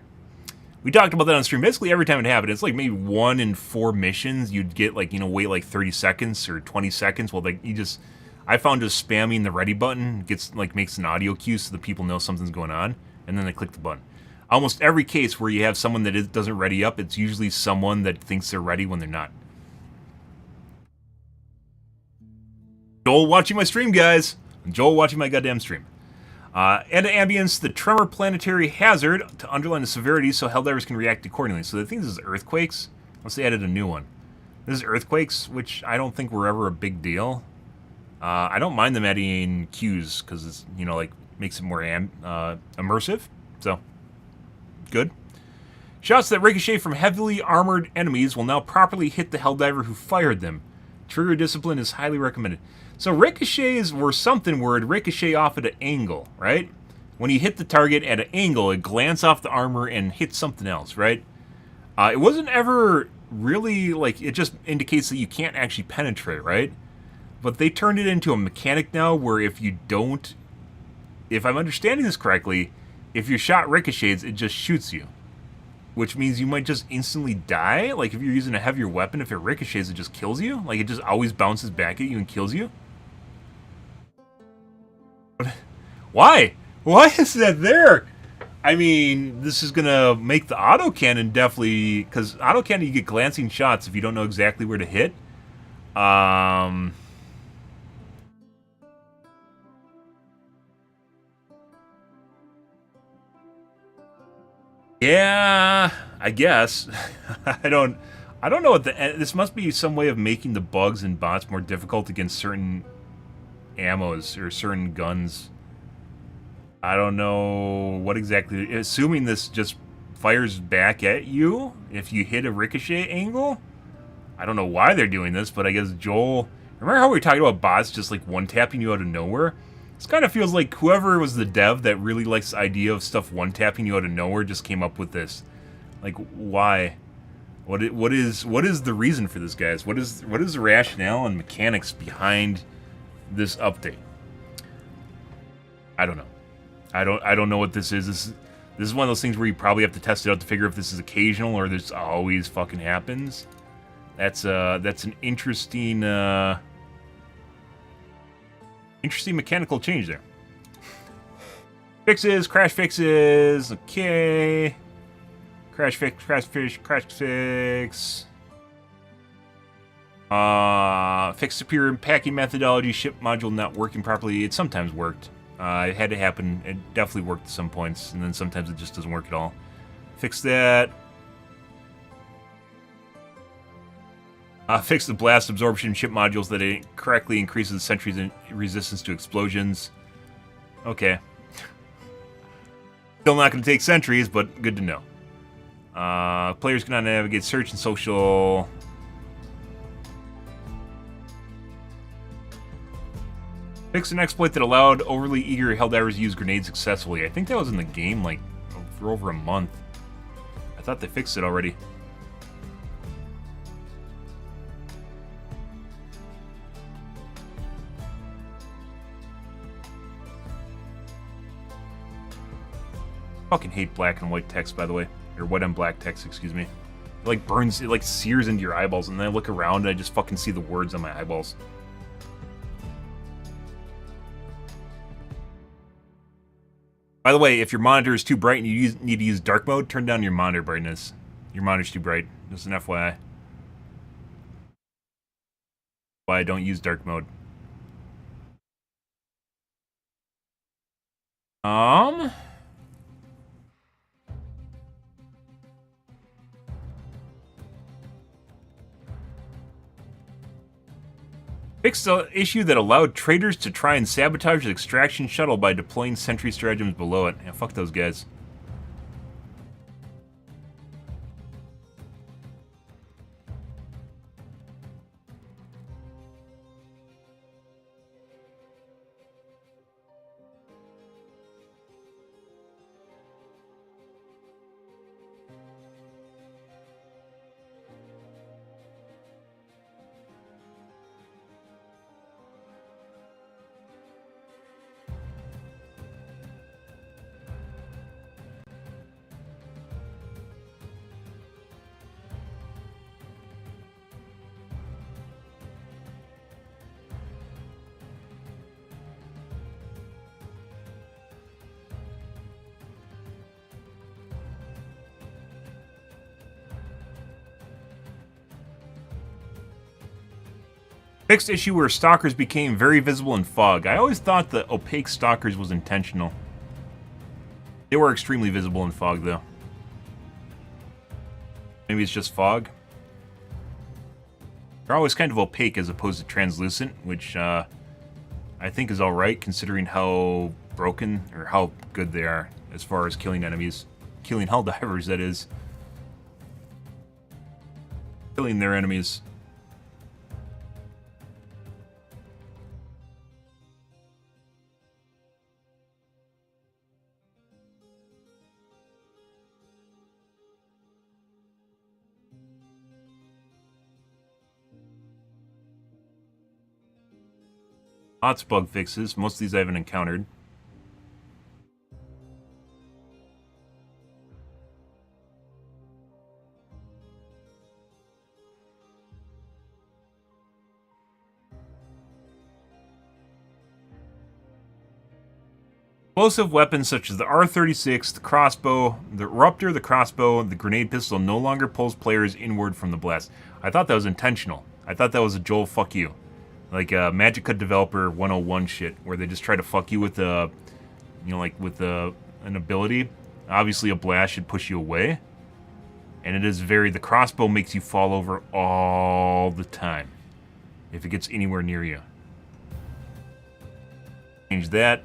We talked about that on stream. Basically, every time it happened, it's like maybe 1 in 4 missions, you'd get, like, you know, wait like 30 seconds or 20 seconds. Well, like, I found just spamming the ready button makes an audio cue so that people know something's going on, and then they click the button. Almost every case where you have someone that doesn't ready up, it's usually someone that thinks they're ready when they're not. Joel watching my stream, guys. Joel watching my goddamn stream. Add to ambience the tremor planetary hazard to underline the severity so Helldivers can react accordingly. So I think this is earthquakes. Unless they added a new one. This is earthquakes, which I don't think were ever a big deal. I don't mind them adding cues because it's, you know, like, makes it more immersive. So, good. Shots that ricochet from heavily armored enemies will now properly hit the Helldiver who fired them. Trigger discipline is highly recommended. So ricochets were something where it'd ricochet off at an angle, right? When you hit the target at an angle, it glance off the armor and hit something else, right? It wasn't ever really, like, it just indicates that you can't actually penetrate, right? But they turned it into a mechanic now where if I'm understanding this correctly, if your shot ricochets, it just shoots you. Which means you might just instantly die. Like, if you're using a heavier weapon, if it ricochets, it just kills you. Like, it just always bounces back at you and kills you. Why? Why is that there? I mean, this is gonna make the autocannon definitely... Because autocannon, you get glancing shots if you don't know exactly where to hit. Yeah, I guess. I don't know what this must be some way of making the bugs and bots more difficult against certain ammos or certain guns. I don't know what exactly, assuming this just fires back at you if you hit a ricochet angle. I don't know why they're doing this, but I guess Joel, remember how we were talking about bots just like one-tapping you out of nowhere? This kind of feels like whoever was the dev that really likes the idea of stuff one-tapping you out of nowhere just came up with this. Like, why? What is the reason for this, guys? What is the rationale and mechanics behind this update? I don't know. I don't know what this is. This is one of those things where you probably have to test it out to figure if this is occasional or this always fucking happens. That's an interesting interesting mechanical change there. Fixes, crash fixes, okay. Crash fix. Fix superior packing methodology, ship module not working properly. It sometimes worked. It had to happen. It definitely worked at some points, and then sometimes it just doesn't work at all. Fix that. Fix the blast absorption chip modules that it correctly increases the sentry's resistance to explosions. Okay. Still not going to take sentries, but good to know. Players cannot navigate search and social. Fix an exploit that allowed overly eager Helldivers to use grenades successfully. I think that was in the game, like, for over a month. I thought they fixed it already. Fucking hate black and white text, by the way. Or white and black text, excuse me. It like burns, it like sears into your eyeballs, and then I look around and I just fucking see the words on my eyeballs. By the way, if your monitor is too bright and you need to use dark mode, turn down your monitor brightness. Your monitor's too bright. Just an FYI. Why I don't use dark mode. Fixed the issue that allowed traders to try and sabotage the extraction shuttle by deploying sentry stratagems below it. Yeah, fuck those guys. Fixed issue where stalkers became very visible in fog. I always thought the opaque stalkers was intentional. They were extremely visible in fog, though. Maybe it's just fog. They're always kind of opaque as opposed to translucent, which I think is alright considering how broken, or how good they are as far as killing enemies. Killing Helldivers, that is. Killing their enemies. Lots of bug fixes. Most of these I haven't encountered. Explosive weapons such as the R-36, the crossbow, the Ruptor, the crossbow, the grenade pistol no longer pulls players inward from the blast. I thought that was intentional. I thought that was a Joel fuck you. Like Magic Cut Developer 101 shit, where they just try to fuck you with a, you know, like with an ability. Obviously, a blast should push you away, and it is the crossbow makes you fall over all the time if it gets anywhere near you. Change that.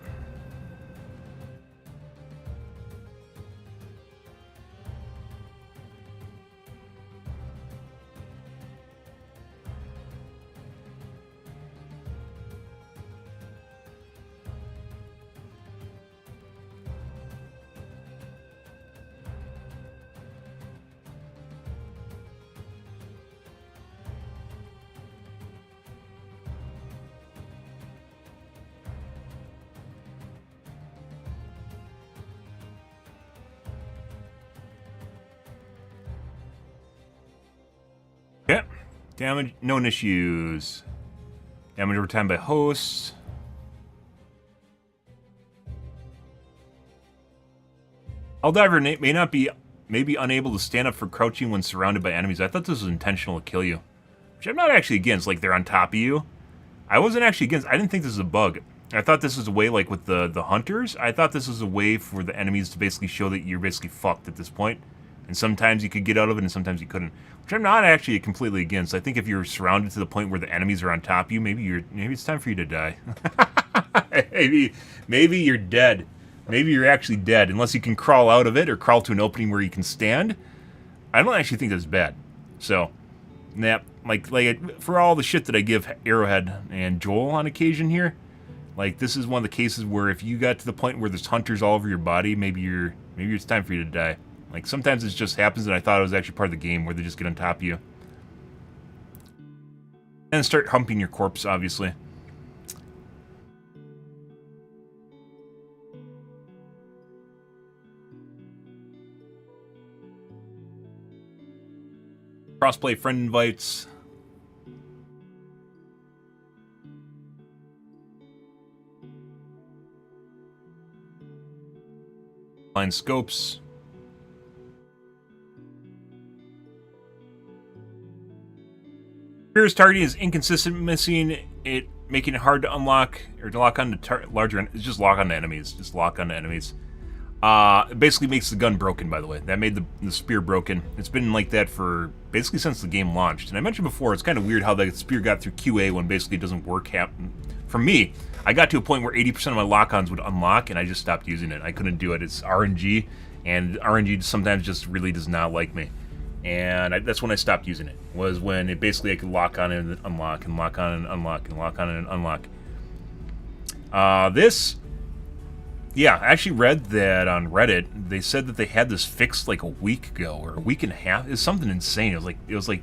Okay. Damage, known issues. Damage over time by hosts. Helldiver may be unable to stand up for crouching when surrounded by enemies. I thought this was intentional to kill you. Which I'm not actually against, like they're on top of you. I wasn't actually against, I didn't think this was a bug. I thought this was a way, like with the hunters, I thought this was a way for the enemies to basically show that you're basically fucked at this point. And sometimes you could get out of it, and sometimes you couldn't. Which I'm not actually completely against. I think if you're surrounded to the point where the enemies are on top of you, maybe it's time for you to die. maybe you're dead. Maybe you're actually dead, unless you can crawl out of it or crawl to an opening where you can stand. I don't actually think that's bad. So, yeah, like for all the shit that I give Arrowhead and Joel on occasion here, like this is one of the cases where if you got to the point where there's hunters all over your body, maybe it's time for you to die. Like sometimes it just happens, and I thought it was actually part of the game where they just get on top of you and start humping your corpse, obviously. Crossplay friend invites. Line scopes. Spear's targeting is inconsistent, missing it, making it hard to unlock or to lock on to larger. It's just lock on to enemies. Just lock on to enemies. It basically makes the gun broken, by the way. That made the spear broken. It's been like that for basically since the game launched. And I mentioned before, it's kind of weird how the spear got through QA when basically it doesn't work. For me, I got to a point where 80% of my lock-ons would unlock, and I just stopped using it. I couldn't do it. It's RNG, and RNG sometimes just really does not like me. And that's when I stopped using it, was when it basically I could lock on and unlock, and lock on and unlock, and lock on and unlock. Yeah, I actually read that on Reddit. They said that they had this fixed like a week ago or a week and a half. It was something insane. It was like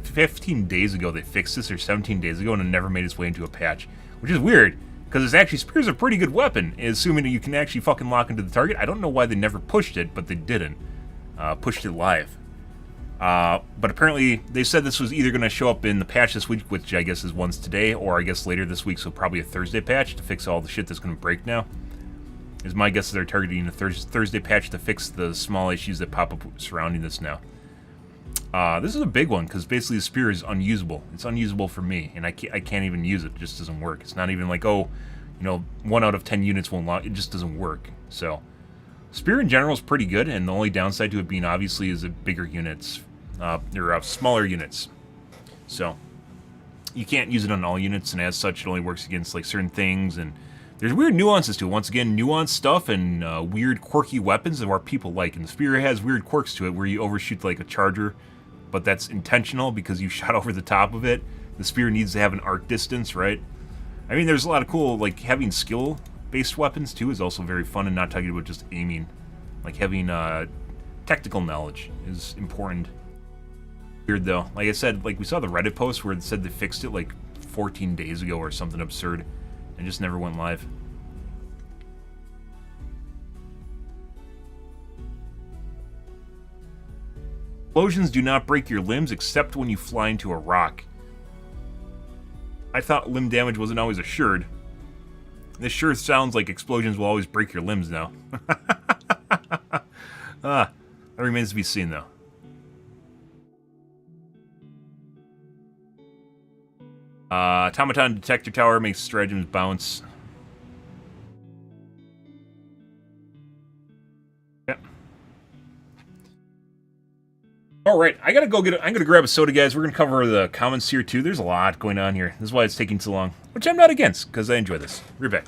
15 days ago they fixed this, or 17 days ago, and it never made its way into a patch, which is weird because it's actually Spear's a pretty good weapon, assuming that you can actually fucking lock into the target. I don't know why they never pushed it, but they didn't pushed it live. But apparently they said this was either going to show up in the patch this week, which I guess is once today, or I guess later this week, so probably a Thursday patch to fix all the shit that's going to break now. Is my guess they're targeting a Thursday patch to fix the small issues that pop up surrounding this now. This is a big one, because basically the spear is unusable. It's unusable for me, and I can't even use it. It just doesn't work. It's not even like, oh, 1 out of 10 units won't lock. It just doesn't work. So, spear in general is pretty good, and the only downside to it being obviously is that bigger units, or smaller units. So, you can't use it on all units, and as such, it only works against like certain things, and there's weird nuances to it. Once again, nuanced stuff and weird, quirky weapons that our people like. And the spear has weird quirks to it where you overshoot like a charger, but that's intentional because you shot over the top of it. The spear needs to have an arc distance, right? I mean, there's a lot of cool, like having skill-based weapons too is also very fun, and not talking about just aiming. Like having tactical knowledge is important. Weird though. Like I said, like we saw the Reddit post where it said they fixed it like 14 days ago or something absurd. And just never went live. Explosions do not break your limbs except when you fly into a rock. I thought limb damage wasn't always assured. This sure sounds like explosions will always break your limbs now. That remains to be seen though. Automaton detector tower makes stratagems bounce. Yep. Alright, I'm gonna grab a soda, guys. We're gonna cover the comments here too. There's a lot going on here. This is why it's taking so long. Which I'm not against, because I enjoy this. We're back.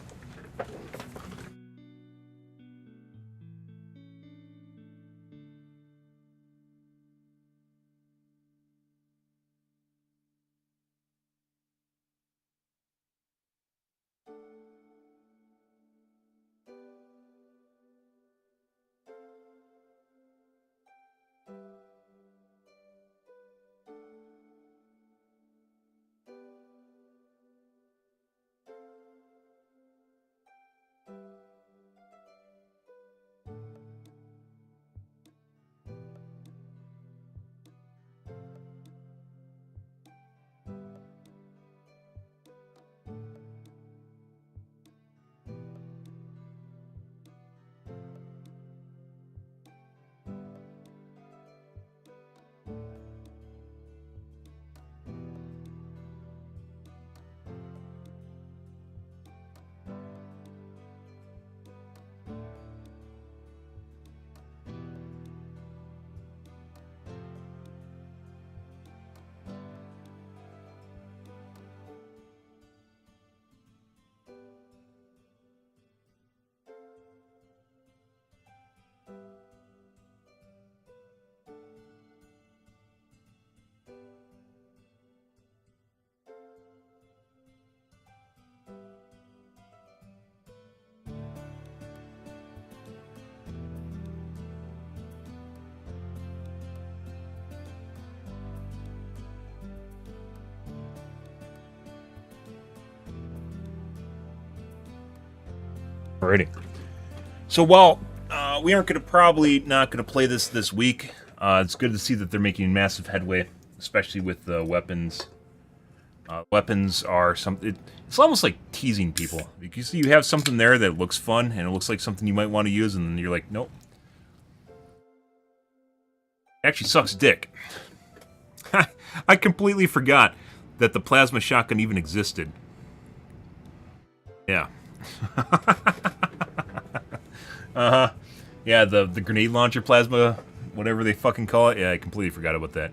Alrighty. So while we aren't going to probably not going to play this week, it's good to see that they're making massive headway, especially with the weapons. Weapons are something. It's almost like teasing people. Because you have something there that looks fun and it looks like something you might want to use, and then you're like, nope. It actually sucks dick. I completely forgot that the plasma shotgun even existed. Yeah. Uh-huh. Yeah, the grenade launcher plasma, whatever they fucking call it. Yeah, I completely forgot about that.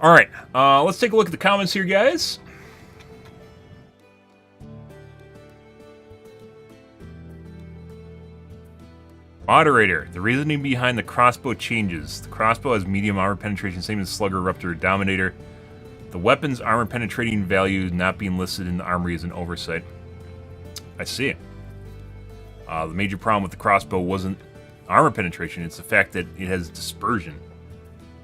Alright, let's take a look at the comments here, guys. Moderator, the reasoning behind the crossbow changes. The crossbow has medium armor penetration, same as Slugger, Ruptor, or Dominator. The weapon's armor penetrating value not being listed in the armory is an oversight. I see. The major problem with the crossbow wasn't armor penetration, it's the fact that it has dispersion.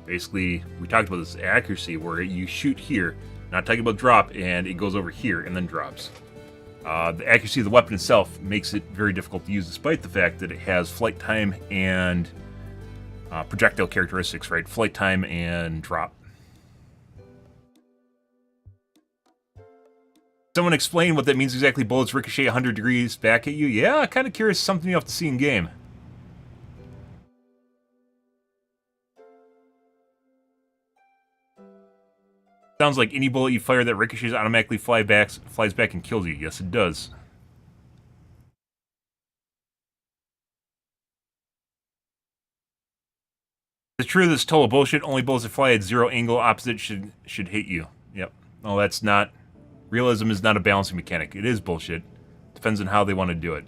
Basically, we talked about this accuracy where you shoot here, not talking about drop, and it goes over here and then drops. The accuracy of the weapon itself makes it very difficult to use, despite the fact that it has flight time and projectile characteristics, right? Flight time and drop. Someone explain what that means exactly. Bullets ricochet 100 degrees back at you. Yeah, kind of curious. Something you have to see in game. Sounds like any bullet you fire that ricochets automatically flies back and kills you. Yes, it does. It's true this total bullshit. Only bullets that fly at zero angle opposite should hit you. Yep. No, that's not. Realism is not a balancing mechanic. It is bullshit. Depends on how they want to do it.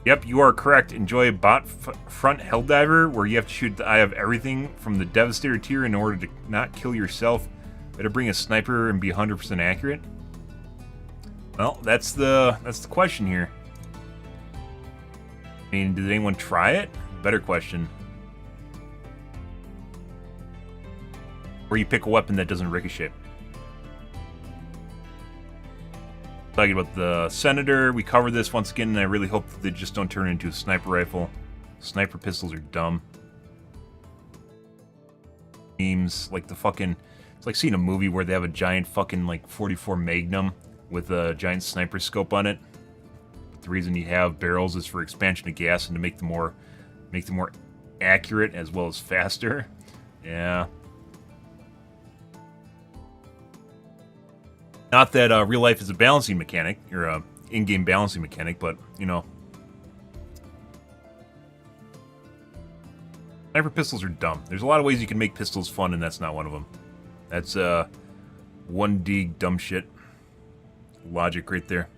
Yep, you are correct. Enjoy bot front Helldiver, where you have to shoot the eye of everything from the Devastator tier in order to not kill yourself. Better bring a sniper and be 100% accurate. Well, that's the question here. I mean, did anyone try it? Better question. Or you pick a weapon that doesn't ricochet. Talking about the Senator, we covered this once again, and I really hope that they just don't turn it into a sniper rifle. Sniper pistols are dumb. Memes, like the fucking... It's like seeing a movie where they have a giant fucking, like, 44 Magnum with a giant sniper scope on it. The reason you have barrels is for expansion of gas and to make them more accurate as well as faster. Yeah. Not that real life is a balancing mechanic, or a in-game balancing mechanic, but, you know. Sniper pistols are dumb. There's a lot of ways you can make pistols fun, and that's not one of them. That's 1D dumb shit. Logic right there.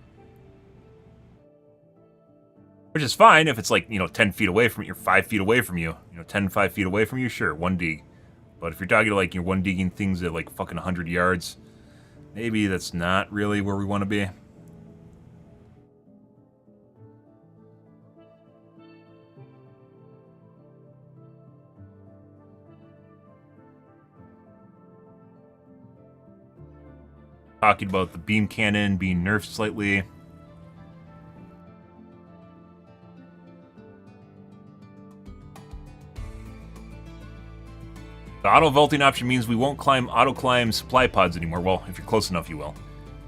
Which is fine if it's like, you know, 10 feet away from you, or 5 feet away from you. You know, 10, 5 feet away from you, sure, 1D. But if you're talking like you're 1D'ing things at like fucking 100 yards... Maybe that's not really where we want to be. Talking about the beam cannon being nerfed slightly. The auto-vaulting option means we won't auto-climb supply pods anymore. Well, if you're close enough, you will.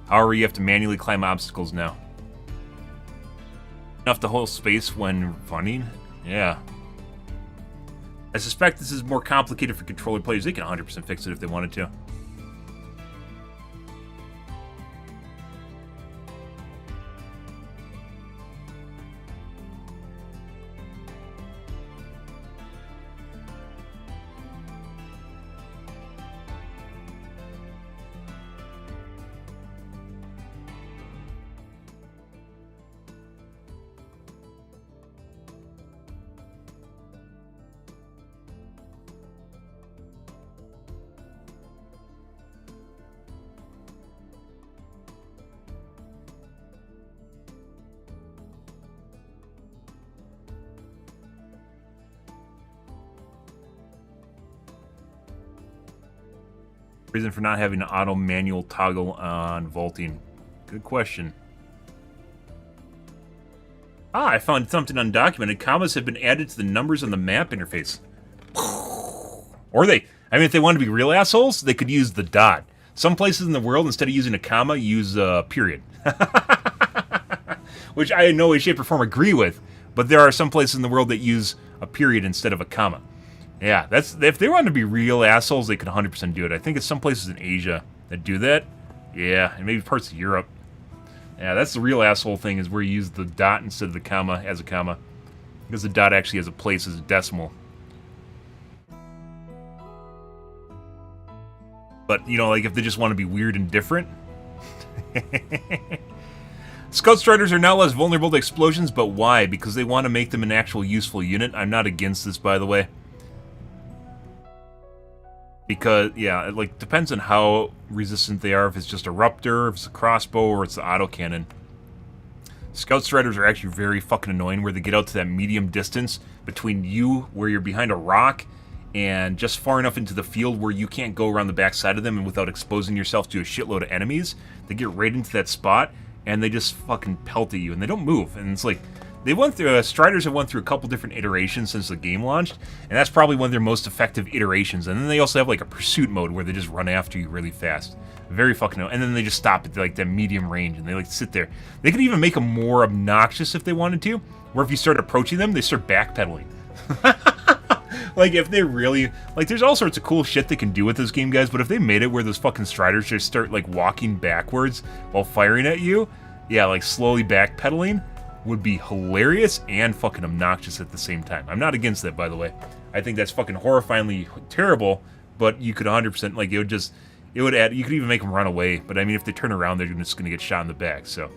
However, you have to manually climb obstacles now. Enough to hold space when running? Yeah. I suspect this is more complicated for controller players. They can 100% fix it if they wanted to. Reason for not having an auto manual toggle on vaulting. Good question. Ah, I found something undocumented. Commas have been added to the numbers on the map interface. Or if they want to be real assholes, they could use the dot. Some places in the world, instead of using a comma, use a period. Which I in no way, shape, or form agree with. But there are some places in the world that use a period instead of a comma. Yeah, if they want to be real assholes, they could 100% do it. I think it's some places in Asia that do that. Yeah, and maybe parts of Europe. Yeah, that's the real asshole thing, is where you use the dot instead of the comma as a comma. Because the dot actually has a place as a decimal. But, you know, like if they just want to be weird and different. Scout Striders are now less vulnerable to explosions, but why? Because they want to make them an actual useful unit. I'm not against this, by the way. Because, yeah, it like depends on how resistant they are. If it's just a Ruptor, if it's a crossbow, or it's the autocannon. Scout Striders are actually very fucking annoying, where they get out to that medium distance between you, where you're behind a rock, and just far enough into the field where you can't go around the backside of them and without exposing yourself to a shitload of enemies. They get right into that spot, and they just fucking pelt at you, and they don't move. And it's like, they went through, Striders have went through a couple different iterations since the game launched, and that's probably one of their most effective iterations. And then they also have like a pursuit mode where they just run after you really fast. Very fucking annoying. And then they just stop at like that medium range, and they like sit there. They could even make them more obnoxious if they wanted to, where if you start approaching them, they start backpedaling. Like, if they really... Like, there's all sorts of cool shit they can do with this game, guys, but if they made it where those fucking Striders just start, like, walking backwards while firing at you, yeah, like, slowly backpedaling, would be hilarious and fucking obnoxious at the same time. I'm not against that, by the way. I think that's fucking horrifyingly terrible, but you could 100%, like, it would just... It would add... You could even make them run away, but, I mean, if they turn around, they're just gonna get shot in the back, so...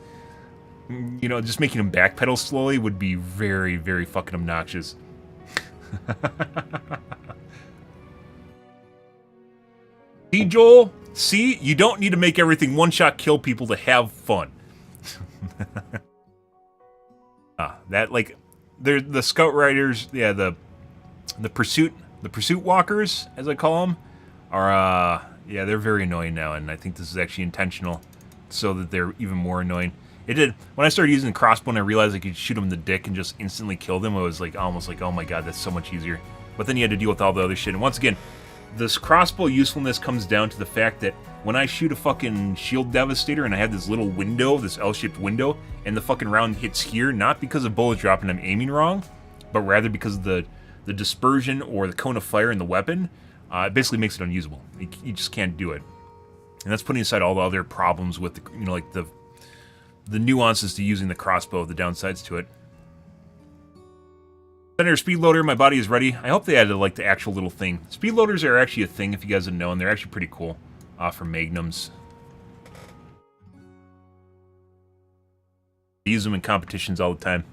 You know, just making them backpedal slowly would be very, very fucking obnoxious. See, Joel? See? You don't need to make everything one-shot kill people to have fun. That, like, they're the Scout Riders, yeah, the Pursuit Walkers, as I call them, are, yeah, they're very annoying now, and I think this is actually intentional, so that they're even more annoying. It did. When I started using the crossbow and I realized I could shoot them in the dick and just instantly kill them, it was like almost like, oh my god, that's so much easier. But then you had to deal with all the other shit. And once again, this crossbow usefulness comes down to the fact that when I shoot a fucking shield devastator and I have this little window, this L-shaped window, and the fucking round hits here, not because of bullet drop and I'm aiming wrong, but rather because of the dispersion or the cone of fire in the weapon, it basically makes it unusable. You just can't do it. And that's putting aside all the other problems with, the, you know, like the nuances to using the crossbow, the downsides to it. Senator Speedloader, my body is ready. I hope they added like the actual little thing. Speedloaders are actually a thing, if you guys didn't know, and they're actually pretty cool for magnums. I use them in competitions all the time.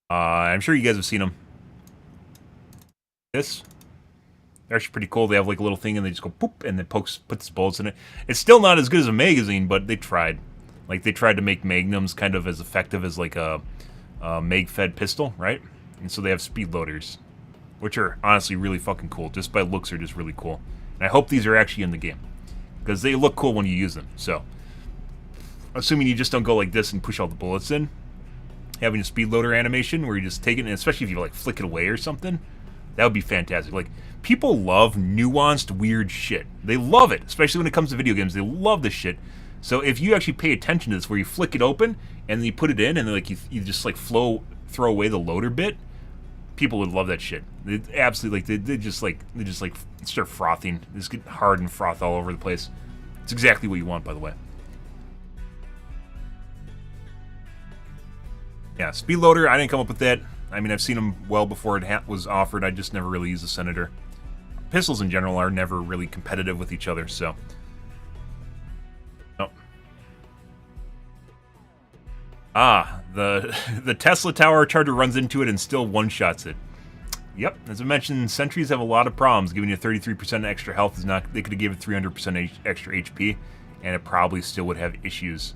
I'm sure you guys have seen them. This. They're actually pretty cool. They have like a little thing and they just go poop and then puts bullets in it. It's still not as good as a magazine, but they tried. Like they tried to make magnums kind of as effective as like a mag-fed pistol, right? And so they have speed loaders, which are honestly really fucking cool. Just by looks, are just really cool. And I hope these are actually in the game because they look cool when you use them. So, assuming you just don't go like this and push all the bullets in, having a speed loader animation where you just take it, and especially if you like flick it away or something, that would be fantastic. Like, people love nuanced, weird shit. They love it, especially when it comes to video games. They love this shit. So if you actually pay attention to this, where you flick it open and then you put it in, and then like you just like throw away the loader bit, people would love that shit. They absolutely like they just start frothing. They just get hard and froth all over the place. It's exactly what you want, by the way. Yeah, speed loader. I didn't come up with that. I mean, I've seen them well before it was offered. I just never really used the Senator. Pistols in general are never really competitive with each other, so. Oh. Ah, the Tesla Tower Charger runs into it and still one-shots it. Yep, as I mentioned, sentries have a lot of problems. Giving you 33% extra health is not... They could have given 300% extra HP, and it probably still would have issues.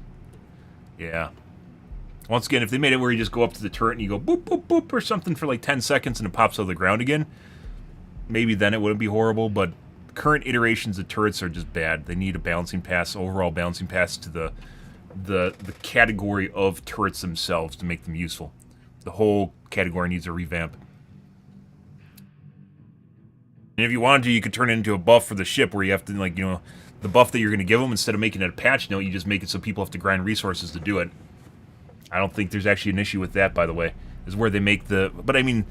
Yeah. Once again, if they made it where you just go up to the turret and you go boop, boop, boop, or something for like 10 seconds and it pops out of the ground again, maybe then it wouldn't be horrible, but current iterations of turrets are just bad. They need a balancing pass, overall balancing pass to the category of turrets themselves to make them useful. The whole category needs a revamp. And if you wanted to, you could turn it into a buff for the ship where you have to, like, you know, the buff that you're going to give them, instead of making it a patch note, you just make it so people have to grind resources to do it. I don't think there's actually an issue with that, by the way, is where they make the... But, I mean,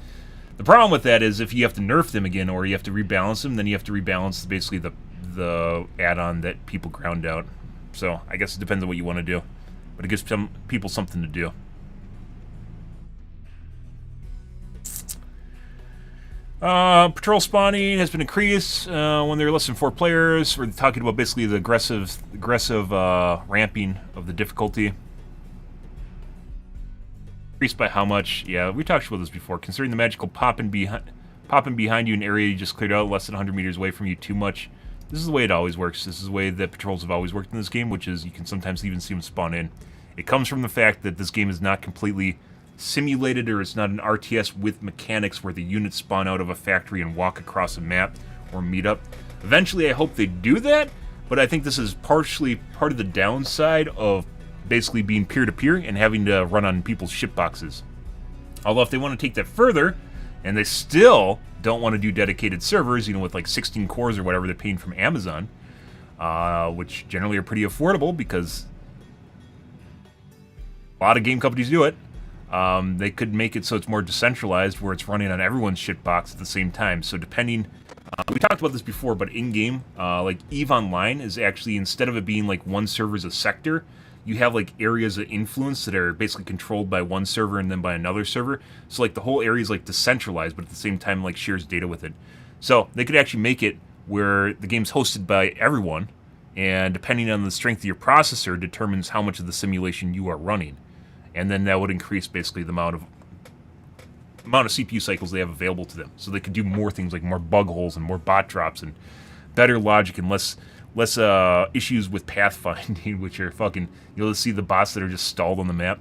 the problem with that is if you have to nerf them again or you have to rebalance them, then you have to rebalance basically the add-on that people ground out. So, I guess it depends on what you want to do. But it gives some people something to do. Patrol spawning has been increased when there are less than 4 players. We're talking about basically the aggressive ramping of the difficulty. Increased by how much? Yeah, we talked about this before. Considering the magical popping behind you in an area you just cleared out less than 100 meters away from you too much. This is the way it always works. This is the way that patrols have always worked in this game, which is you can sometimes even see them spawn in. It comes from the fact that this game is not completely simulated, or it's not an RTS with mechanics where the units spawn out of a factory and walk across a map or meet up. Eventually, I hope they do that, but I think this is partially part of the downside of basically being peer-to-peer and having to run on people's ship boxes. Although if they want to take that further, and they still don't want to do dedicated servers, you know, with like 16 cores or whatever they're paying from Amazon, which generally are pretty affordable because a lot of game companies do it, they could make it so it's more decentralized, where it's running on everyone's shitbox at the same time. So depending, we talked about this before, but in-game, like EVE Online is actually, instead of it being like one server as a sector, you have like areas of influence that are basically controlled by one server and then by another server. So like the whole area is like decentralized, but at the same time like shares data with it. So they could actually make it where the game's hosted by everyone, and depending on the strength of your processor determines how much of the simulation you are running. And then that would increase basically the amount of CPU cycles they have available to them. So they could do more things like more bug holes and more bot drops and better logic and less issues with pathfinding, which are fucking... You'll just see the bots that are just stalled on the map.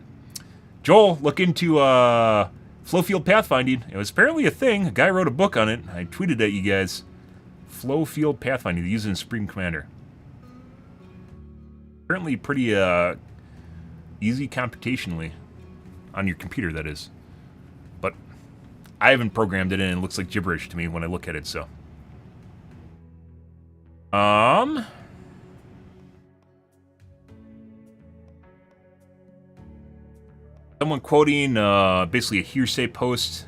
Joel, look into flow field pathfinding. It was apparently a thing. A guy wrote a book on it. I tweeted at you guys. Flow field pathfinding. They use it in Supreme Commander. Apparently pretty... easy computationally on your computer, that is. But I haven't programmed it in, and it looks like gibberish to me when I look at it, so. Someone quoting basically a hearsay post.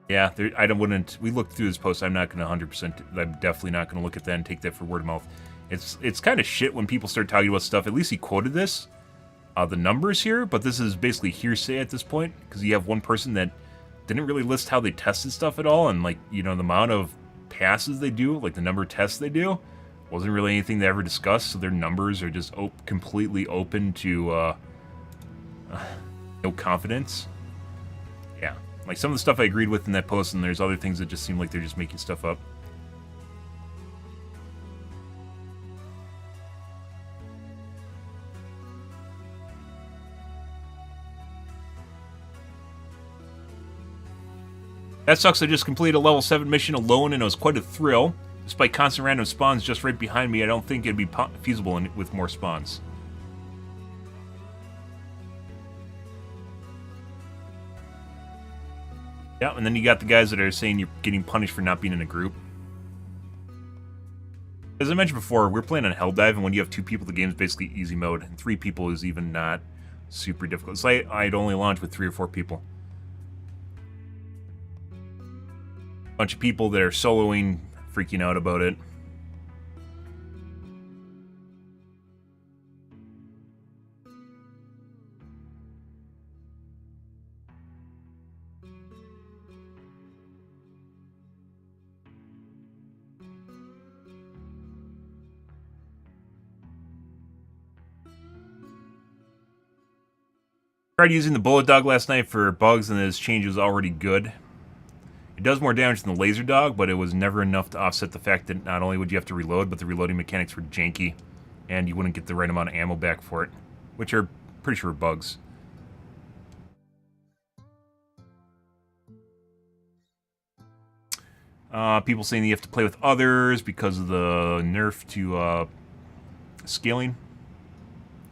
Yeah, we looked through this post. I'm not going to 100%, I'm definitely not going to look at that and take that for word of mouth. It's kind of shit when people start talking about stuff. At least he quoted this, the numbers here, but this is basically hearsay at this point, because you have one person that didn't really list how they tested stuff at all, and like, you know, the amount of passes they do, like the number of tests they do, wasn't really anything they ever discussed, so their numbers are just completely open to no confidence. Yeah, like some of the stuff I agreed with in that post, and there's other things that just seem like they're just making stuff up. That sucks. I just completed a level 7 mission alone, and it was quite a thrill. Despite constant random spawns just right behind me, I don't think it'd be feasible with more spawns. Yeah, and then you got the guys that are saying you're getting punished for not being in a group. As I mentioned before, we're playing on Helldive, and when you have 2 people, the game's basically easy mode, and 3 people is even not super difficult. So I'd only launch with 3 or 4 people. Bunch of people that are soloing, freaking out about it. Tried using the bullet dog last night for bugs, and his change was already good. It does more damage than the laser dog, but it was never enough to offset the fact that not only would you have to reload, but the reloading mechanics were janky, and you wouldn't get the right amount of ammo back for it, which are pretty sure bugs. People saying you have to play with others because of the nerf to scaling.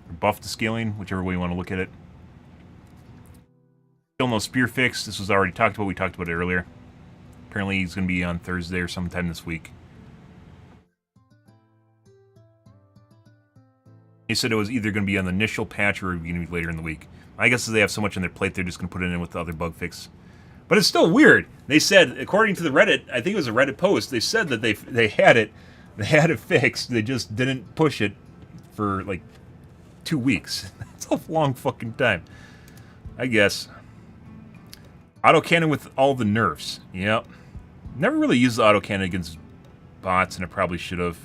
Or buff to scaling, whichever way you want to look at it. Still no spear fix. This was already talked about. We talked about it earlier. Apparently he's going to be on Thursday or sometime this week. He said it was either going to be on the initial patch or going to be later in the week. I guess they have so much on their plate, they're just going to put it in with the other bug fix. But it's still weird. They said, according to the Reddit, I think it was a Reddit post, they said that they had it fixed. They just didn't push it for like 2 weeks. That's a long fucking time. I guess. Autocannon with all the nerfs. Yep. Never really used the autocannon against bots, and I probably should have.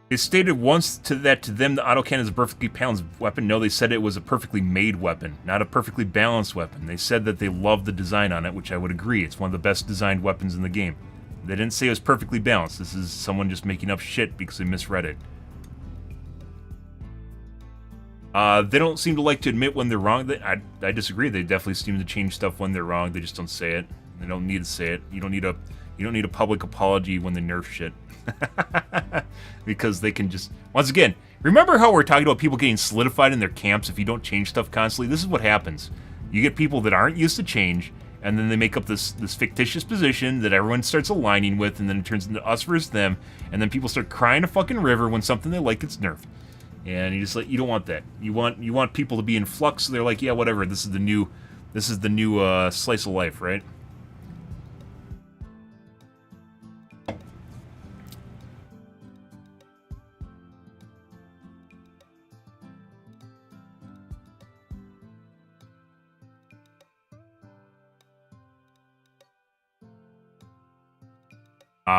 They stated once that to them the autocannon is a perfectly balanced weapon. No, they said it was a perfectly made weapon, not a perfectly balanced weapon. They said that they loved the design on it, which I would agree. It's one of the best designed weapons in the game. They didn't say it was perfectly balanced. This is someone just making up shit because they misread it. They don't seem to like to admit when they're wrong. I disagree. They definitely seem to change stuff when they're wrong. They just don't say it. They don't need to say it. You don't need a public apology when they nerf shit. Because they can just... Once again, remember how we're talking about people getting solidified in their camps if you don't change stuff constantly? This is what happens. You get people that aren't used to change, and then they make up this fictitious position that everyone starts aligning with, and then it turns into us versus them, and then people start crying a fucking river when something they like gets nerfed. And you don't want that. You want people to be in flux, so they're like, yeah, whatever, this is the new slice of life, right?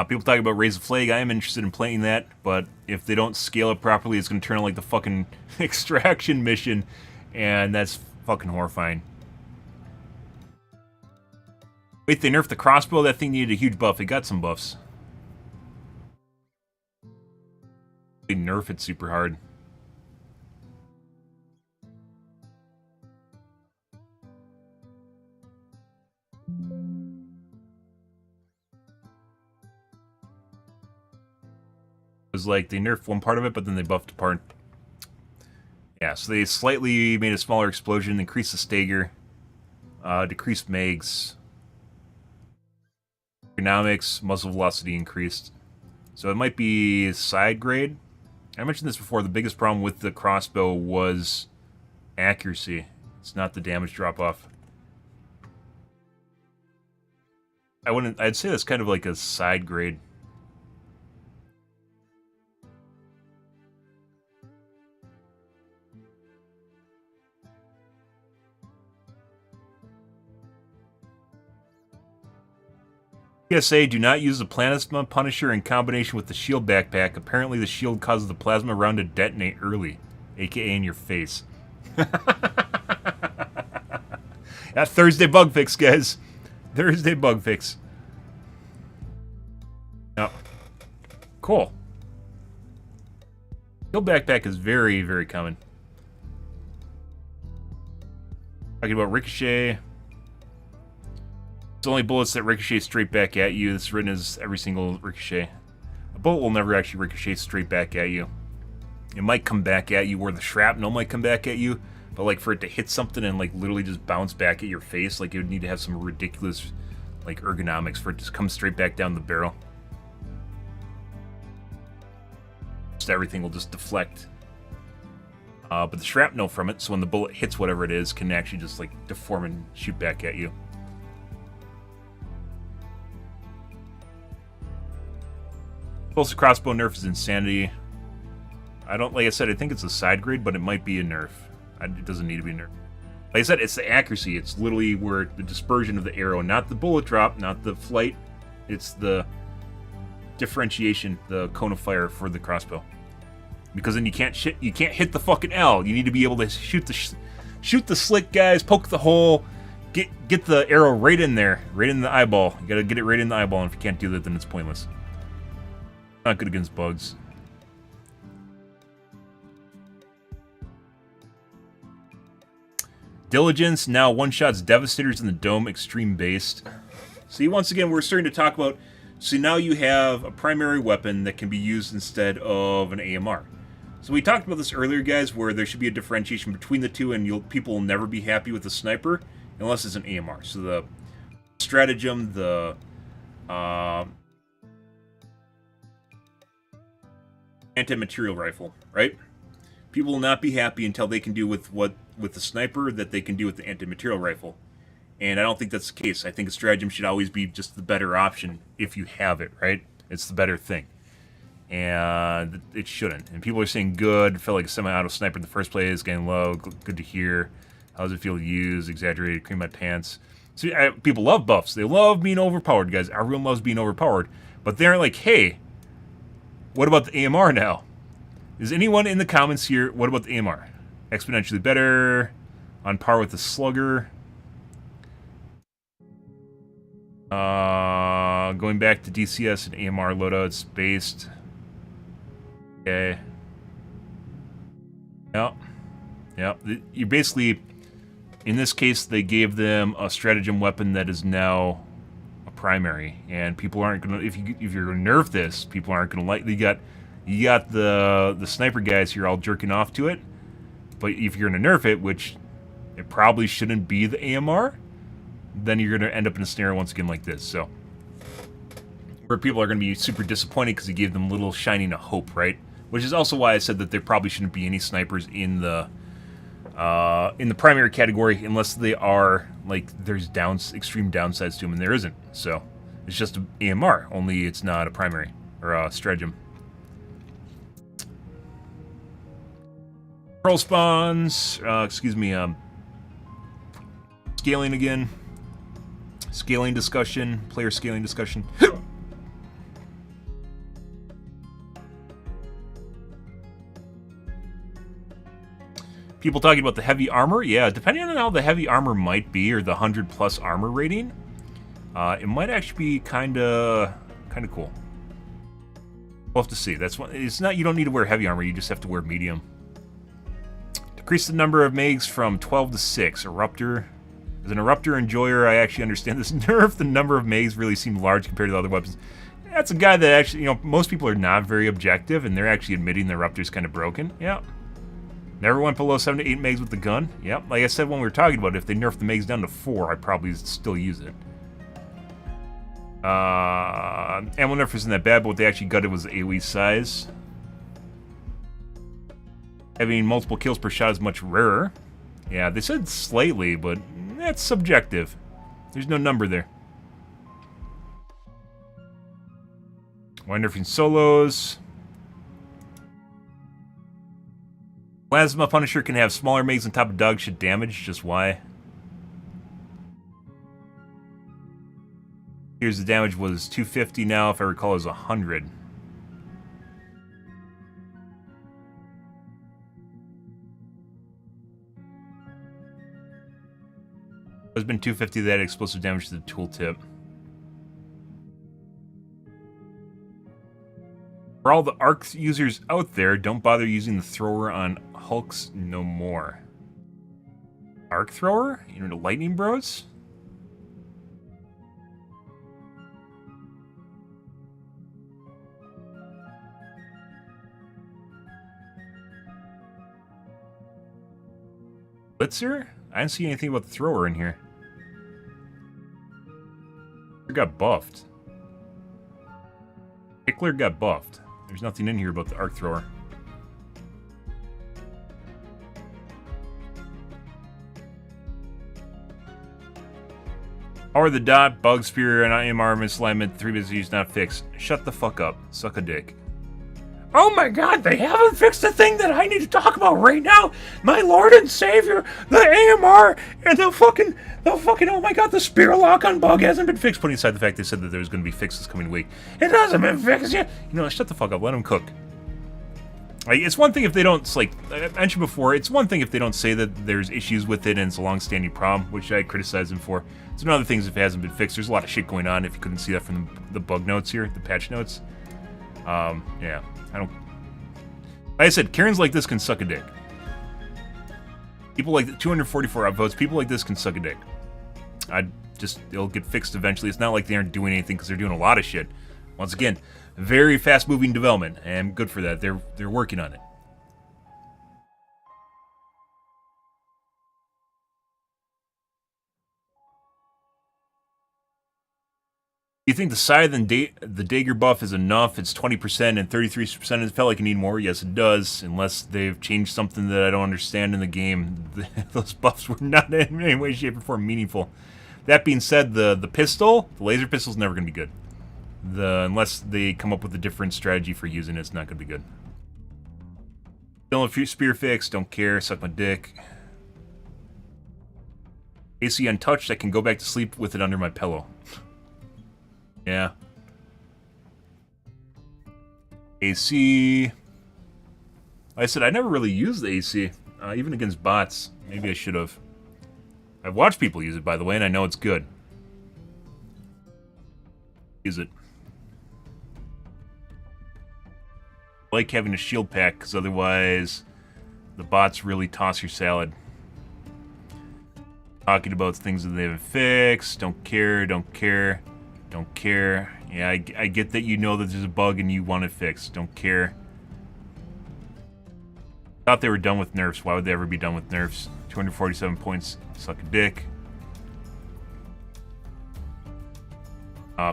People talking about Raise a Flag. I am interested in playing that, but if they don't scale it properly, it's going to turn out like the fucking extraction mission, and that's fucking horrifying. Wait, they nerfed the crossbow? That thing needed a huge buff. It got some buffs. They nerf it super hard. Was like they nerfed one part of it, but then they buffed a part. Yeah, so they slightly made a smaller explosion, increased the stagger, decreased mags, ergonomics, muzzle velocity increased. So it might be side grade. I mentioned this before. The biggest problem with the crossbow was accuracy. It's not the damage drop off. I'd say that's kind of like a side grade. PSA, do not use the Plasma Punisher in combination with the shield backpack. Apparently the shield causes the plasma round to detonate early, aka in your face. That Thursday bug fix, guys. Thursday bug fix. Oh. Cool. Shield backpack is very, very common. Talking about ricochet. It's only bullets that ricochet straight back at you. This is written as every single ricochet. A bullet will never actually ricochet straight back at you. It might come back at you, or the shrapnel might come back at you, but like for it to hit something and like literally just bounce back at your face, like it would need to have some ridiculous like ergonomics for it to come straight back down the barrel. Just everything will just deflect. But the shrapnel from it, so when the bullet hits whatever it is, can actually just like deform and shoot back at you. Pulse crossbow nerf is insanity. Like I said, I think it's a side grade, but it might be a nerf. It doesn't need to be a nerf. Like I said, it's the accuracy. It's literally where the dispersion of the arrow, not the bullet drop, not the flight. It's the differentiation, the cone of fire for the crossbow. Because then you can't hit the fucking L. You need to be able to shoot the slick guys, poke the hole, get the arrow right in there, right in the eyeball. You gotta get it right in the eyeball, and if you can't do that, then it's pointless. Not good against bugs. Diligence, now one-shots Devastators in the Dome, extreme-based. See, once again, we're starting to talk about... See, now you have a primary weapon that can be used instead of an AMR. So we talked about this earlier, guys, where there should be a differentiation between the two, and people will never be happy with the sniper unless it's an AMR. So the stratagem, the anti-material rifle, right? People will not be happy until they can do with the sniper that they can do with the anti-material rifle. And I don't think that's the case. I think a stratagem should always be just the better option if you have it, right? It's the better thing. And it shouldn't. And people are saying good, felt like a semi-auto sniper in the first place, getting low, good to hear. How does it feel to use? Exaggerated, cream my pants. See, people love buffs. They love being overpowered, guys. Everyone loves being overpowered. But they're like, hey, what about the AMR now? Is anyone in the comments here, what about the AMR? Exponentially better, on par with the slugger. Going back to DCS and AMR loadouts based. Okay. Yep. You basically, in this case, they gave them a stratagem weapon that is now a primary, and people aren't gonna. If you're gonna nerf this, people aren't gonna like. You got the sniper guys here all jerking off to it, but if you're gonna nerf it, which it probably shouldn't be the AMR, then you're going to end up in a snare once again like this. So, where people are going to be super disappointed because you gave them a little shining of hope, right? Which is also why I said that there probably shouldn't be any snipers in the primary category unless they are, like, there's extreme downsides to them, and there isn't. So, it's just an AMR, only it's not a primary, or a stratagem. Pearl spawns, scaling again. Scaling discussion, player scaling discussion. People talking about the heavy armor. Yeah, depending on how the heavy armor might be, or the 100+ armor rating, it might actually be kind of cool. We'll have to see. That's one. It's not. You don't need to wear heavy armor. You just have to wear medium. Decrease the number of megs from 12 to 6. Eruptor. As an Eruptor enjoyer, I actually understand this nerf. The number of megs really seem large compared to other weapons. That's a guy that actually, most people are not very objective, and they're actually admitting the Eruptor's kind of broken. Yeah. Never went below 7 to 8 megs with the gun. Yep. Like I said when we were talking about it, if they nerf the megs down to 4, I'd probably still use it. Ammo nerf isn't that bad, but what they actually gutted was the AoE size. Having multiple kills per shot is much rarer. Yeah, they said slightly, but that's subjective. There's no number there. Why nerfing solos? Plasma Punisher can have smaller megs on top of dog shit damage. Just why? Here's the damage was 250 now, if I recall, is 100. There's been 250 that explosive damage to the tooltip. For all the arc users out there, don't bother using the thrower on Hulks no more. Arc thrower? You know, the lightning bros? Blitzer? I didn't see anything about the thrower in here. It got buffed. Tickler got buffed. There's nothing in here about the arc thrower. Power the dot, bug spear, and AMR misalignment, 3 misuse not fixed. Shut the fuck up. Suck a dick. Oh my god, they haven't fixed the thing that I need to talk about right now! My lord and savior, the AMR, and the fucking, oh my god, the spear lock on bug hasn't been fixed. Putting aside the fact they said that there's going to be fixes coming week. It hasn't been fixed yet! You know, shut the fuck up, let them cook. Like, it's one thing if they don't, like I mentioned before, it's one thing if they don't say that there's issues with it and it's a long-standing problem, which I criticize them for. It's another thing if it hasn't been fixed. There's a lot of shit going on if you couldn't see that from the bug notes here, the patch notes. Yeah. I don't... Like I said, Karens like this can suck a dick. People like 244 upvotes. People like this can suck a dick. It'll get fixed eventually. It's not like they aren't doing anything because they're doing a lot of shit. Once again, very fast-moving development, and good for that. They're working on it. You think the Scythe and the Dagger buff is enough? It's 20% and 33%. It felt like you need more. Yes, it does. Unless they've changed something that I don't understand in the game. Those buffs were not in any way, shape, or form meaningful. That being said, the pistol, the laser pistol is never going to be good. Unless they come up with a different strategy for using it, it's not going to be good. Still a few spear fix. Don't care. Suck my dick. AC untouched. I can go back to sleep with it under my pillow. Yeah. AC. Like I said, I never really used the AC, even against bots. Maybe I should have. I've watched people use it, by the way, and I know it's good. Use it. I like having a shield pack, because otherwise the bots really toss your salad. Talking about things that they haven't fixed. Don't care, don't care. Don't care. Yeah, I get that you know that there's a bug and you want it fixed. Don't care. Thought they were done with nerfs. Why would they ever be done with nerfs? 247 points. Suck a dick.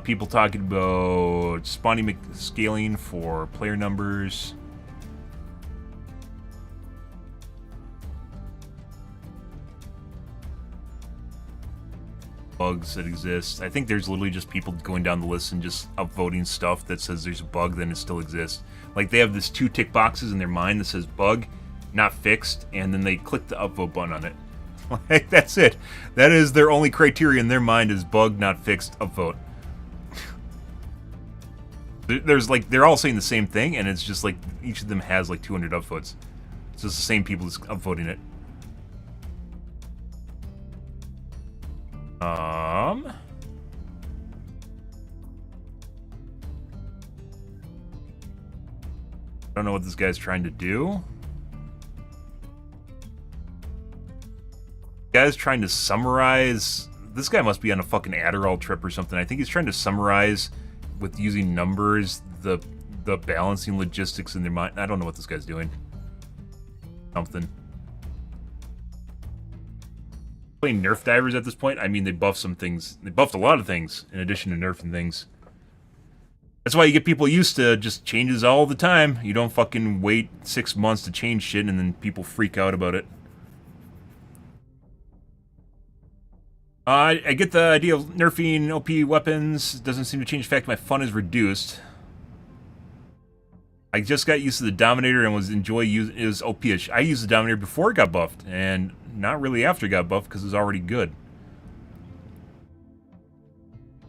People talking about spawning scaling for player numbers. Bugs that exist. I think there's literally just people going down the list and just upvoting stuff that says there's a bug, then it still exists. Like they have this 2 tick boxes in their mind that says bug, not fixed, and then they click the upvote button on it. Like that's it. That is their only criteria in their mind is bug, not fixed, upvote. There's like they're all saying the same thing, and it's just like each of them has like 200 upvotes. It's just the same people just upvoting it. I don't know what this guy's trying to do. The guy's trying to summarize. This guy must be on a fucking Adderall trip or something. I think he's trying to summarize with using numbers the balancing logistics in their mind. I don't know what this guy's doing. Something. Playing nerf divers at this point. I mean, they buffed some things. They buffed a lot of things in addition to nerfing things. That's why you get people used to just changes all the time. You don't fucking wait 6 months to change shit and then people freak out about it. I get the idea of nerfing OP weapons. It doesn't seem to change the fact my fun is reduced. I just got used to the Dominator and was enjoy using it was OP-ish. I used the Dominator before it got buffed, and not really after it got buffed because it was already good.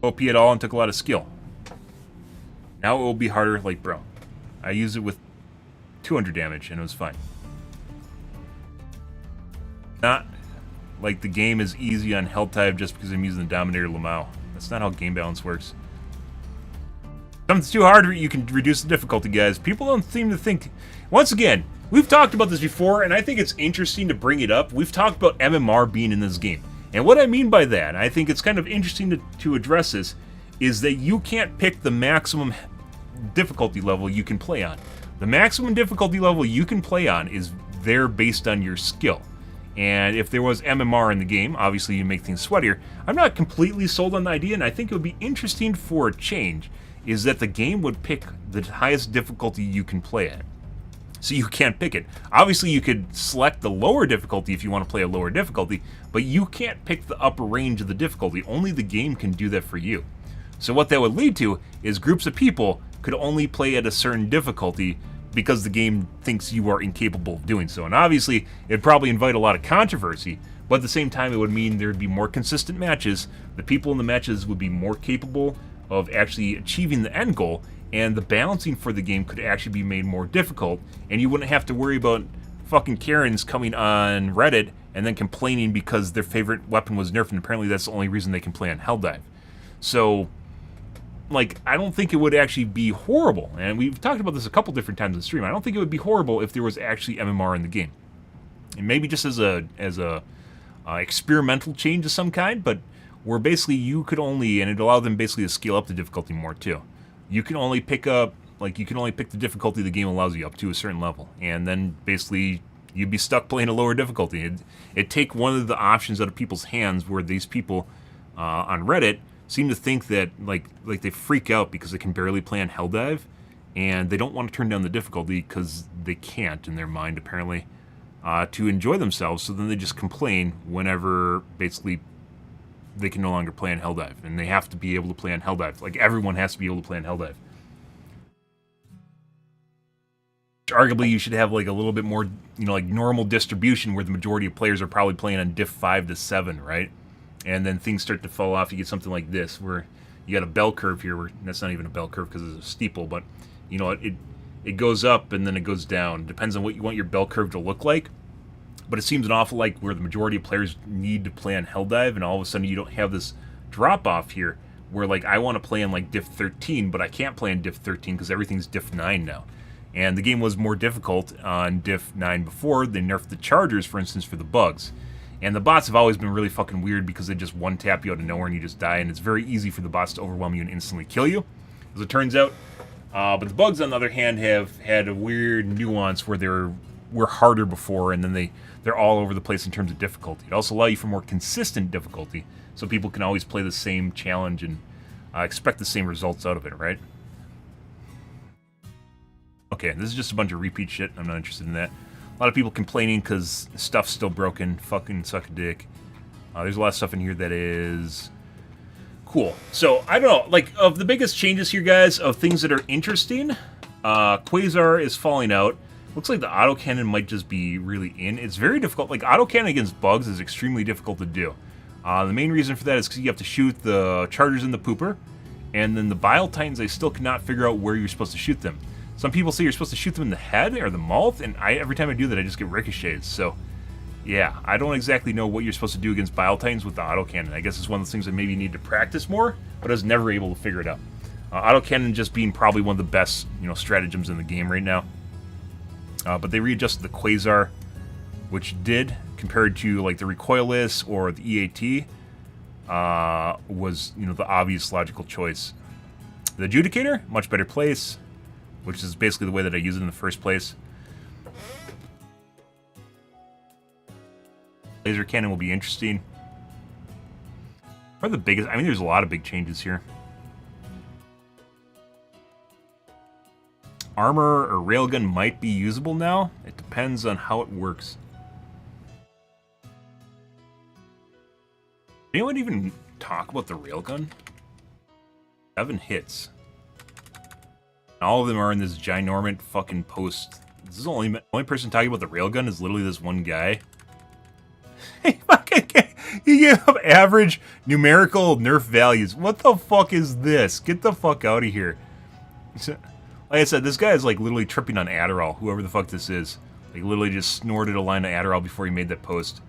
OP at all and took a lot of skill. Now it will be harder, like, bro. I used it with 200 damage and it was fine. Not like the game is easy on health type just because I'm using the Dominator Lamau. That's not how game balance works. Something's too hard, you can reduce the difficulty, guys. People don't seem to think... Once again, we've talked about this before, and I think it's interesting to bring it up. We've talked about MMR being in this game. And what I mean by that, I think it's kind of interesting to address this, is that you can't pick the maximum difficulty level you can play on. The maximum difficulty level you can play on is there based on your skill. And if there was MMR in the game, obviously you make things sweatier. I'm not completely sold on the idea, and I think it would be interesting for a change, is that the game would pick the highest difficulty you can play at. So you can't pick it. Obviously you could select the lower difficulty if you want to play a lower difficulty, but you can't pick the upper range of the difficulty. Only the game can do that for you. So what that would lead to is groups of people could only play at a certain difficulty because the game thinks you are incapable of doing so. And obviously, it'd probably invite a lot of controversy, but at the same time, it would mean there'd be more consistent matches, the people in the matches would be more capable of actually achieving the end goal, and the balancing for the game could actually be made more difficult, and you wouldn't have to worry about fucking Karens coming on Reddit and then complaining because their favorite weapon was nerfed, and apparently that's the only reason they can play on Helldive. So, like, I don't think it would actually be horrible, and we've talked about this a couple different times in the stream. I don't think it would be horrible if there was actually MMR in the game. and maybe just as a experimental change of some kind, but where basically you could only, and it allowed them basically to scale up the difficulty more too. You can only pick up, like you can only pick the difficulty the game allows you up to a certain level, and then basically you'd be stuck playing a lower difficulty. It'd take one of the options out of people's hands, where these people on Reddit seem to think that like they freak out because they can barely play on Helldive, and they don't want to turn down the difficulty because they can't in their mind apparently to enjoy themselves. So then they just complain whenever basically they can no longer play on Helldive, and they have to be able to play on Helldive. Like everyone has to be able to play on Helldive. Arguably, you should have like a little bit more, like normal distribution where the majority of players are probably playing on diff 5 to 7, right? And then things start to fall off. You get something like this, where you got a bell curve here, where that's not even a bell curve because it's a steeple, but it goes up and then it goes down. Depends on what you want your bell curve to look like. But it seems an awful like where the majority of players need to play on Helldive, and all of a sudden you don't have this drop off here, where like I want to play on like diff 13, but I can't play on diff 13 because everything's diff 9 now. And the game was more difficult on diff 9 before. They nerfed the chargers, for instance, for the bugs. And the bots have always been really fucking weird because they just one-tap you out of nowhere and you just die, and it's very easy for the bots to overwhelm you and instantly kill you, as it turns out. But the bugs, on the other hand, have had a weird nuance where they were harder before, and then they're all over the place in terms of difficulty. It also allows you for more consistent difficulty, so people can always play the same challenge and expect the same results out of it, right? Okay, this is just a bunch of repeat shit. I'm not interested in that. A lot of people complaining because stuff's still broken. Fucking suck a dick. There's a lot of stuff in here that is cool. So, I don't know. Like, of the biggest changes here, guys, of things that are interesting, Quasar is falling out. Looks like the autocannon might just be really in. It's very difficult. Like, autocannon against bugs is extremely difficult to do. The main reason for that is because you have to shoot the chargers in the pooper, and then the Bile Titans, I still cannot figure out where you're supposed to shoot them. Some people say you're supposed to shoot them in the head or the mouth, and every time I do that, I just get ricochets. So, yeah, I don't exactly know what you're supposed to do against Bile Titans with the autocannon. I guess it's one of those things that maybe you need to practice more, but I was never able to figure it out. Autocannon just being probably one of the best, stratagems in the game right now. But they readjusted the Quasar, which did, compared to like the Recoilless or the EAT, was the obvious logical choice. The Adjudicator, much better place, which is basically the way that I use it in the first place. Laser cannon will be interesting. Probably the biggest. I mean, there's a lot of big changes here. Armor or railgun might be usable now. It depends on how it works. Anyone even talk about the railgun? 7 hits. All of them are in this ginormous fucking post. This is the only person talking about the railgun is literally this one guy. He gave up average numerical nerf values. What the fuck is this? Get the fuck out of here. Like I said, this guy is like literally tripping on Adderall, whoever the fuck this is. Like literally just snorted a line of Adderall before he made that post.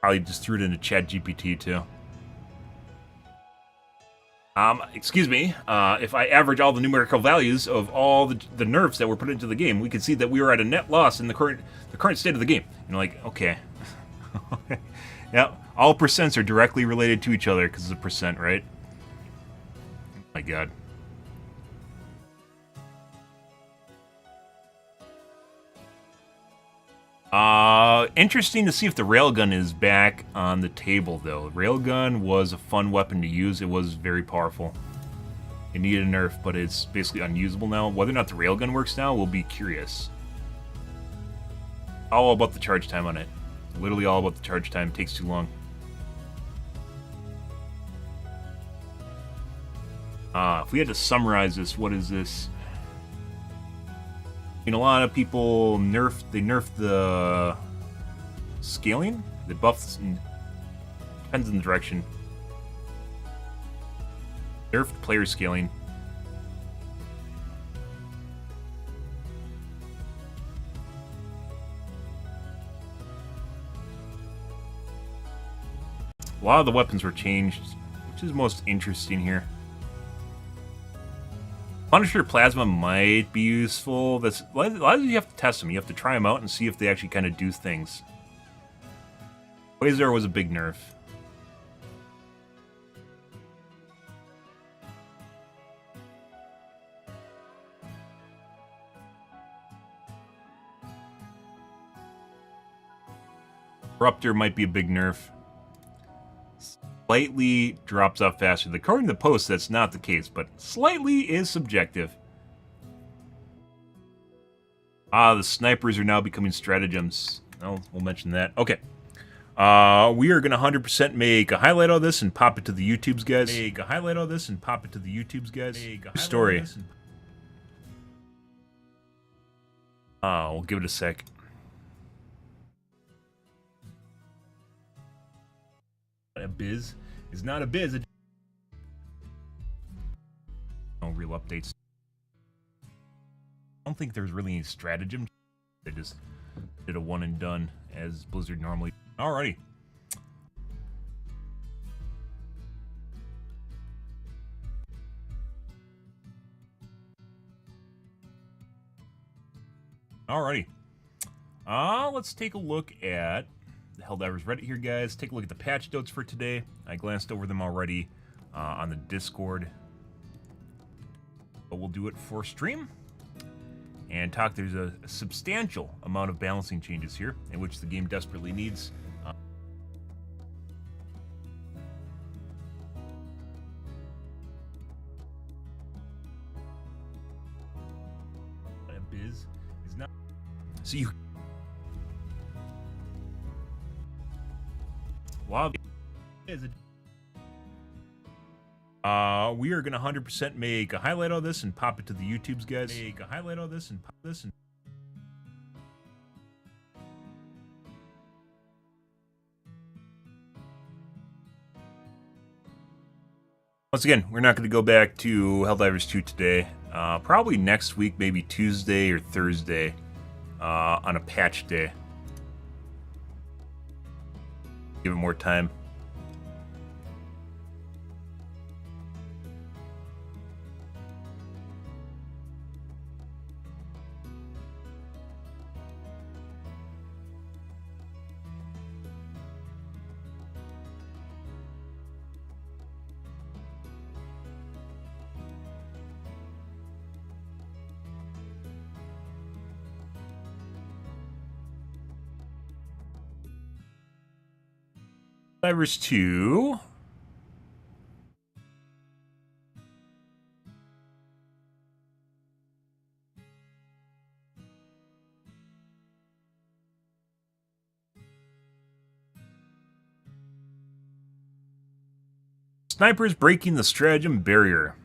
Probably just threw it into ChatGPT too. Excuse me, if I average all the numerical values of all the nerfs that were put into the game, we can see that we are at a net loss in the current state of the game. Like, okay. Yeah, all percents are directly related to each other because it's a percent, right? Oh my god. Interesting to see if the railgun is back on the table, though. Railgun was a fun weapon to use. It was very powerful. It needed a nerf, but it's basically unusable now. Whether or not the railgun works now, we'll be curious. All about the charge time on it. Literally all about the charge time. It takes too long. If we had to summarize this, what is this? I mean, a lot of people nerfed the scaling. The buffs, depends on the direction. Nerfed player scaling. A lot of the weapons were changed, which is most interesting here. Punisher Plasma might be useful. That's a lot of times you have to test them. You have to try them out and see if they actually kind of do things. Quasar was a big nerf. Disruptor might be a big nerf. Slightly drops off faster. According to the post, that's not the case, but slightly is subjective. Ah, the snipers are now becoming stratagems. Oh, we'll mention that. Okay. We are going to 100% make a highlight of this and pop it to the YouTubes, guys. Make a highlight of this and pop it to the YouTubes, guys. Story. We'll give it a sec. A biz is not a biz. No real updates. I don't think there's really any stratagem. They just did a one and done as Blizzard normally. Alrighty. Alrighty. Let's take a look at the Helldivers Reddit here, guys. Take a look at the patch notes for today. I glanced over them already on the Discord. But we'll do it for stream. And talk, there's a substantial amount of balancing changes here, in which the game desperately needs. Biz is not. So you. Wow. We are gonna 100% make a highlight of this and pop it to the YouTubes, guys. Make a highlight of this and pop this and. Once again, we're not going to go back to Helldivers 2 today. Probably next week, maybe Tuesday or Thursday, on a patch day. Give it more time. Helldivers 2. Snipers breaking the stratagem barrier.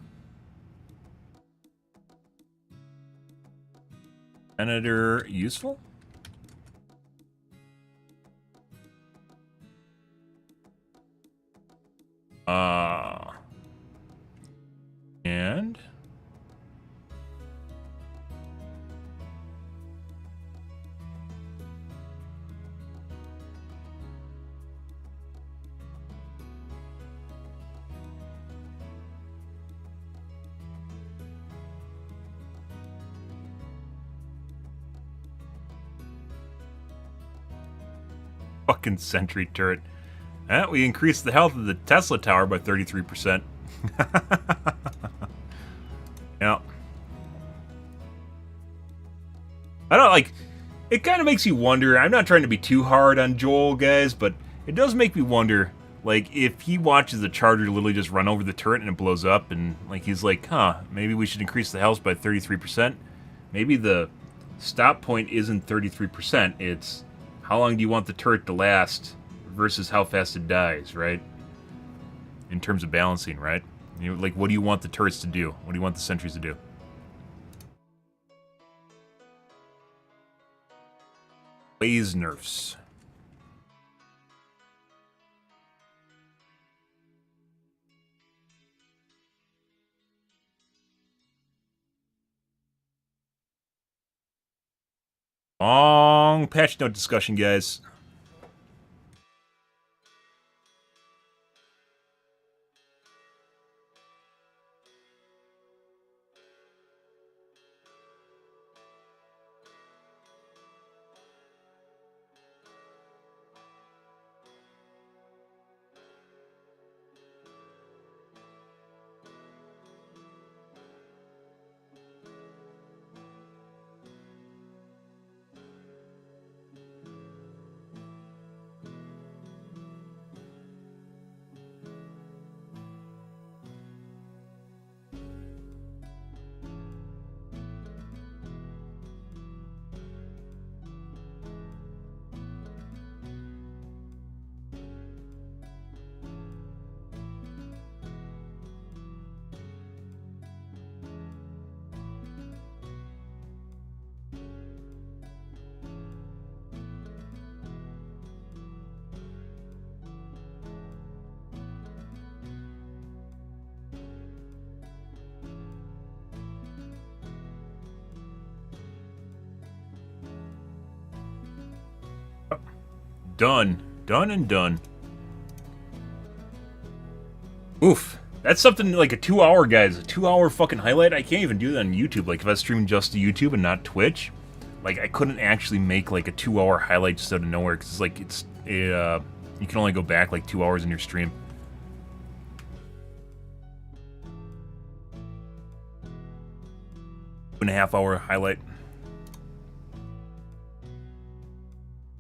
Senator useful? And fucking sentry turret. We increased the health of the Tesla tower by 33%. Yeah. I don't like. It kind of makes you wonder. I'm not trying to be too hard on Joel, guys, but it does make me wonder. Like, if he watches the Charger literally just run over the turret and it blows up, and like he's like, huh, maybe we should increase the health by 33%. Maybe the stop point isn't 33%. It's how long do you want the turret to last versus how fast it dies, right? In terms of balancing, right? You know, like, what do you want the turrets to do? What do you want the sentries to do? Phase nerfs. Long patch note discussion, guys. Done. Done and done. Oof. That's something like a 2-hour, guys. A 2-hour fucking highlight. I can't even do that on YouTube. Like, if I was streaming just to YouTube and not Twitch, like, I couldn't actually make, like, a 2-hour highlight just out of nowhere. Because, like, you can only go back, like, 2 hours in your stream. Two and a half hour highlight.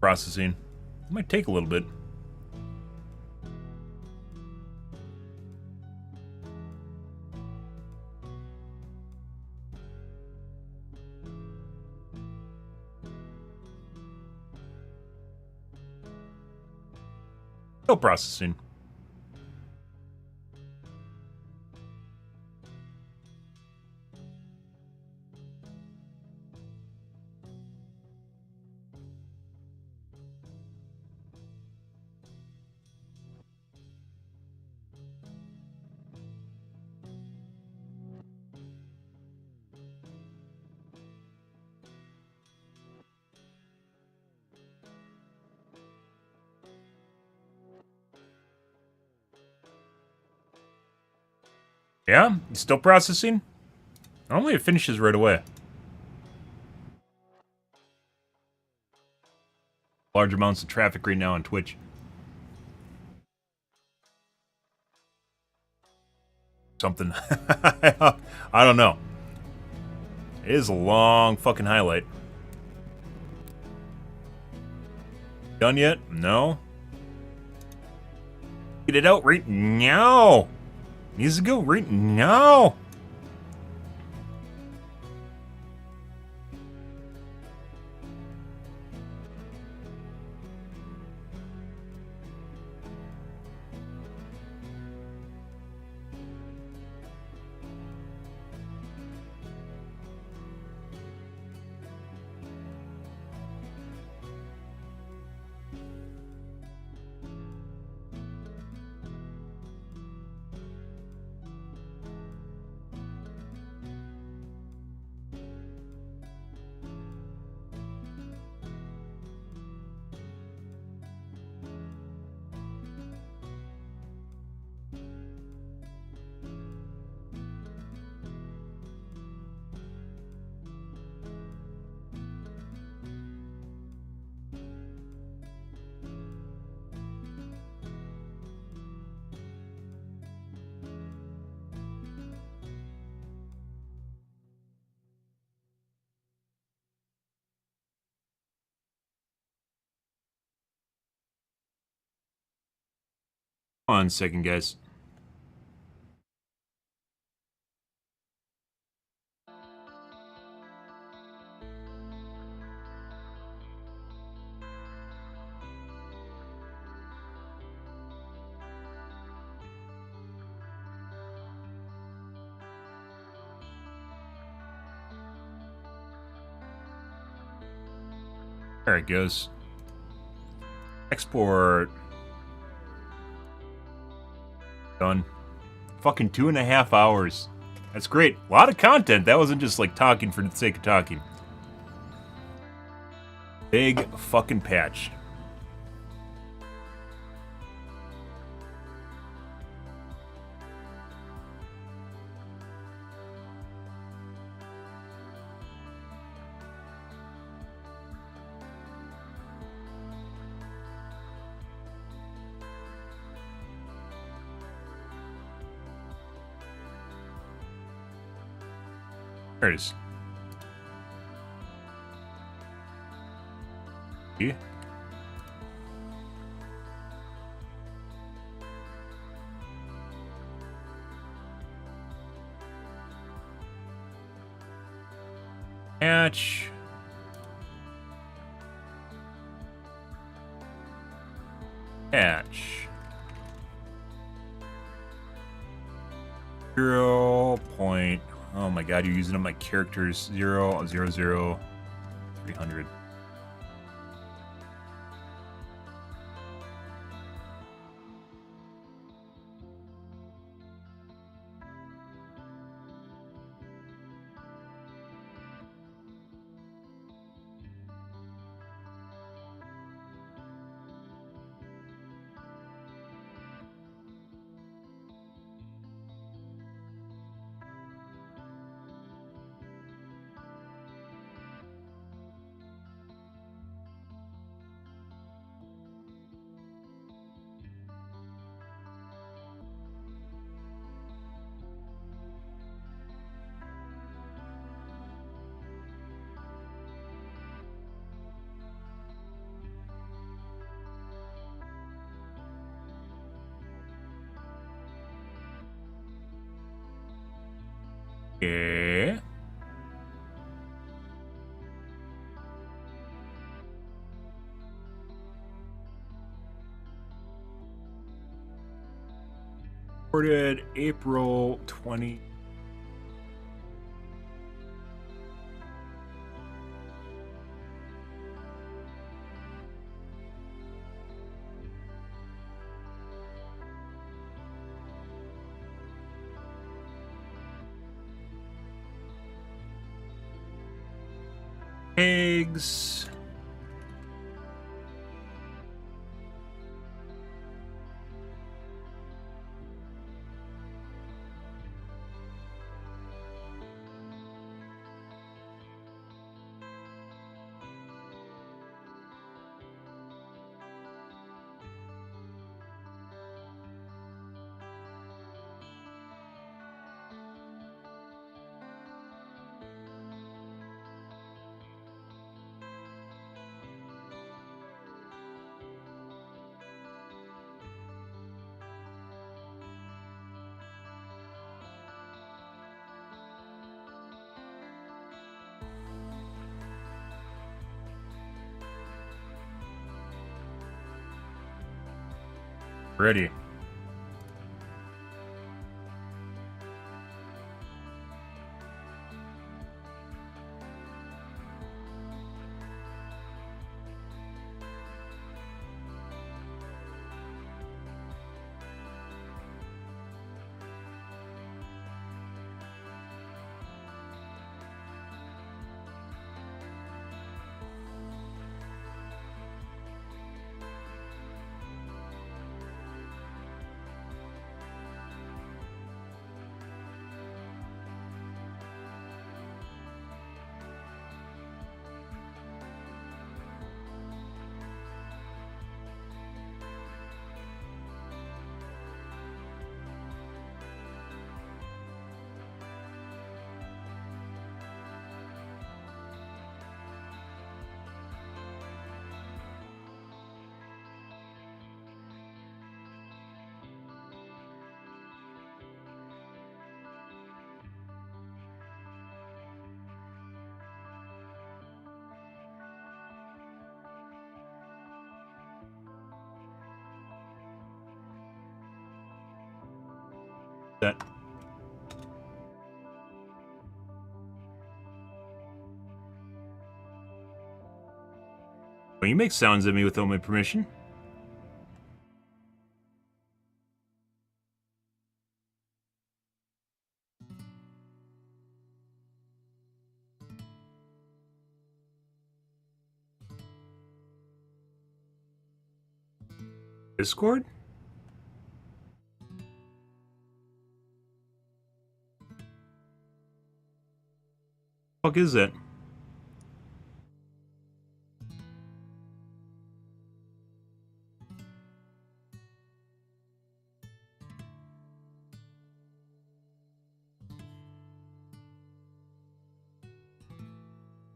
Processing. It might take a little bit. No processing. Yeah? You still processing? Normally it finishes right away. Large amounts of traffic right now on Twitch. Something. I don't know. It is a long fucking highlight. Done yet? No. Get it out right now. Needs to go right now. Hold on a second, guys. There it goes. Export. Done. Fucking 2.5 hours. That's great. A lot of content. That wasn't just like talking for the sake of talking. Big fucking patch. There it is. Yeah. Patch. Patch. 0. Oh my god, you're using up my characters. 0, 0, 0, 300. Yeah. Recorded April 20. Eggs. Ready. That. Well, you make sounds at me without my permission. Discord? Fuck is that?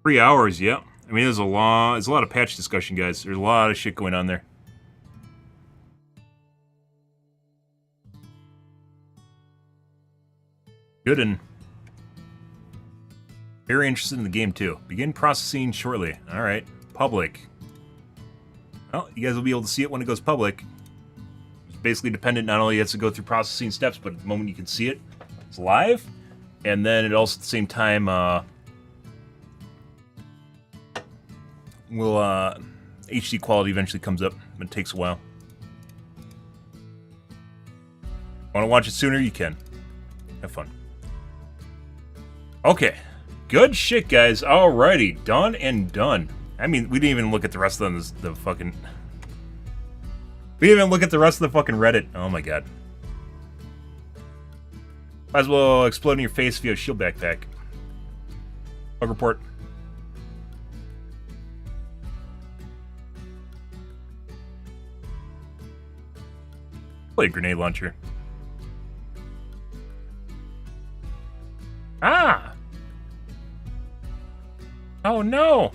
$3 yeah. I mean, there's a lot of patch discussion, guys. There's a lot of shit going on there. Good and very interested in the game too. Begin processing shortly. All right, public. Well, you guys will be able to see it when it goes public. It's basically dependent. Not only has to go through processing steps, but at the moment you can see it, it's live, and then it also at the same time will HD quality eventually comes up, but it takes a while. Want to watch it sooner? You can. Have fun. Okay. Good shit, guys. Alrighty. Done and done. I mean, we didn't even look at the rest of the fucking... We didn't even look at the rest of the fucking Reddit. Oh my god. Might as well explode in your face if you have a shield backpack. Bug report. Play a grenade launcher. Ah! Oh no!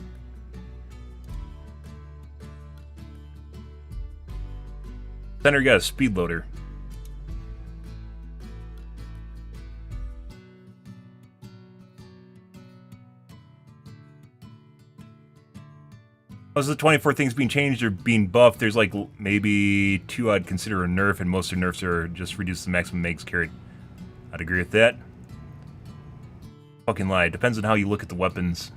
Center got a speed loader. Most of the 24 things being changed or being buffed, there's like maybe 2 I'd consider a nerf, and most of the nerfs are just reduce the maximum megs carried. I'd agree with that. Fucking lie. Depends on how you look at the weapons.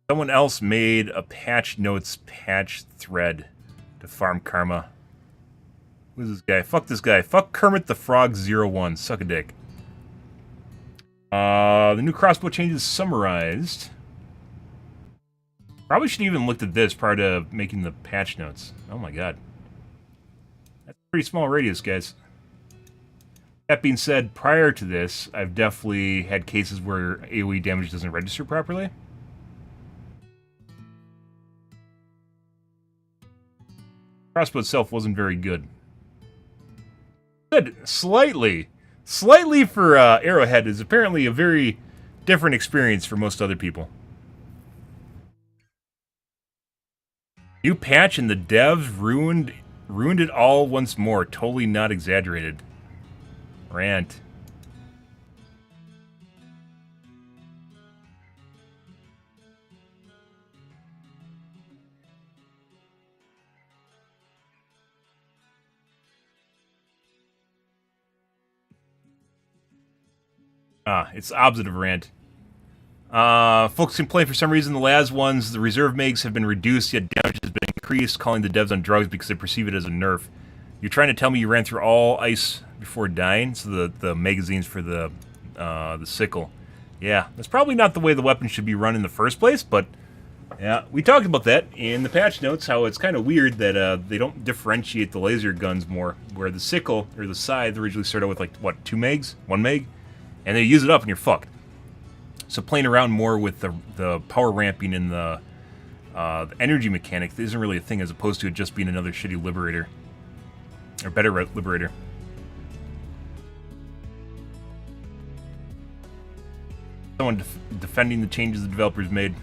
Someone else made a patch notes patch thread to farm karma. Who's this guy? Fuck this guy. Fuck Kermit the Frog 01. Suck a dick. The new crossbow changes summarized. Probably should have even looked at this prior to making the patch notes. Oh my god. That's a pretty small radius, guys. That being said, prior to this, I've definitely had cases where AoE damage doesn't register properly. Crossbow itself wasn't very good. Good, slightly for Arrowhead is apparently a very different experience for most other people. New patch and the devs ruined it all once more. Totally not exaggerated. Rant. It's the opposite of rant. Folks complain for some reason the last ones, the reserve megs have been reduced, yet damage has been increased, calling the devs on drugs because they perceive it as a nerf. You're trying to tell me you ran through all ice before dying? So the magazines for the sickle. Yeah, that's probably not the way the weapon should be run in the first place, but yeah, we talked about that in the patch notes, how it's kind of weird that they don't differentiate the laser guns more, where the sickle, or the scythe, originally started with like, what, 2 megs? 1 meg? And they use it up and you're fucked. So playing around more with the power ramping and the energy mechanic isn't really a thing, as opposed to it just being another shitty liberator. Or better liberator. Someone defending the changes the developers made.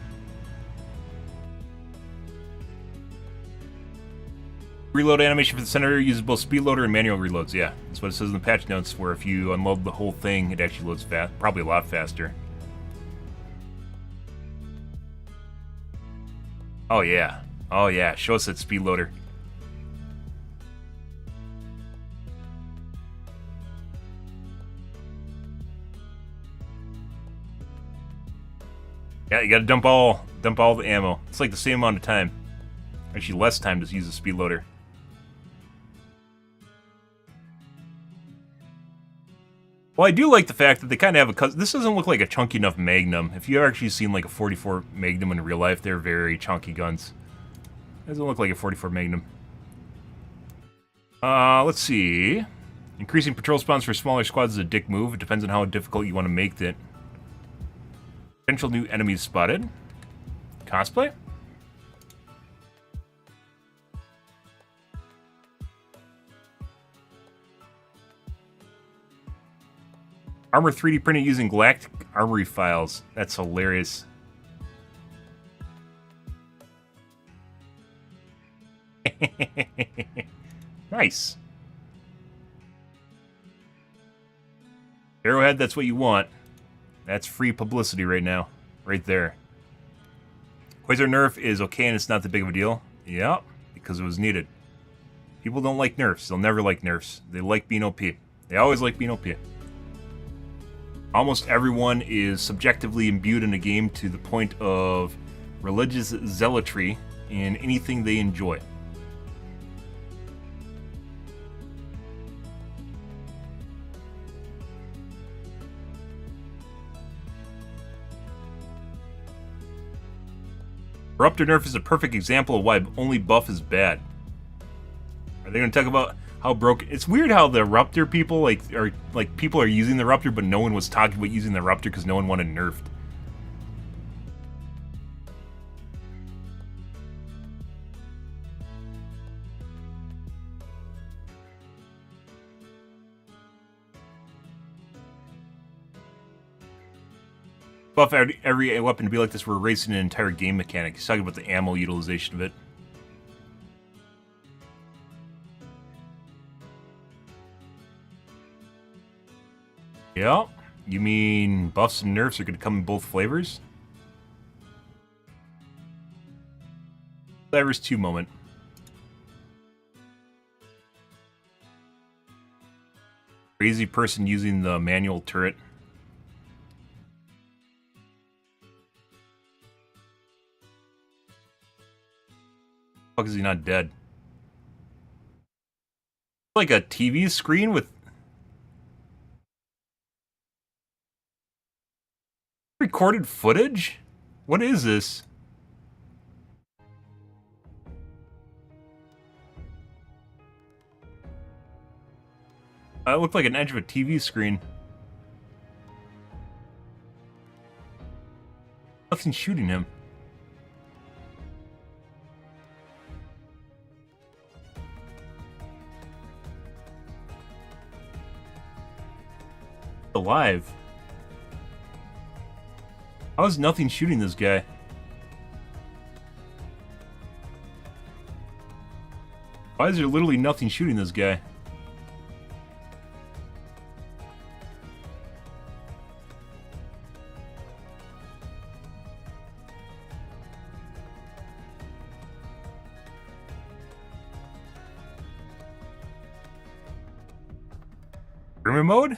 Reload animation for the Senator uses both speed loader and manual reloads. Yeah, that's what it says in the patch notes, where if you unload the whole thing, it actually loads fast. Probably a lot faster. Oh yeah. Oh yeah, show us that speed loader. Yeah, you gotta dump all the ammo. It's like the same amount of time. Actually, less time to use the speed loader. Well, I do like the fact that they kind of have a... This doesn't look like a chunky enough Magnum. If you've actually seen like a 44 Magnum in real life, they're very chunky guns. It doesn't look like a 44 Magnum. Let's see. Increasing patrol spawns for smaller squads is a dick move. It depends on how difficult you want to make it. Potential new enemies spotted. Cosplay? Armor 3D printed using galactic armory files. That's hilarious. Nice. Arrowhead, that's what you want. That's free publicity right now. Right there. Quasar nerf is okay and it's not that big of a deal. Yeah, because it was needed. People don't like nerfs. They'll never like nerfs. They like being OP. They always like being OP. Almost everyone is subjectively imbued in a game to the point of religious zealotry in anything they enjoy. Eruptor nerf is a perfect example of why only buff is bad. Are they going to talk about how broken? It's weird how the Eruptor people people are using the Eruptor, but no one was talking about using the Eruptor because no one wanted nerfed. Buff every weapon to be like this. We're erasing an entire game mechanic. He's talking about the ammo utilization of it. Yeah. You mean buffs and nerfs are going to come in both flavors? Helldivers 2 moment. Crazy person using the manual turret. Fuck, is he not dead? Like a TV screen with recorded footage? What is this? It looked like an edge of a TV screen. Nothing's shooting him. Alive. How is nothing shooting this guy? Why is there literally nothing shooting this guy? Streamer mode?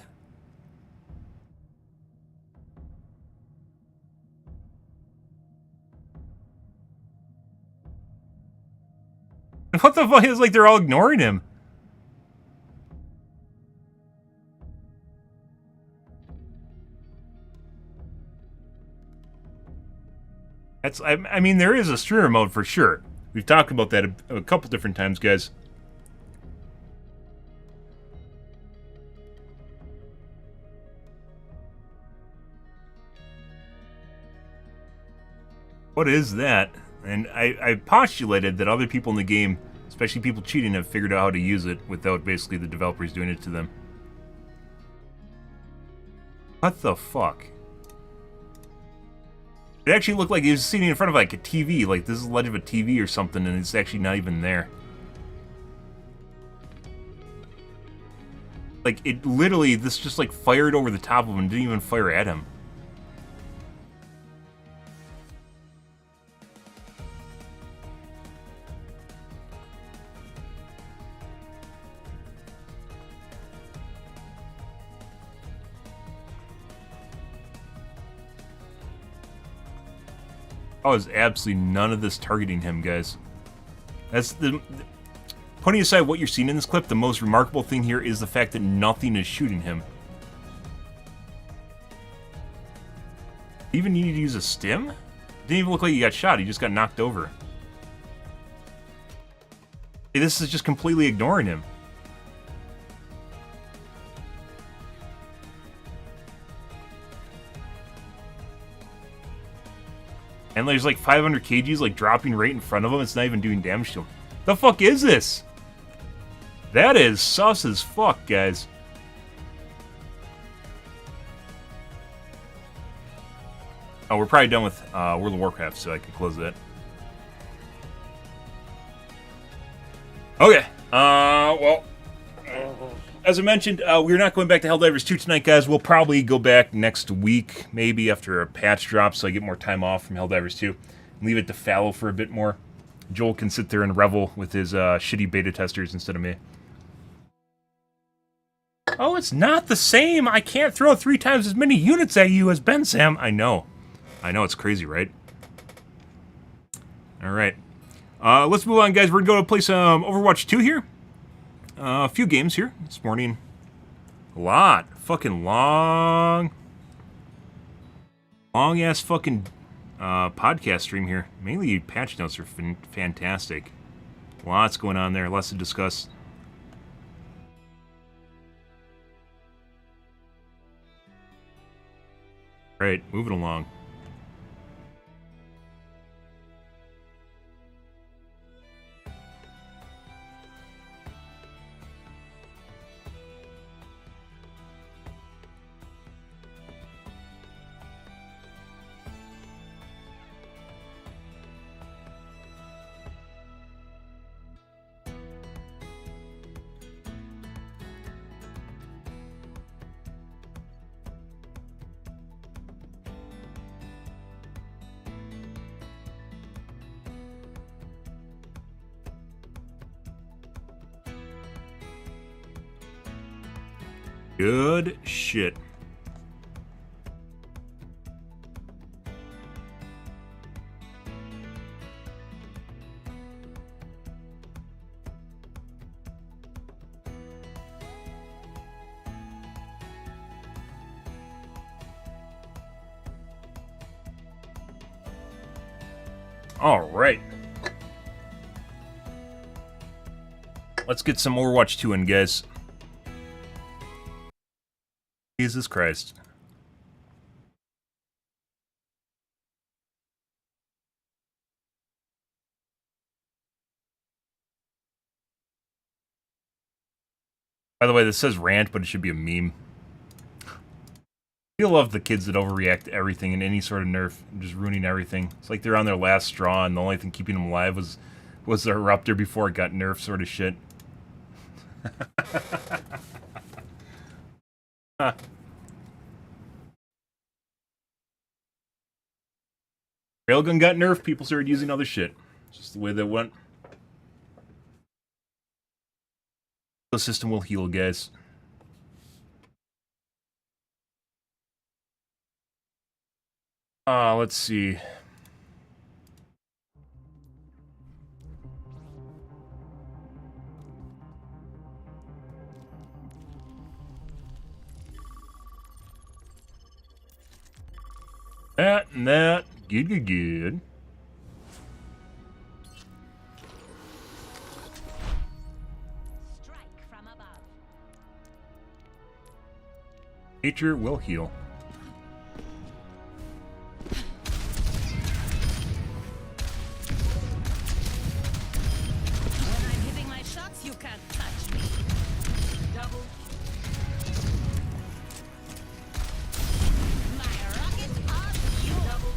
What the fuck? It's like they're all ignoring him. I mean, there is a streamer mode for sure. We've talked about that a couple different times, guys. What is that? And I postulated that other people in the game, especially people cheating, have figured out how to use it without basically the developers doing it to them. What the fuck? It actually looked like he was sitting in front of like a TV, like this is the ledge of a TV or something, and it's actually not even there. Like, it literally, this just like fired over the top of him, didn't even fire at him. Oh, is absolutely none of this targeting him, guys. That's the... Putting aside what you're seeing in this clip, the most remarkable thing here is the fact that nothing is shooting him. Even need to use a stim? Didn't even look like he got shot, he just got knocked over. Hey, this is just completely ignoring him. And there's like 500 kgs like dropping right in front of him. It's not even doing damage to him. The fuck is this? That is sus as fuck, guys. Oh, we're probably done with World of Warcraft, so I can close that. Okay. Well, as I mentioned, we're not going back to Helldivers 2 tonight, guys. We'll probably go back next week, maybe after a patch drop, so I get more time off from Helldivers 2. Leave it to fallow for a bit more. Joel can sit there and revel with his shitty beta testers instead of me. Oh, it's not the same! I can't throw 3 times as many units at you as Ben Sam! I know. I know, it's crazy, right? Alright. Let's move on, guys. We're going to go play some Overwatch 2 here. A few games here this morning. A lot. Fucking long. Long-ass fucking podcast stream here. Mainly patch notes are fantastic. Lots going on there. Lots to discuss. Right, moving along. Good shit. All right. Let's get some Overwatch 2 in, guys. Jesus Christ. By the way, this says rant, but it should be a meme. I love the kids that overreact to everything and any sort of nerf, just ruining everything. It's like they're on their last straw, and the only thing keeping them alive was the eruptor before it got nerfed, sort of shit. Huh. Railgun got nerfed, people started using other shit. Just the way that went. The system will heal, guys. Let's see. That and that. Good. Strike from above. Nature will heal. When I'm hitting my shots, you can't touch me. Double. My rockets are fuel. Double.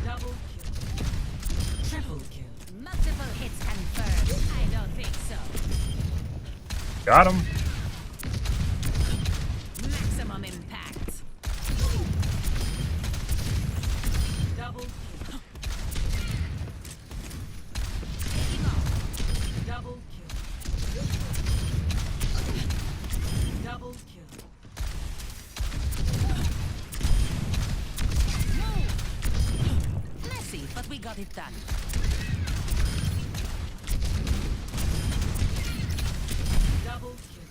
Double kill. Triple kill. Multiple hits confirmed. I don't think so. Got him. Maximum impact. Double kill. Taking off. Double kill. Double kill. Move. Messy, but we got it done. Double kill.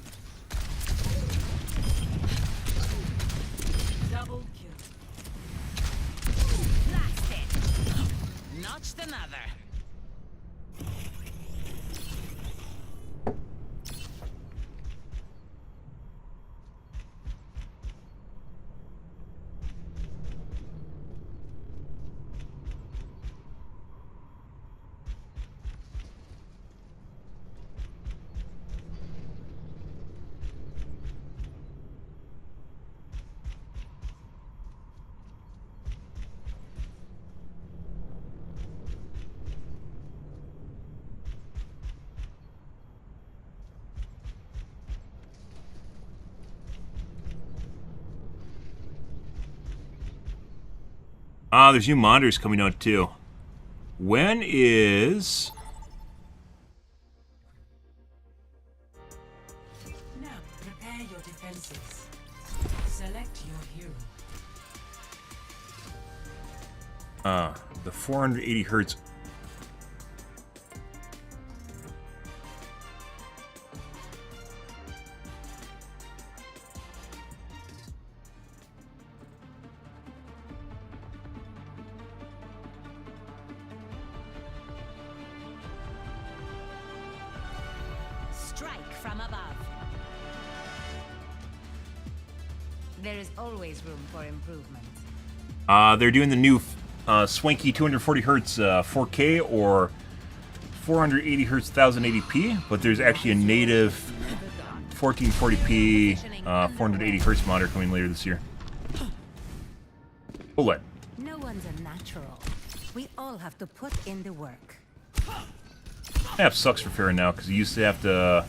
Double kill. Blasted. Notched another. There's new monitors coming out too. When is... Now, prepare your defenses. Select your hero. the 480 hertz. Strike from above. There is always room for improvement. They're doing the new swanky 240 hertz 4K or 480 hertz 1080p, but there's actually a native 1440p 480 hertz monitor coming later this year. OLED. No one's a natural. We all have to put in the work. That sucks for Phara now, because you used to have to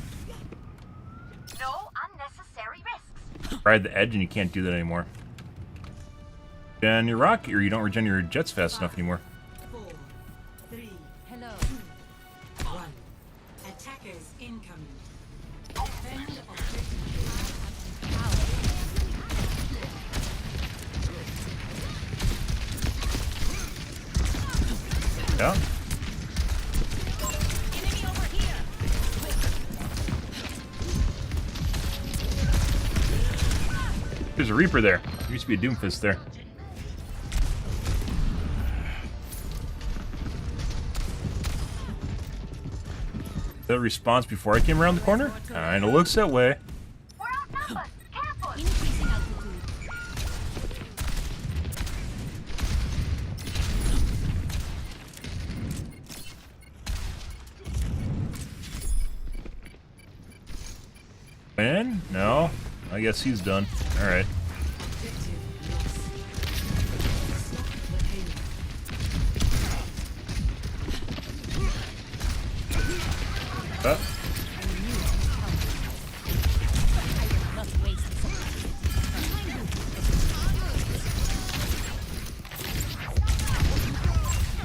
No unnecessary risks. ride the edge, and you can't do that anymore. Regen your rocket, or you don't regen your jets fast enough anymore. 4, 3, Hello. one. Attackers incoming. Defend objective. Yeah. Enemy over here. There's a Reaper there. There used to be a Doomfist there. The response before I came around the corner? Kinda looks that way. We're outnumbered. Careful. Increasing altitude. Man? No. I guess he's done. Alright. Objective lost. Stop the payload. Uh, Not waste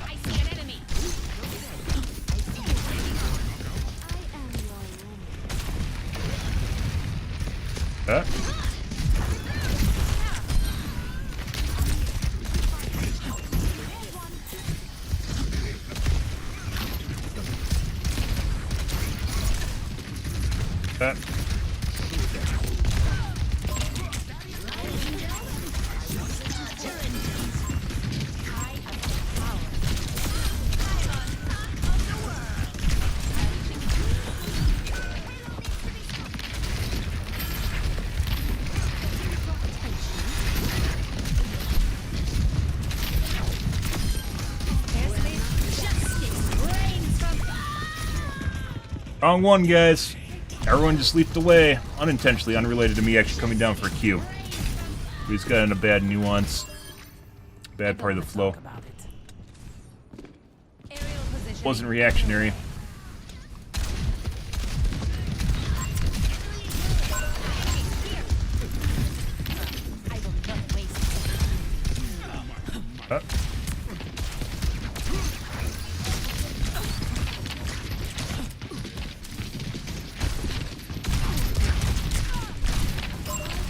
I see an enemy. uh. Uh. Wrong one, guys. Everyone just leaped away, unintentionally, unrelated to me actually coming down for a Q. We just got in a bad nuance. Bad part of the flow. Aerial position. Wasn't reactionary. I will not waste. Uh.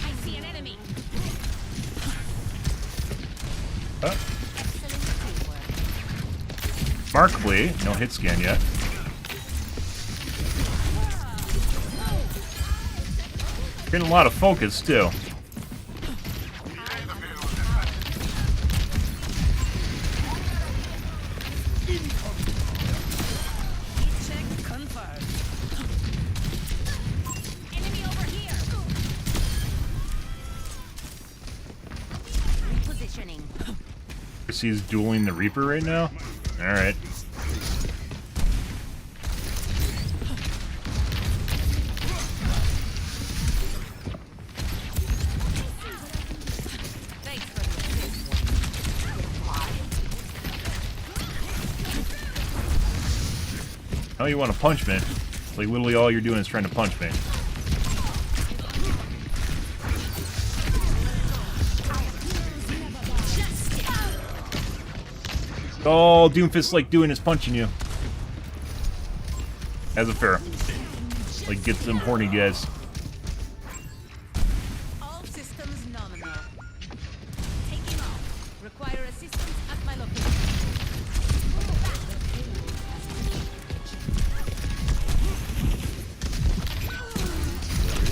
I see an enemy. Uh. Excellent teamwork. Remarkably, no hit scan yet. Getting a lot of focus, too. Check confirmed. Enemy over here. Repositioning. He's dueling the Reaper right now? Alright. Thanks for the assist. Now you want to punch me. Like, literally all you're doing is trying to punch me. All Doomfist like doing is punching you. As a Phara. Like, get some horny guys. All systems nominal. Taking off. Require assistance at my location.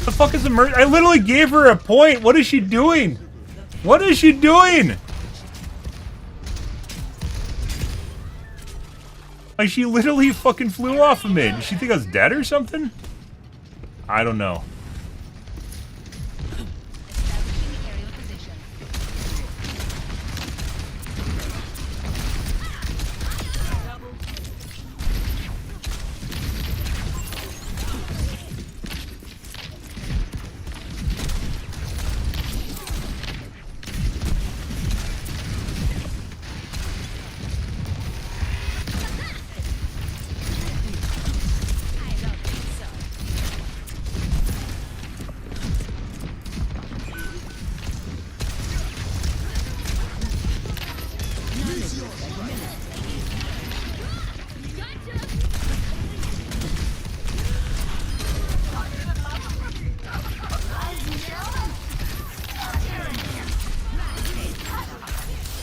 The fuck is emerging? I literally gave her a point. What is she doing? What is she doing? Like, she literally fucking flew off of me. Did she think I was dead or something? I don't know. Establishing aerial position. I don't think so.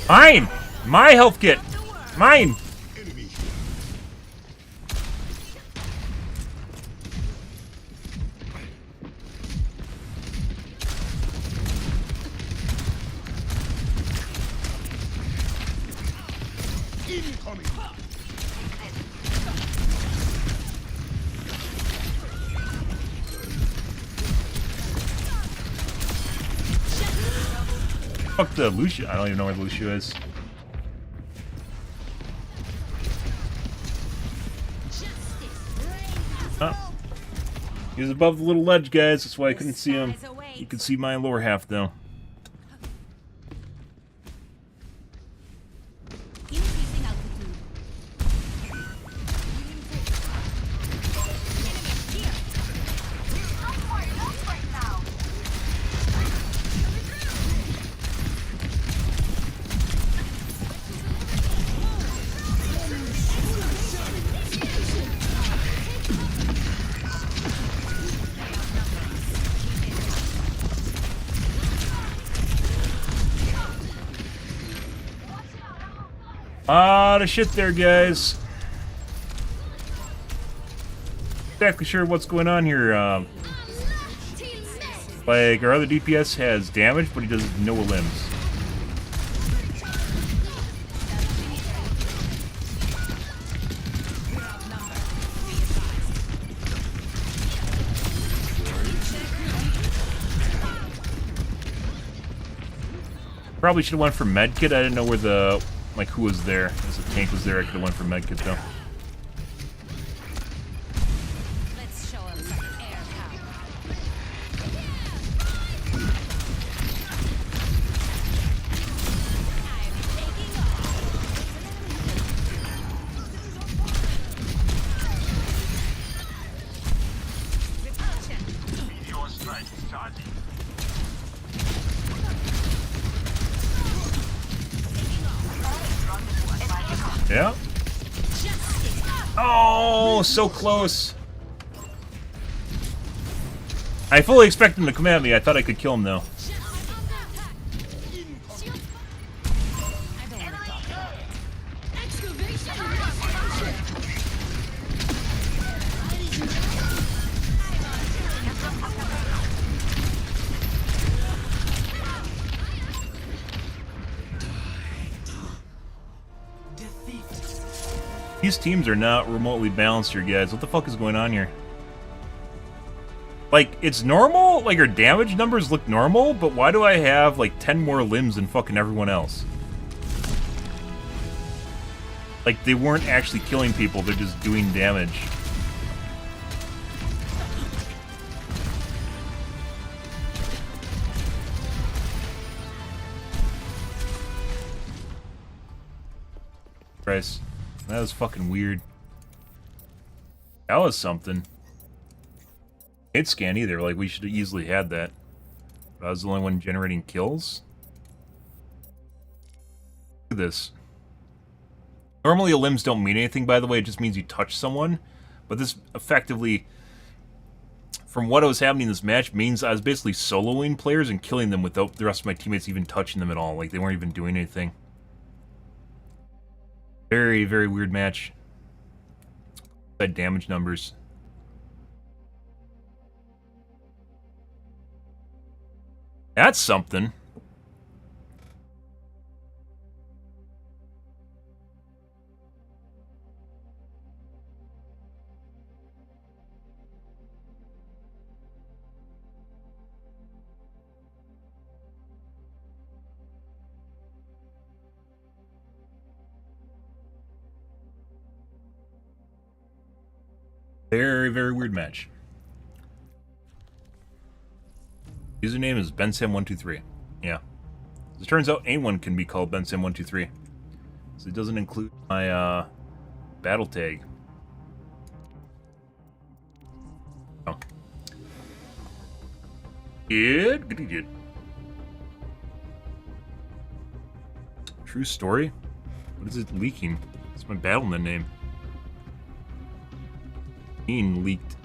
Mine! My health kit! Mine! Fuck the Lucio. I don't even know where the Lucio is. Oh. He was above the little ledge, guys. That's why I couldn't see him. You could see my lower half, though. Increasing altitude. Enemy here. The shit there, guys. Exactly sure what's going on here. Like, our other DPS has damage, but he does no limbs. Probably should have went for medkit. I didn't know where the, like, who was there. As the tank was there, I could have went for medkit, though. Let's show him some air power. I'm taking off. Repulsion. Your strength, charging. Yeah. Oh, so close. I fully expected him to come at me. I thought I could kill him, though. These teams are not remotely balanced here, guys. What the fuck is going on here? Like, it's normal? Like, our damage numbers look normal, but why do I have, like, 10 more limbs than fucking everyone else? Like, they weren't actually killing people, they're just doing damage. Christ. That was fucking weird. That was something. Hit scan either, like we should have easily had that. But I was the only one generating kills. Look at this. Normally limbs don't mean anything, by the way, it just means you touch someone. But this effectively, from what was happening in this match, means I was basically soloing players and killing them without the rest of my teammates even touching them at all. Like, they weren't even doing anything. Very, very weird match. That damage numbers. That's something. Very, very weird match. Username is bensam123. Yeah. As it turns out, anyone can be called bensam123. So it doesn't include my, battle tag. Oh. Good. True story? What is it leaking? It's my battleman name. Leaked.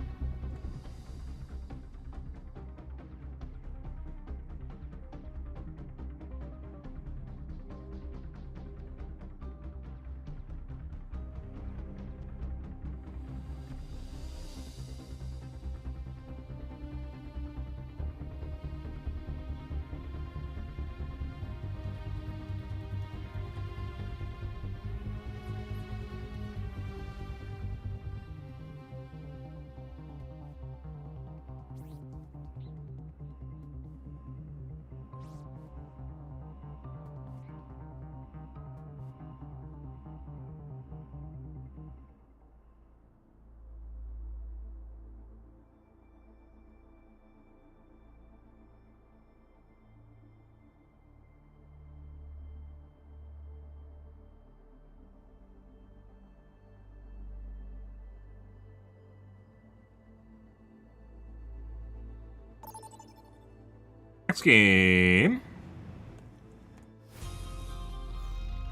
Next game.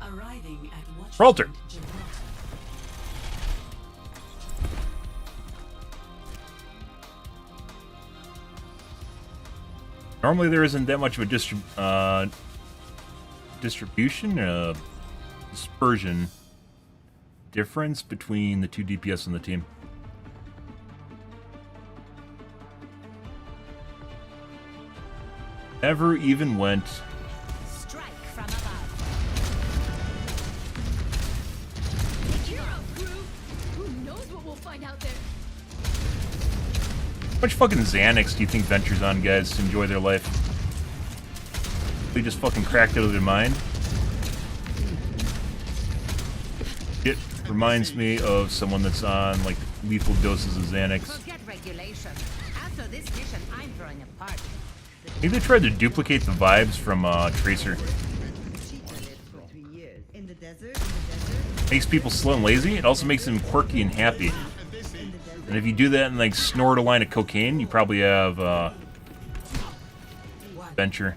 Arriving at watch Gibraltar. point Gibraltar. Normally there isn't that much of a distribution, dispersion difference between the two DPS on the team. Never even went. Strike from above. Take care of crew. Who knows what we'll find out there? How much fucking Xanax do you think Venture's on, guys, to enjoy their life? They just fucking cracked out of their mind. It reminds me of someone that's on, like, lethal doses of Xanax. Forget regulation. After this mission, I'm throwing a party. Maybe they tried to duplicate the vibes from Tracer. Makes people slow and lazy. It also makes them quirky and happy. And if you do that and like snort a line of cocaine, you probably have Venture.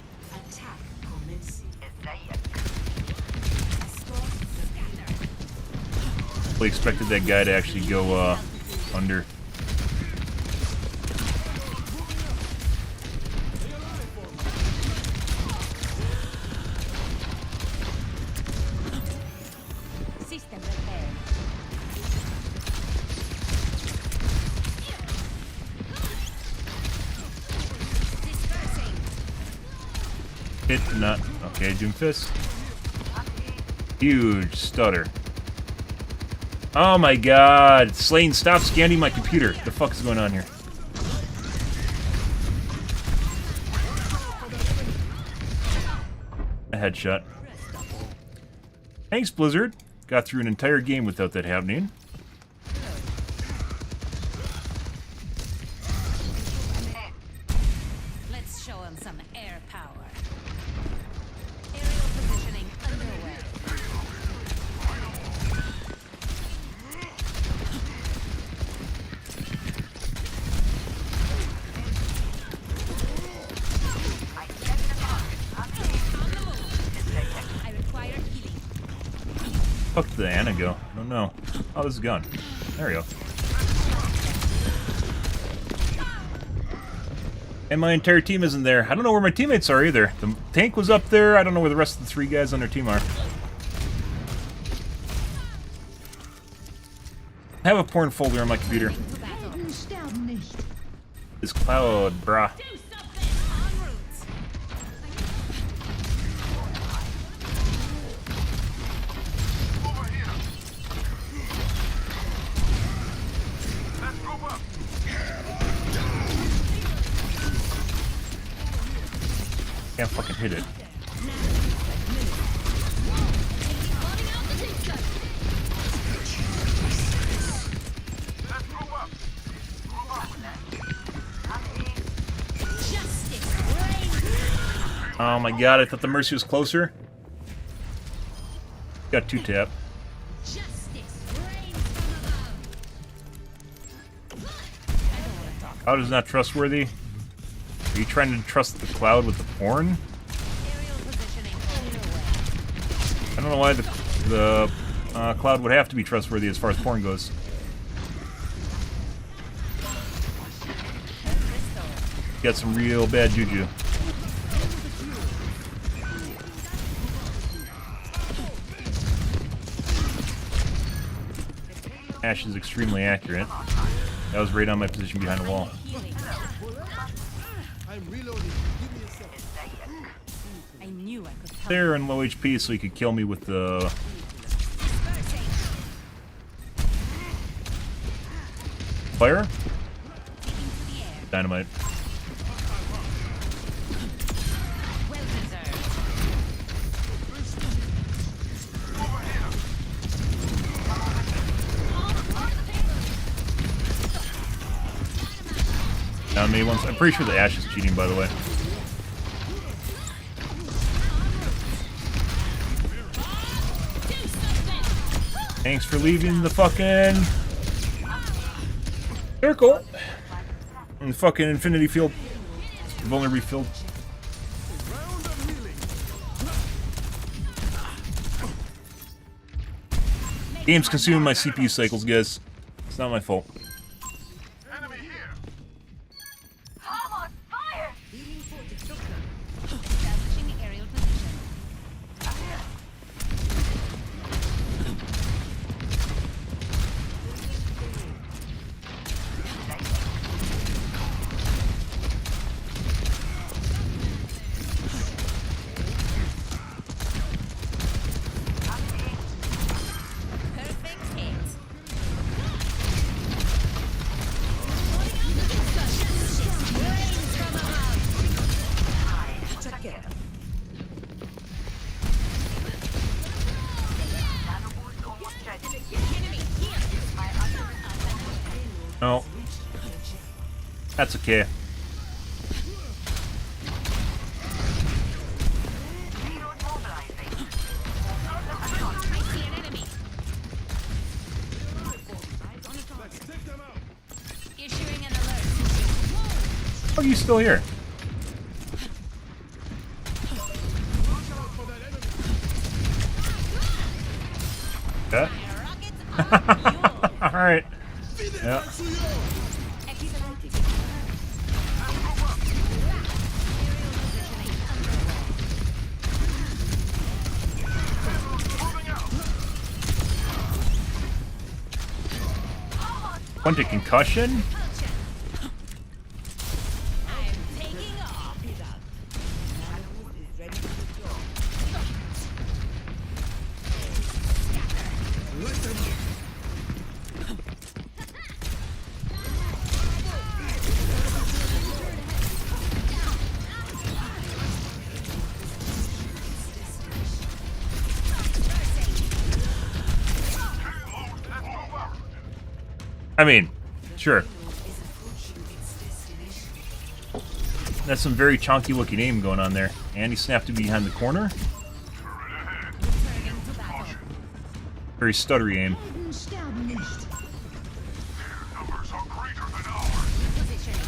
Attack commencing. We expected that guy to actually go under. System repaired. Dispersing. Hit not okay. Doomfist. Huge stutter. Oh my god! Slane, stop scanning my computer. The fuck is going on here? A headshot. Thanks, Blizzard. Got through an entire game without that happening. Let's show him some air power. Aerial positioning underway. I require healing. Fuck did the Anna go? I don't know. Oh, this is gone. There we go. And my entire team isn't there. I don't know where my teammates are either. The tank was up there. I don't know where the rest of the 3 guys on their team are. I have a porn folder on my computer. To battle. This cloud, brah. Do something en route. Over here. Let's move up. Can't fucking hit it. Spotting out the team gun. Let's move up. Move up. Justice reigns. Oh my god, I thought the Mercy was closer. Got 2 tap. Justice reigns from above. I don't want to talk. Cloud is not trustworthy. Are you trying to trust the cloud with the porn? Aerial positioning underway. I don't know why the cloud would have to be trustworthy as far as porn goes. Crystal. Got some real bad juju. Ash is extremely accurate. That was right on my position behind the wall. Healing. I knew I could help. They're in low HP, so he could kill me with the Dispersing. fire. Taking to the air. Dynamite. Well deserved. Down me once. I'm pretty sure the Ash is cheating, by the way. Do something. Thanks for leaving the fucking circle. And the fucking infinity field. Vulnerability field. Game's consuming my CPU cycles, guys. It's not my fault. Enemy here. I'm on fire! Establishing aerial position. Perfect hit. Rains from above. Check it. Enemy here. Oh. That's okay. I see an enemy. Issuing an alert. How are you still here? Okay. Rockets on fuel. Alright. Yeah. Excellent. Bunch of concussion? I'm taking off. I mean, sure. That's some very chonky looking aim going on there. And he snapped it behind the corner. Returning to battle. Very stuttery aim. Numbers are greater than ours. Positioning.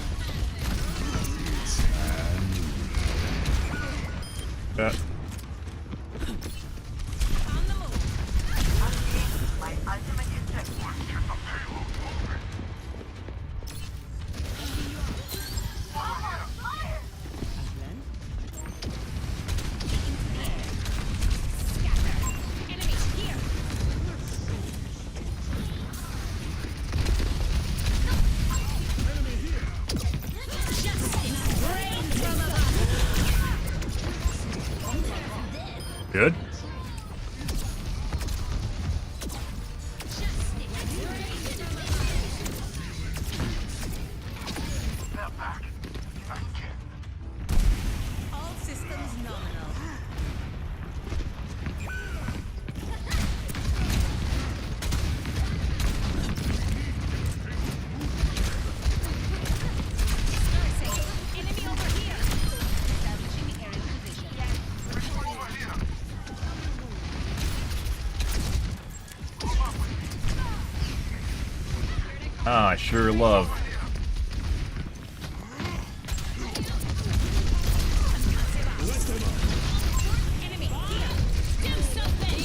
Yeah. On the move. Enemy here. Justice rains from above. Good. They're back. Thank you. All systems nominal. Dispersing. Enemy over here. Establishing aerial position. Over here. Ah, I sure love. Enemy here. Do something.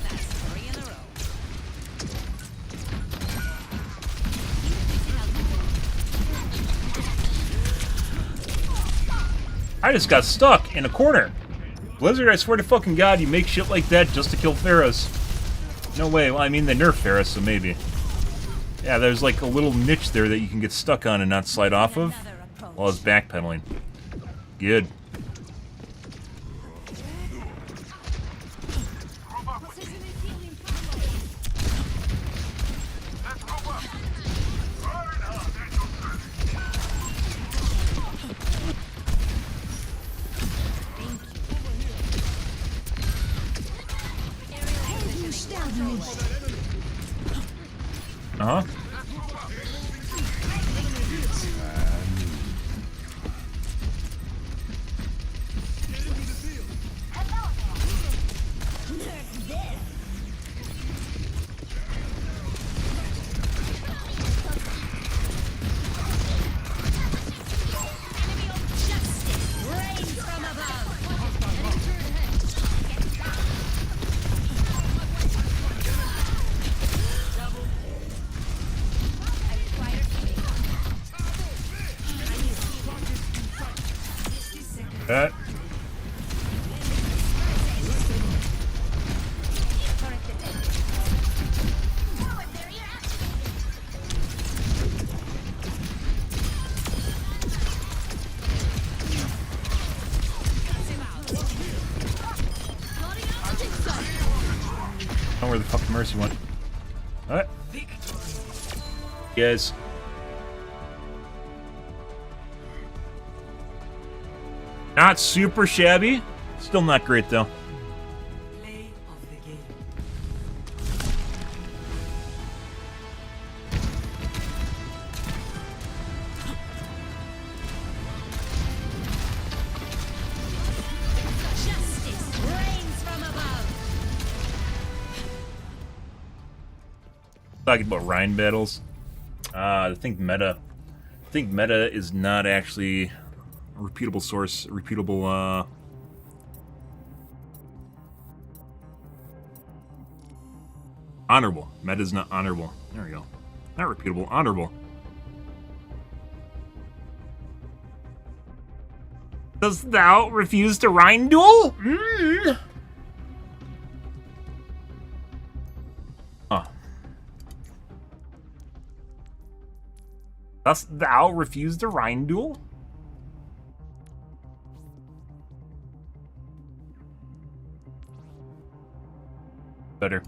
That's 3 in a row. I just got stuck in a corner. Blizzard, I swear to fucking God, you make shit like that just to kill Pharaohs. No way. Well, I mean, they nerf Pharaoh, so maybe. Yeah, there's like a little niche there that you can get stuck on and not slide off of Another approach. while it's backpedaling. Good. Let's move up. Fire in hard, Angel 30. Uh-huh. Justice rains from above. know where the fucking Mercy went. Alright. Guys. Not super shabby. Still not great, though. Play of the game. Justice reigns from above. Talking about Rhine battles. I think meta is not actually a repeatable source, honorable. Meta is not honorable. There we go. Not repeatable, honorable. Dost thou refuse to Rhine duel? Huh. Dost thou refuse the Rhine duel? Better.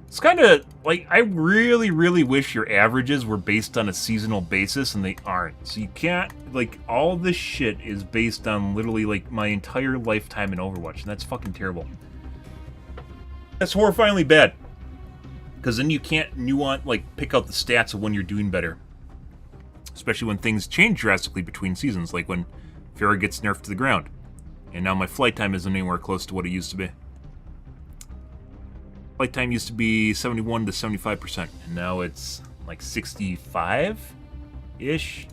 It's kind of like, I really, really wish your averages were based on a seasonal basis, and they aren't. So you can't, like, all this shit is based on literally, like, my entire lifetime in Overwatch, and that's fucking terrible. That's horrifyingly bad. Because then you can't pick out the stats of when you're doing better. Especially when things change drastically between seasons, like when Phara gets nerfed to the ground. And now my flight time isn't anywhere close to what it used to be. Flight time used to be 71 to 75%, and now it's like 65-ish.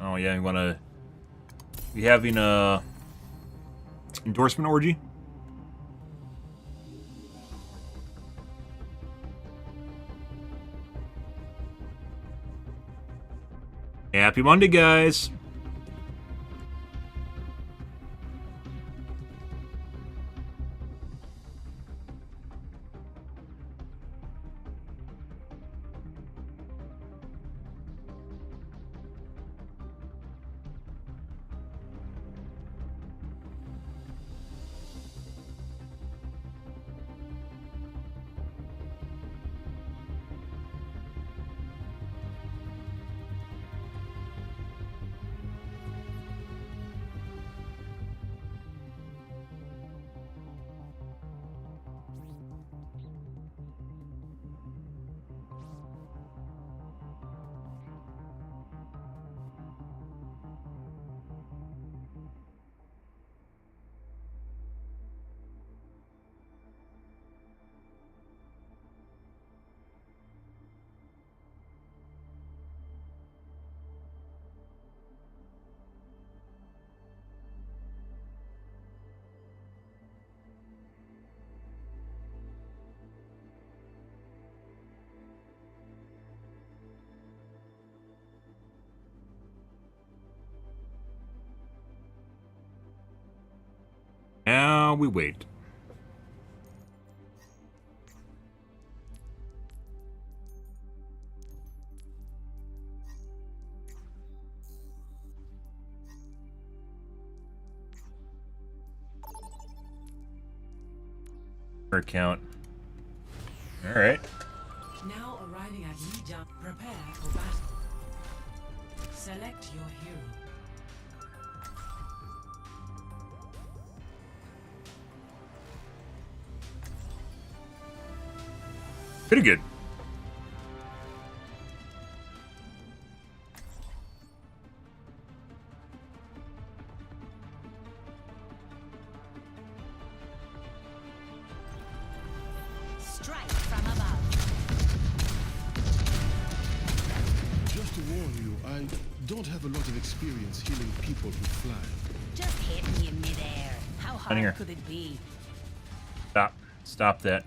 Oh yeah, you wanna be having a endorsement orgy? Happy Monday, guys. Now we wait. Account. All right. Now arriving at Lijiang, prepare for battle. Select your hero. Pretty good. Strike from above. Just to warn you, I don't have a lot of experience healing people who fly. Just hit me in midair. How here. hard could it be? Stop. Stop that.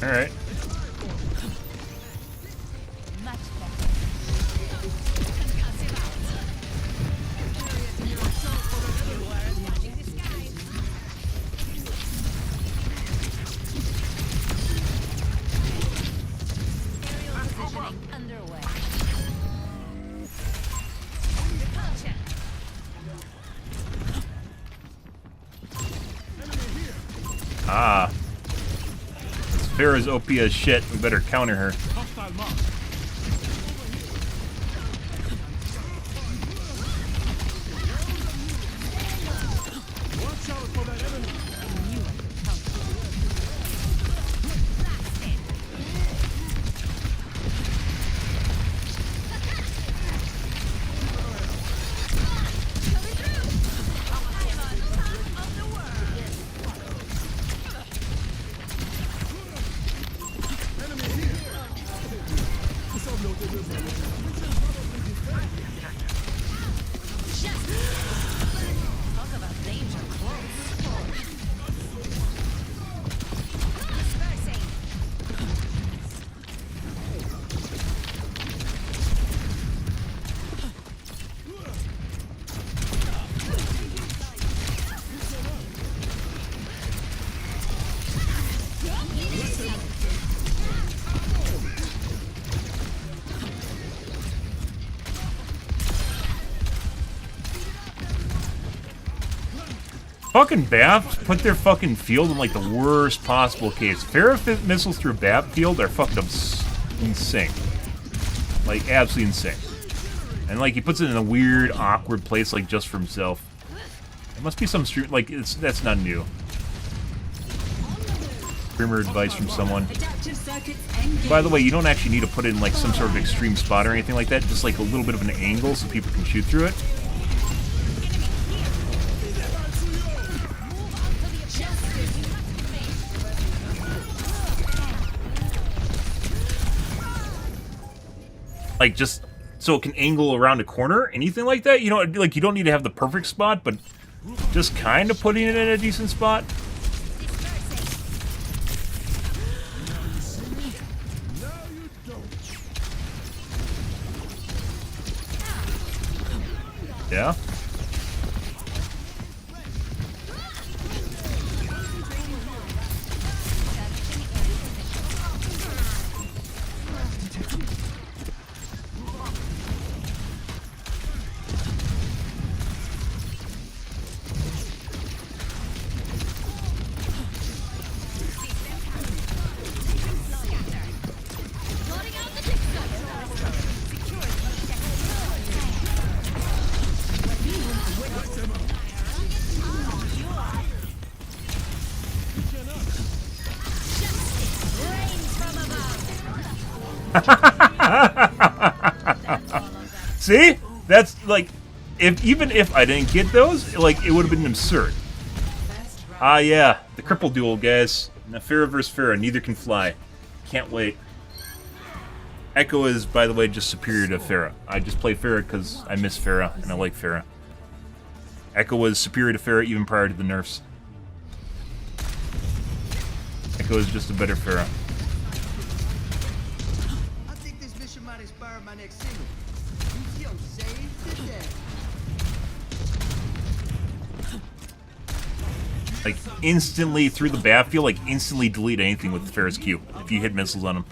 Alright. Much better. Concussive out. You were watching the sky. Aerial positioning underway. Repulsion. Ah. Phara's OP as shit. We better counter her. Hostile mark. Watch out for that enemy. Blasted. Coming through. I'm on top of the world. Enemy here. Talk about danger close. Dispersing. Fucking Bath put their fucking field in like the worst possible case. Phara missiles through Bath field are fucking insane. Like, absolutely insane. And like, he puts it in a weird, awkward place, like, just for himself. It must be some stream, like, that's not new. Streamer advice from someone. By the way, you don't actually need to put it in like some sort of extreme spot or anything like that. Just like a little bit of an angle so people can shoot through it. Like, just so it can angle around a corner, anything like that. You know, like, you don't need to have the perfect spot, but just kind of putting it in a decent spot. Yeah. See? That's like, even if I didn't get those, like, it would have been absurd. Ah, yeah, the cripple duel, guys. Now, Phara versus Phara, neither can fly. Can't wait. Echo is, by the way, just superior to Phara. I just play Phara because I miss Phara and I like Phara. Echo was superior to Phara even prior to the nerfs. Echo is just a better Phara. I think this mission might inspire my next single. Yo, save the day. Like, instantly through the battlefield, like, instantly delete anything with Phara's Q if you hit missiles on him.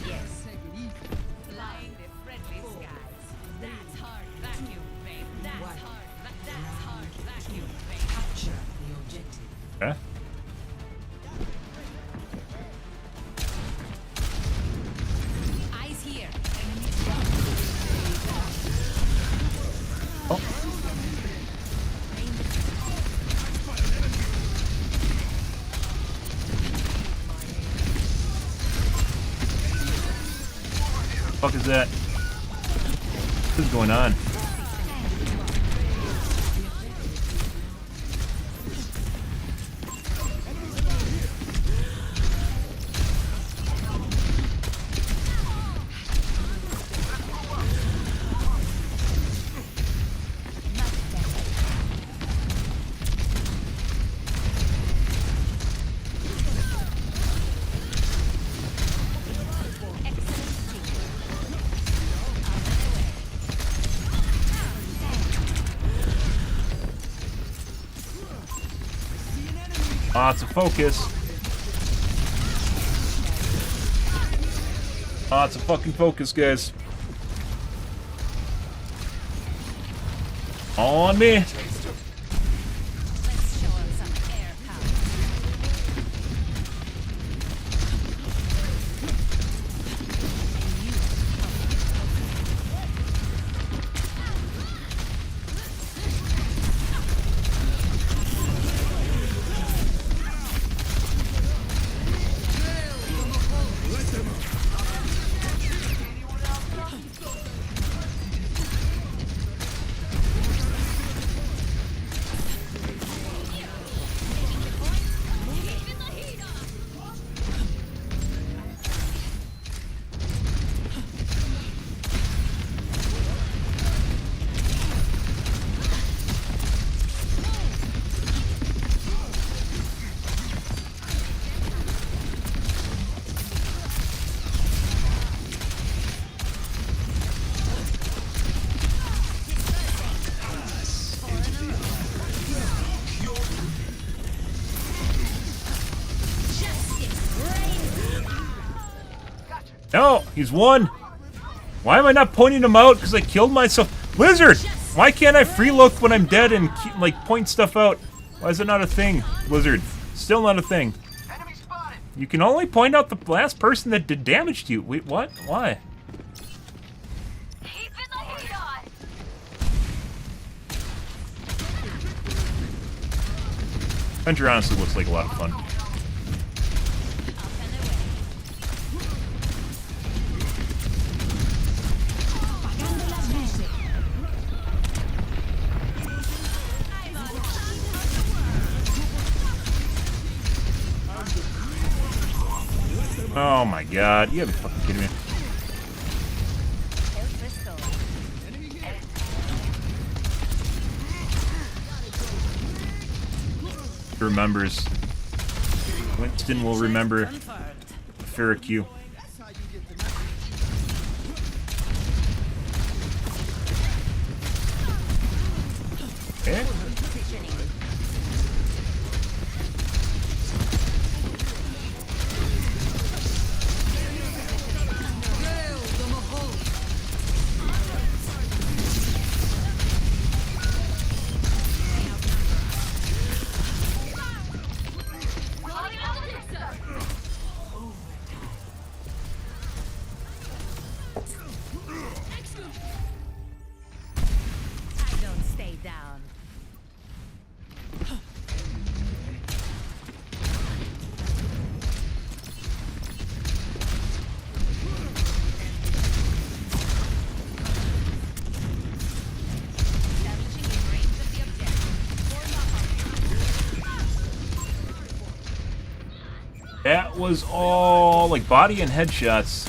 Yes. Flying the friendly skies. That's hard vacuum, babe. That's hard vacuum, babe. Capture the objective. Okay. Eyes here. Oh. What the fuck is that? What is going on? Lots of focus. Lots of fucking focus, guys. All on me. Let's show 'em some air power. No, he's won. Why am I not pointing him out? Because I killed myself. Lizard! Why can't I free look when I'm dead and keep, like, point stuff out? Why is it not a thing, Lizard? Still not a thing. Enemy spotted. You can only point out the last person that did damage to you. Wait, what? Why? Keeping the heat on. Venture honestly looks like a lot of fun. Oh my god, you gotta be fucking kidding me. He remembers. Winston will remember Phara Q. Okay. I don't stay down. Establishing in range of the objective. That was all like body and headshots.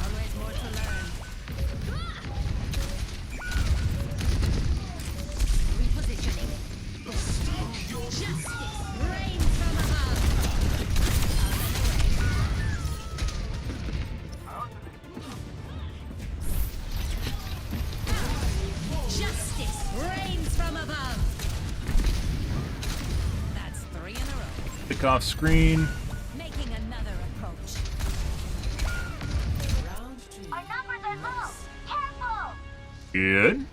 Always more to learn. Repositioning. Justice reigns from above. Justice reigns from above. That's 3 in a row. Pick off screen. Making another approach. Round two. Our numbers are low. Careful. Good.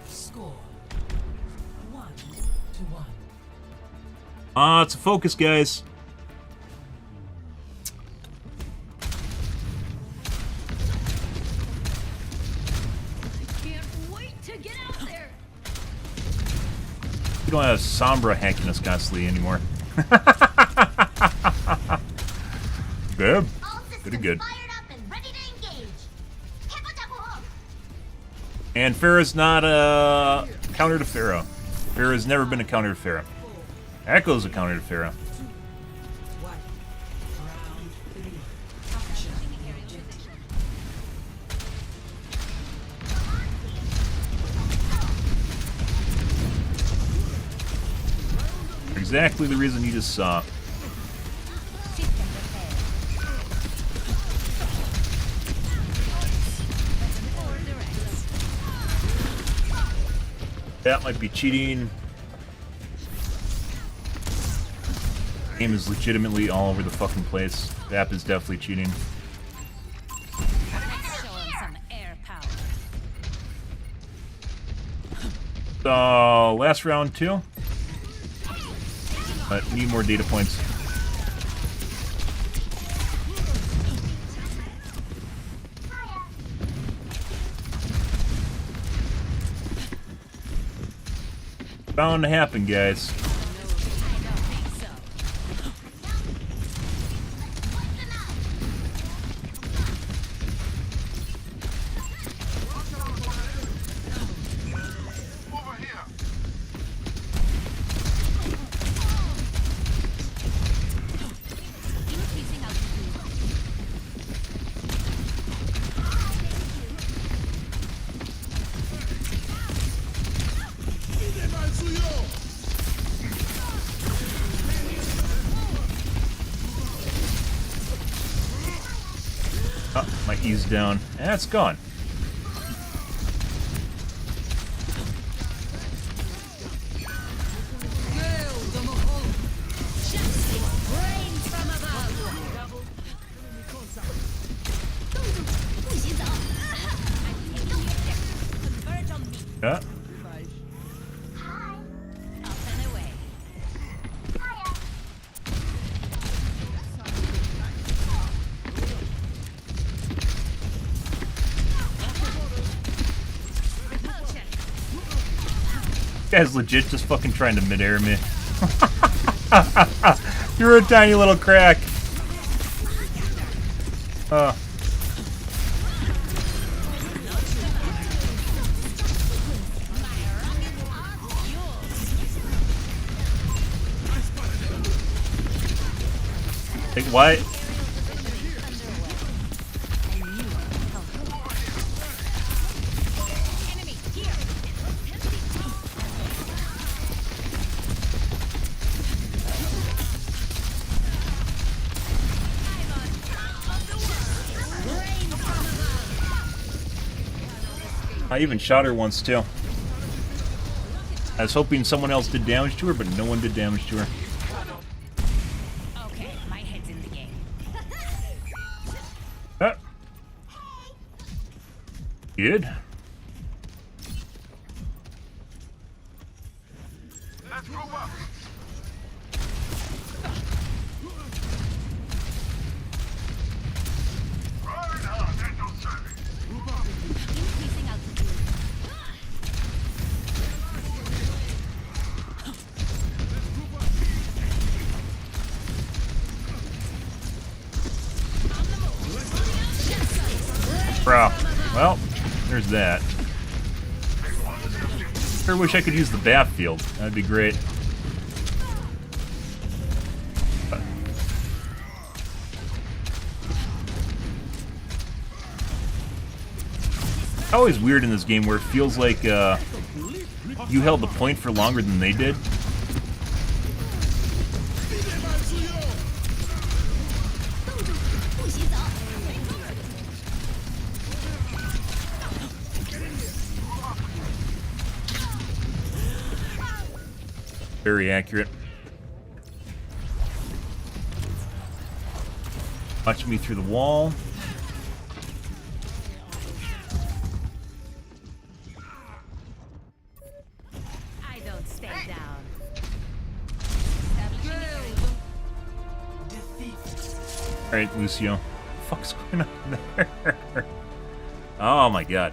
Score 1-1. It's a focus, guys. Can't wait to get out there. We don't have Sombra hacking us constantly anymore. Good. Pretty good. Fired up and ready to engage. And Phara's not a counter to Phara. Phara's never been a counter to Phara. Echo's a counter to Phara. 1. Round 3. Capture objective. Exactly the reason you just saw. System repair. That might be cheating. Game is legitimately all over the fucking place. The app is definitely cheating. Let's show 'em some air power. So, last round too. But need more data points. Bound to happen, guys. I don't think so. Over here. Increasing altitude. Oh, my E's down. It's gone. Brains from above. I'm taking the objective. Converge on me. Yeah. Up and away. Repulsion. Guy's legit just fucking trying to mid-air me. You're a tiny little crack. Like, what? Enemy here. I'm on top of the world. Brains from above. I even shot her once too. I was hoping someone else did damage to her, but no one did damage to her. Okay, my head's in the game. Ah. Good. Let's move up. Right on, at your service. Increasing altitude. Bro. Well, there's that. Sure wish I could use the bat field. That'd be great. Always weird in this game where it feels like you held the point for longer than they did. Very accurate. Watching me through the wall. I don't stay down. Alright, Lucio. What the fuck's going on there? Oh my god.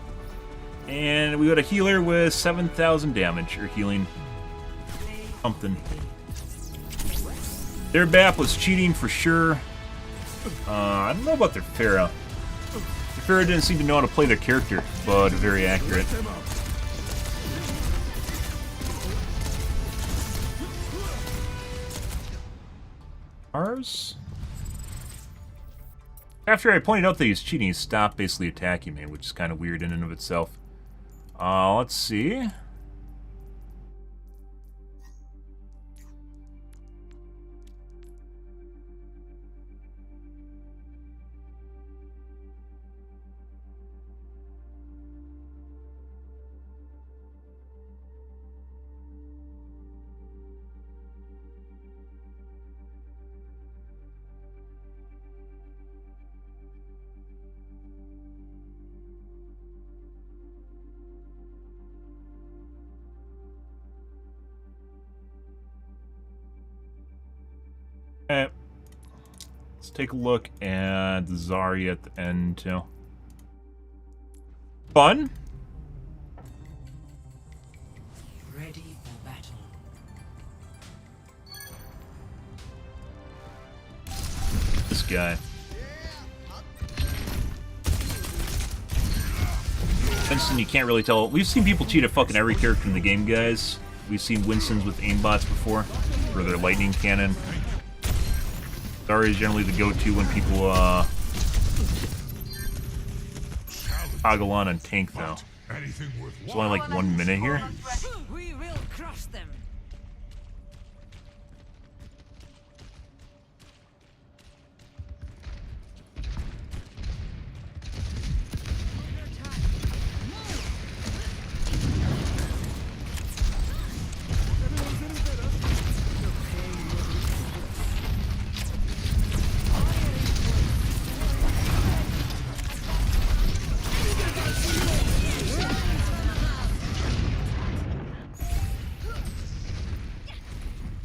And we got a healer with 7,000 damage, or healing. Something. Their BAP was cheating for sure. I don't know about their Phara. The Phara didn't seem to know how to play their character, but very accurate. Ours? After I pointed out that he's cheating, he stopped basically attacking me, which is kind of weird in and of itself. Let's see. Let's take a look at Zarya at the end, too. Fun? Ready for battle. This guy. Winston, you can't really tell. We've seen people cheat at fucking every character in the game, guys. We've seen Winstons with aimbots before, for their lightning cannon. Zarya is generally the go-to when people, toggle on and tank, though. Anything worth It's only like 1 minute here. We will crush them.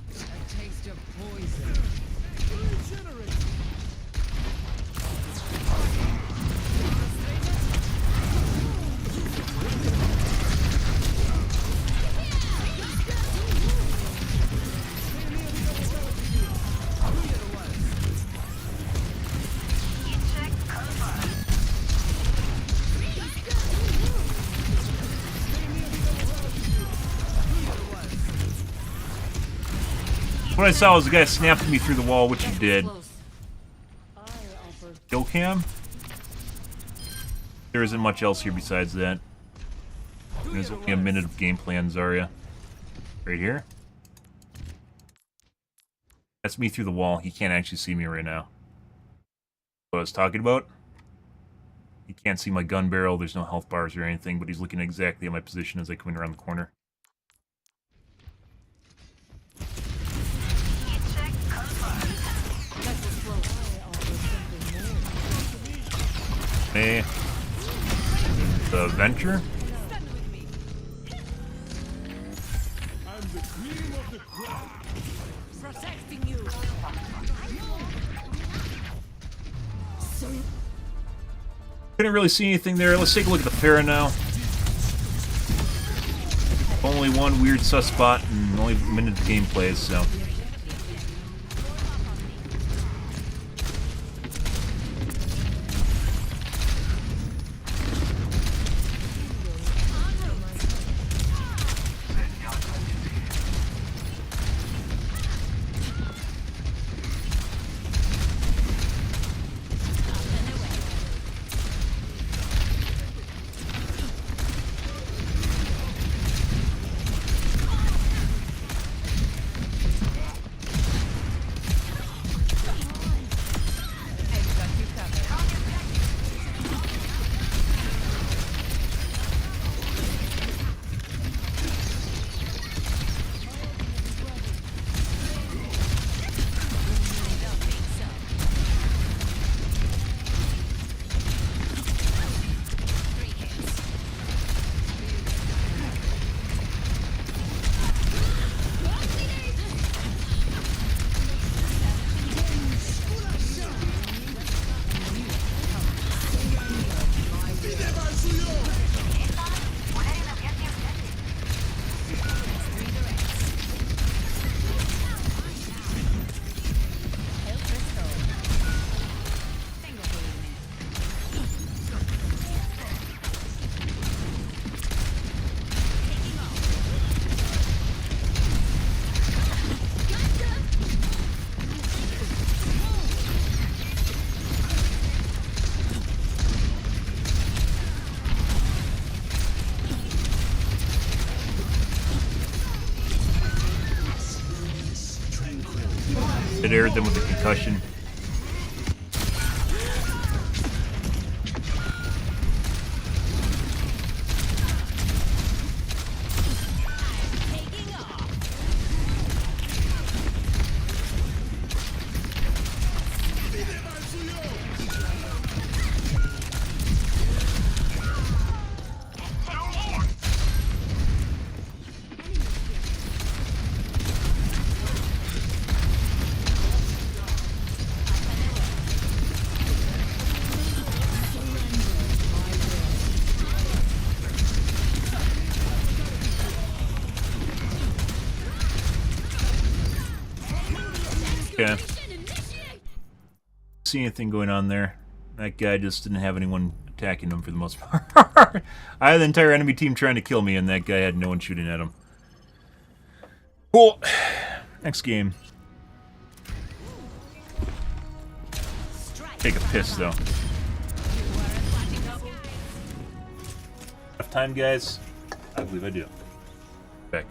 A taste of poison. What I saw was the guy snapped me through the wall, which he did. Kill cam? There isn't much else here besides that. There's only a minute of gameplay on Zarya. Right here. That's me through the wall. He can't actually see me right now. What I was talking about? He can't see my gun barrel. There's no health bars or anything, but he's looking exactly at my position as I come in around the corner. Hey. The Venture? Protecting you. Couldn't really see anything there. Let's take a look at the Phara now. Only one weird sus spot and only a minute of gameplay, so. It aired them with a concussion. Okay. See anything going on there? That guy just didn't have anyone attacking him for the most part. I had the entire enemy team trying to kill me, and that guy had no one shooting at him. Cool. Next game. Take a piss, though. Enough time, guys? I believe I do. Back.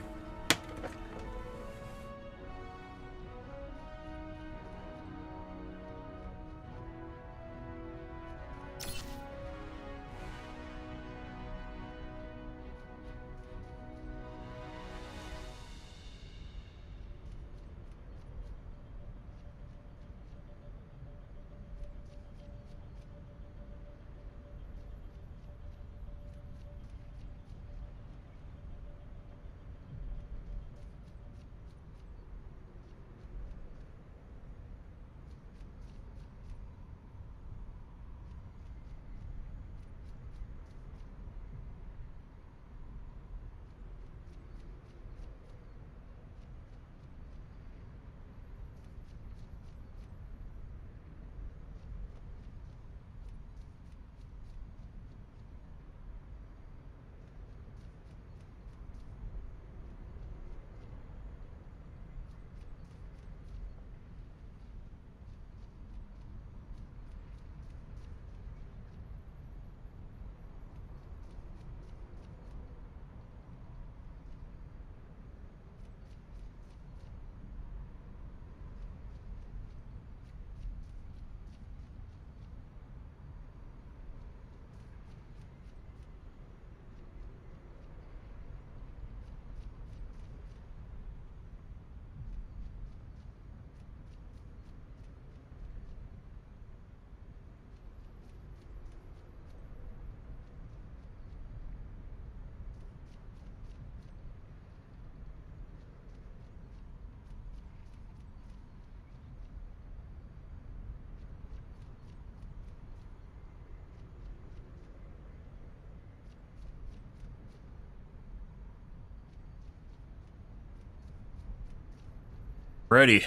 Ready.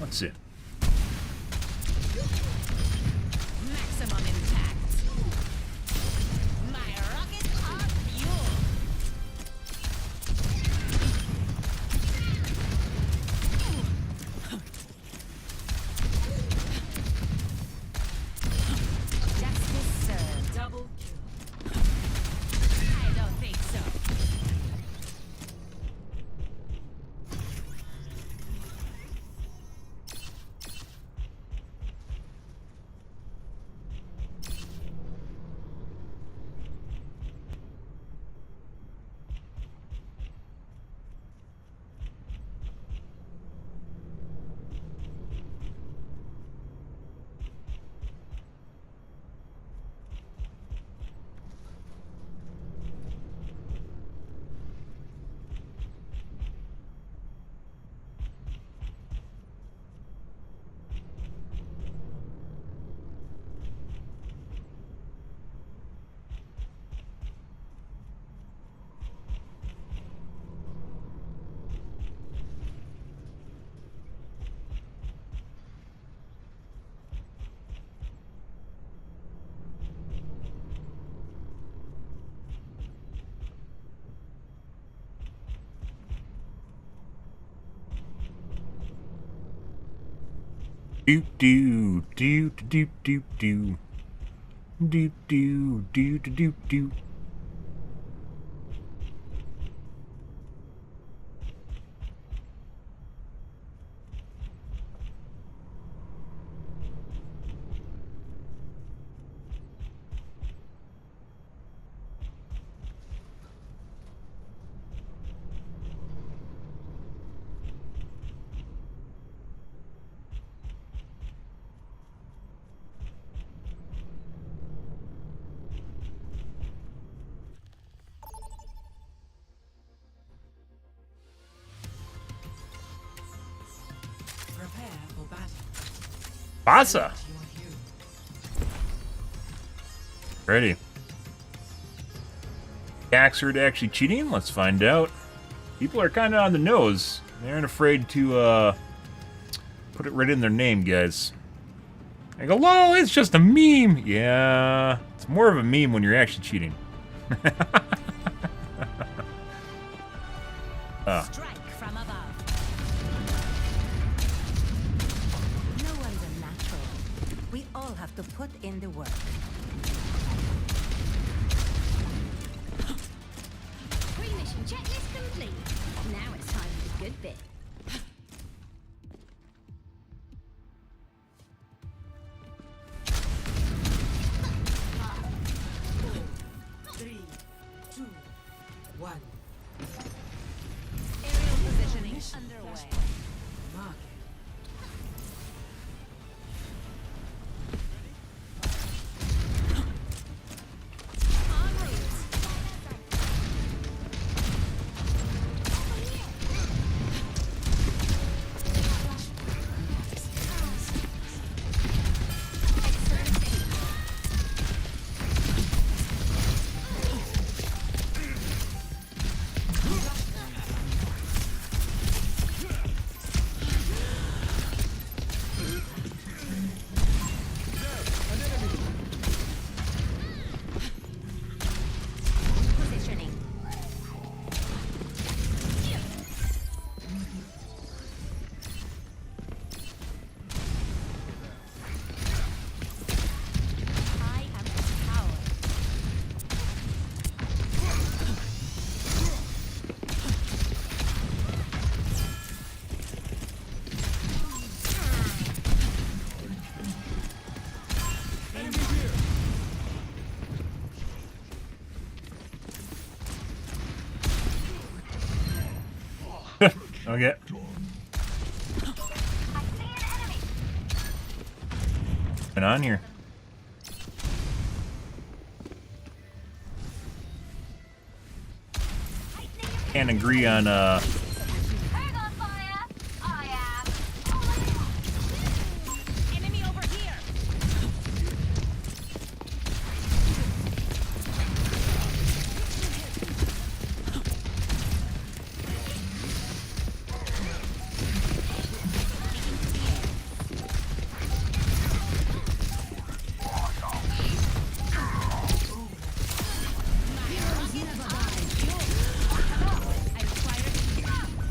Let's see. Maximum impact. My rockets are fuel. Justice served. Double kill. I don't think so. Do do do do do do do do do do do do. Prepare for battle. Pasa. Your hero. Ready. Axerd actually cheating? Let's find out. People are kind of on the nose. They aren't afraid to put it right in their name, guys. I go, lol, it's just a meme. Yeah, it's more of a meme when you're actually cheating. Strike from above. No one's a natural. We all have to put in the work. Pre-mission checklist complete. Now it's time for the good bit. Three, two, one. Aerial positioning underway. Mark En route. Positioning. I am empowered. Okay. What's going on here? Can't agree on Hang on fire! I am. Enemy over here.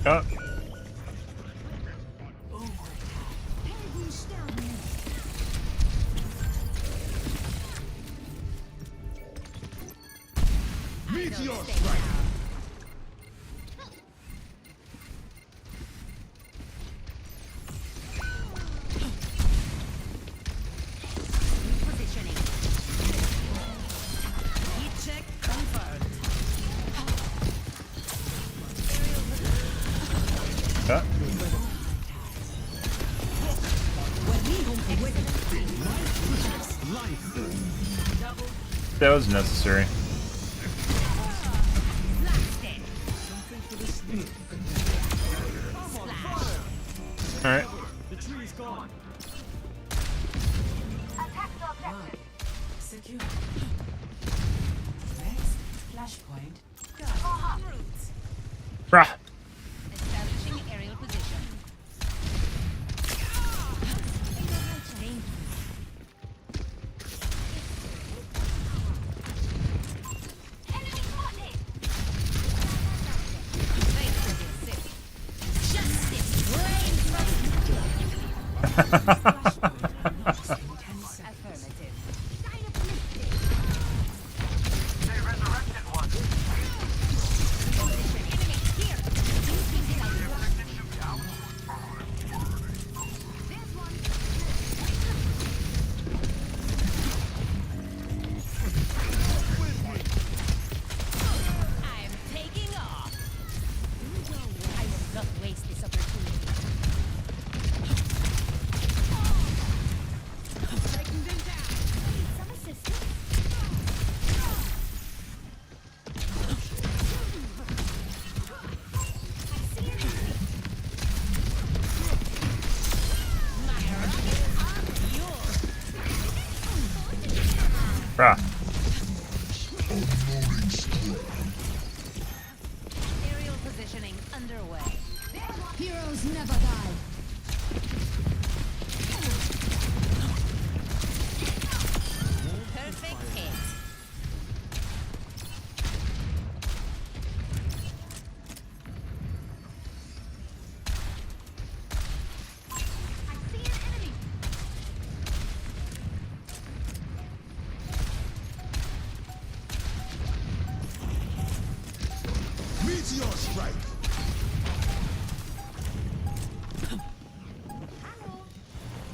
oh, Meteor strike. Positioning. Heat check confirmed. that was necessary. All right. Mark. Secure. Next, flashpoint. Brah. Establishing aerial position. Enemy spotted! Thanks for the assist. Justice reigns from affirmative. They resurrected one. Enemy here. Eclectic should be out. There's one. I'm taking off. I will not waste this opportunity. Taking them down. Some assistance. Brah. Heroes never die. Perfect hit. I see an enemy. Meteor strike.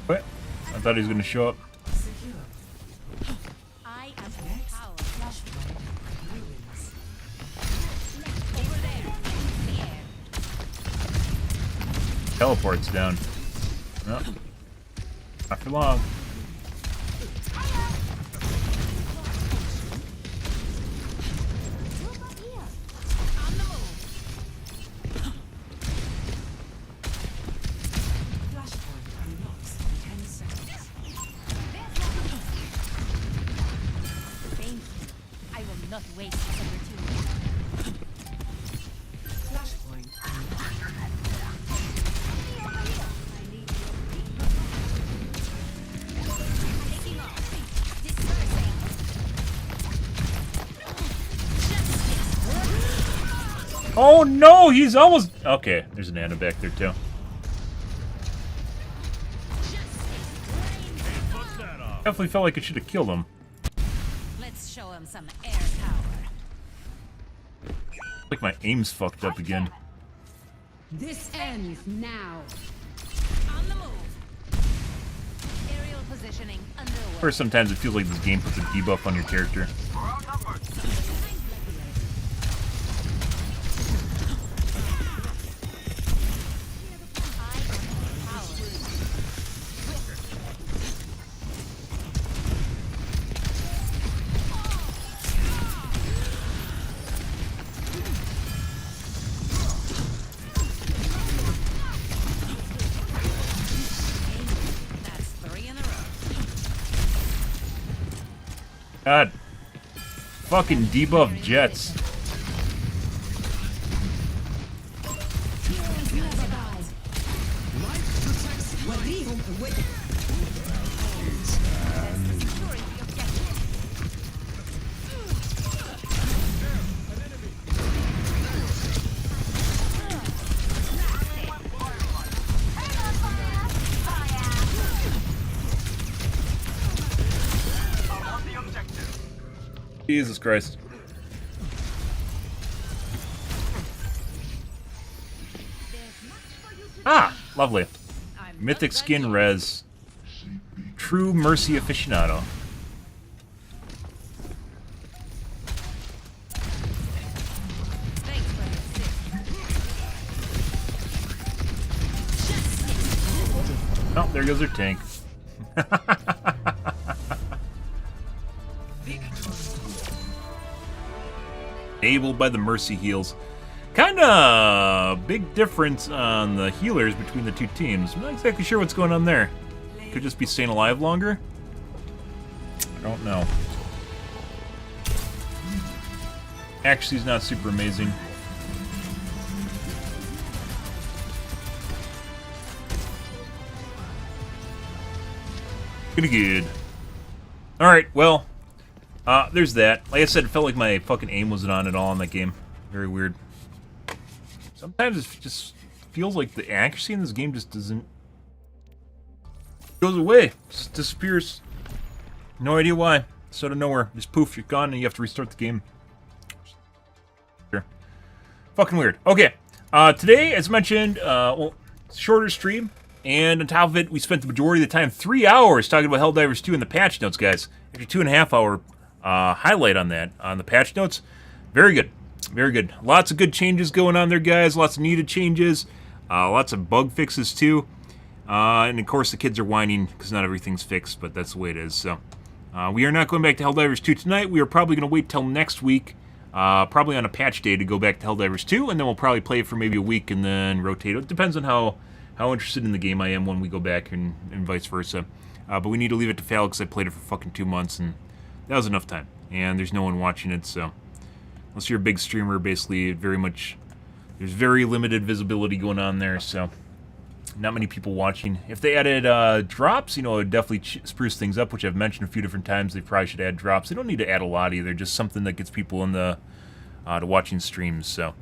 What? I thought he was going to show up. Secure. I am Next, power. flashpoint. Ruins. Over there. In the air. Teleport's down. No. Not for long. Move up here. On the move. Flashpoint unlocks in 10 seconds. Thank you. I will not waste this opportunity. Flashpoint unlocked. Taking off. Dispersing. Oh no, he's almost... Okay, there's an Anna back there too. Definitely felt like it should have killed him. Let's show him some air power. Like my aim's fucked up again. This ends now. On the move. Aerial positioning underway. Or sometimes it feels like this game puts a debuff on your character. We're outnumbered. I am power. That's 3 in a row. God. Fucking debuff jets. Heroes never die. Securing the objective. I'm on the objective. Jesus Christ. Ah, lovely. I'm Mythic not skin done res. True Mercy aficionado. yet. Thanks for the assist. Oh, there goes her tank. Enabled by the Mercy heals. Kinda big difference on the healers between the two teams. I'm not exactly sure what's going on there. Could just be staying alive longer? I don't know. Actually, he's not super amazing. Pretty good. Alright, well, there's that. Like I said, it felt like my fucking aim wasn't on at all in that game. Very weird. Sometimes it just feels like the accuracy in this game just doesn't... goes away. Just disappears. No idea why. Just out of nowhere. Just poof, you're gone and you have to restart the game. Sure. Fucking weird. Okay. Today, as mentioned, well, shorter stream. And on top of it, we spent the majority of the time, 3 hours, talking about Helldivers 2 in the patch notes, guys. Actually, 2.5 hour highlight on that, on the patch notes. Very good. Very good. Lots of good changes going on there, guys. Lots of needed changes. Lots of bug fixes, too. And, of course, the kids are whining because not everything's fixed, but that's the way it is. So, we are not going back to Helldivers 2 tonight. We are probably going to wait till next week, probably on a patch day, to go back to Helldivers 2, and then we'll probably play it for maybe a week and then rotate. It depends on how interested in the game I am when we go back and vice versa. But we need to leave it to fail because I played it for fucking 2 months, and that was enough time. And there's no one watching it, so... Unless you're a big streamer, basically, there's very limited visibility going on there, so... Not many people watching. If they added drops, you know, it would definitely spruce things up, which I've mentioned a few different times. They probably should add drops. They don't need to add a lot either, just something that gets people in the to watching streams. So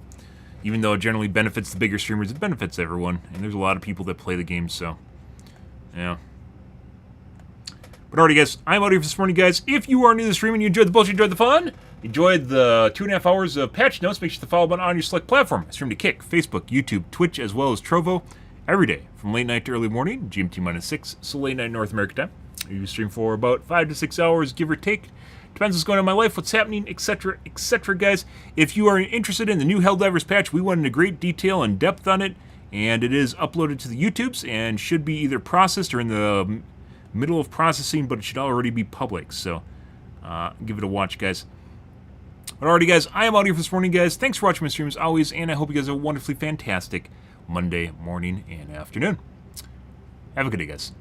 even though it generally benefits the bigger streamers, it benefits everyone. And there's a lot of people that play the game, so yeah. But alrighty, guys, I'm out here for this morning, guys. If you are new to the stream and you enjoyed the bullshit, enjoyed the fun, enjoyed the 2.5 hours of patch notes, make sure to follow button on your select platform. I stream to Kick, Facebook, YouTube, Twitch, as well as Trovo every day from late night to early morning, GMT -6, so late night North America time. You stream for about 5 to 6 hours, give or take. Depends what's going on in my life, what's happening, etc., etc., guys. If you are interested in the new Helldivers patch, we went into great detail and depth on it, and it is uploaded to the YouTubes and should be either processed or in the middle of processing, but it should already be public, so give it a watch, guys. But alrighty, guys, I am out here for this morning, guys. Thanks for watching my stream as always, and I hope you guys have a wonderfully fantastic Monday morning and afternoon. Have a good day, guys.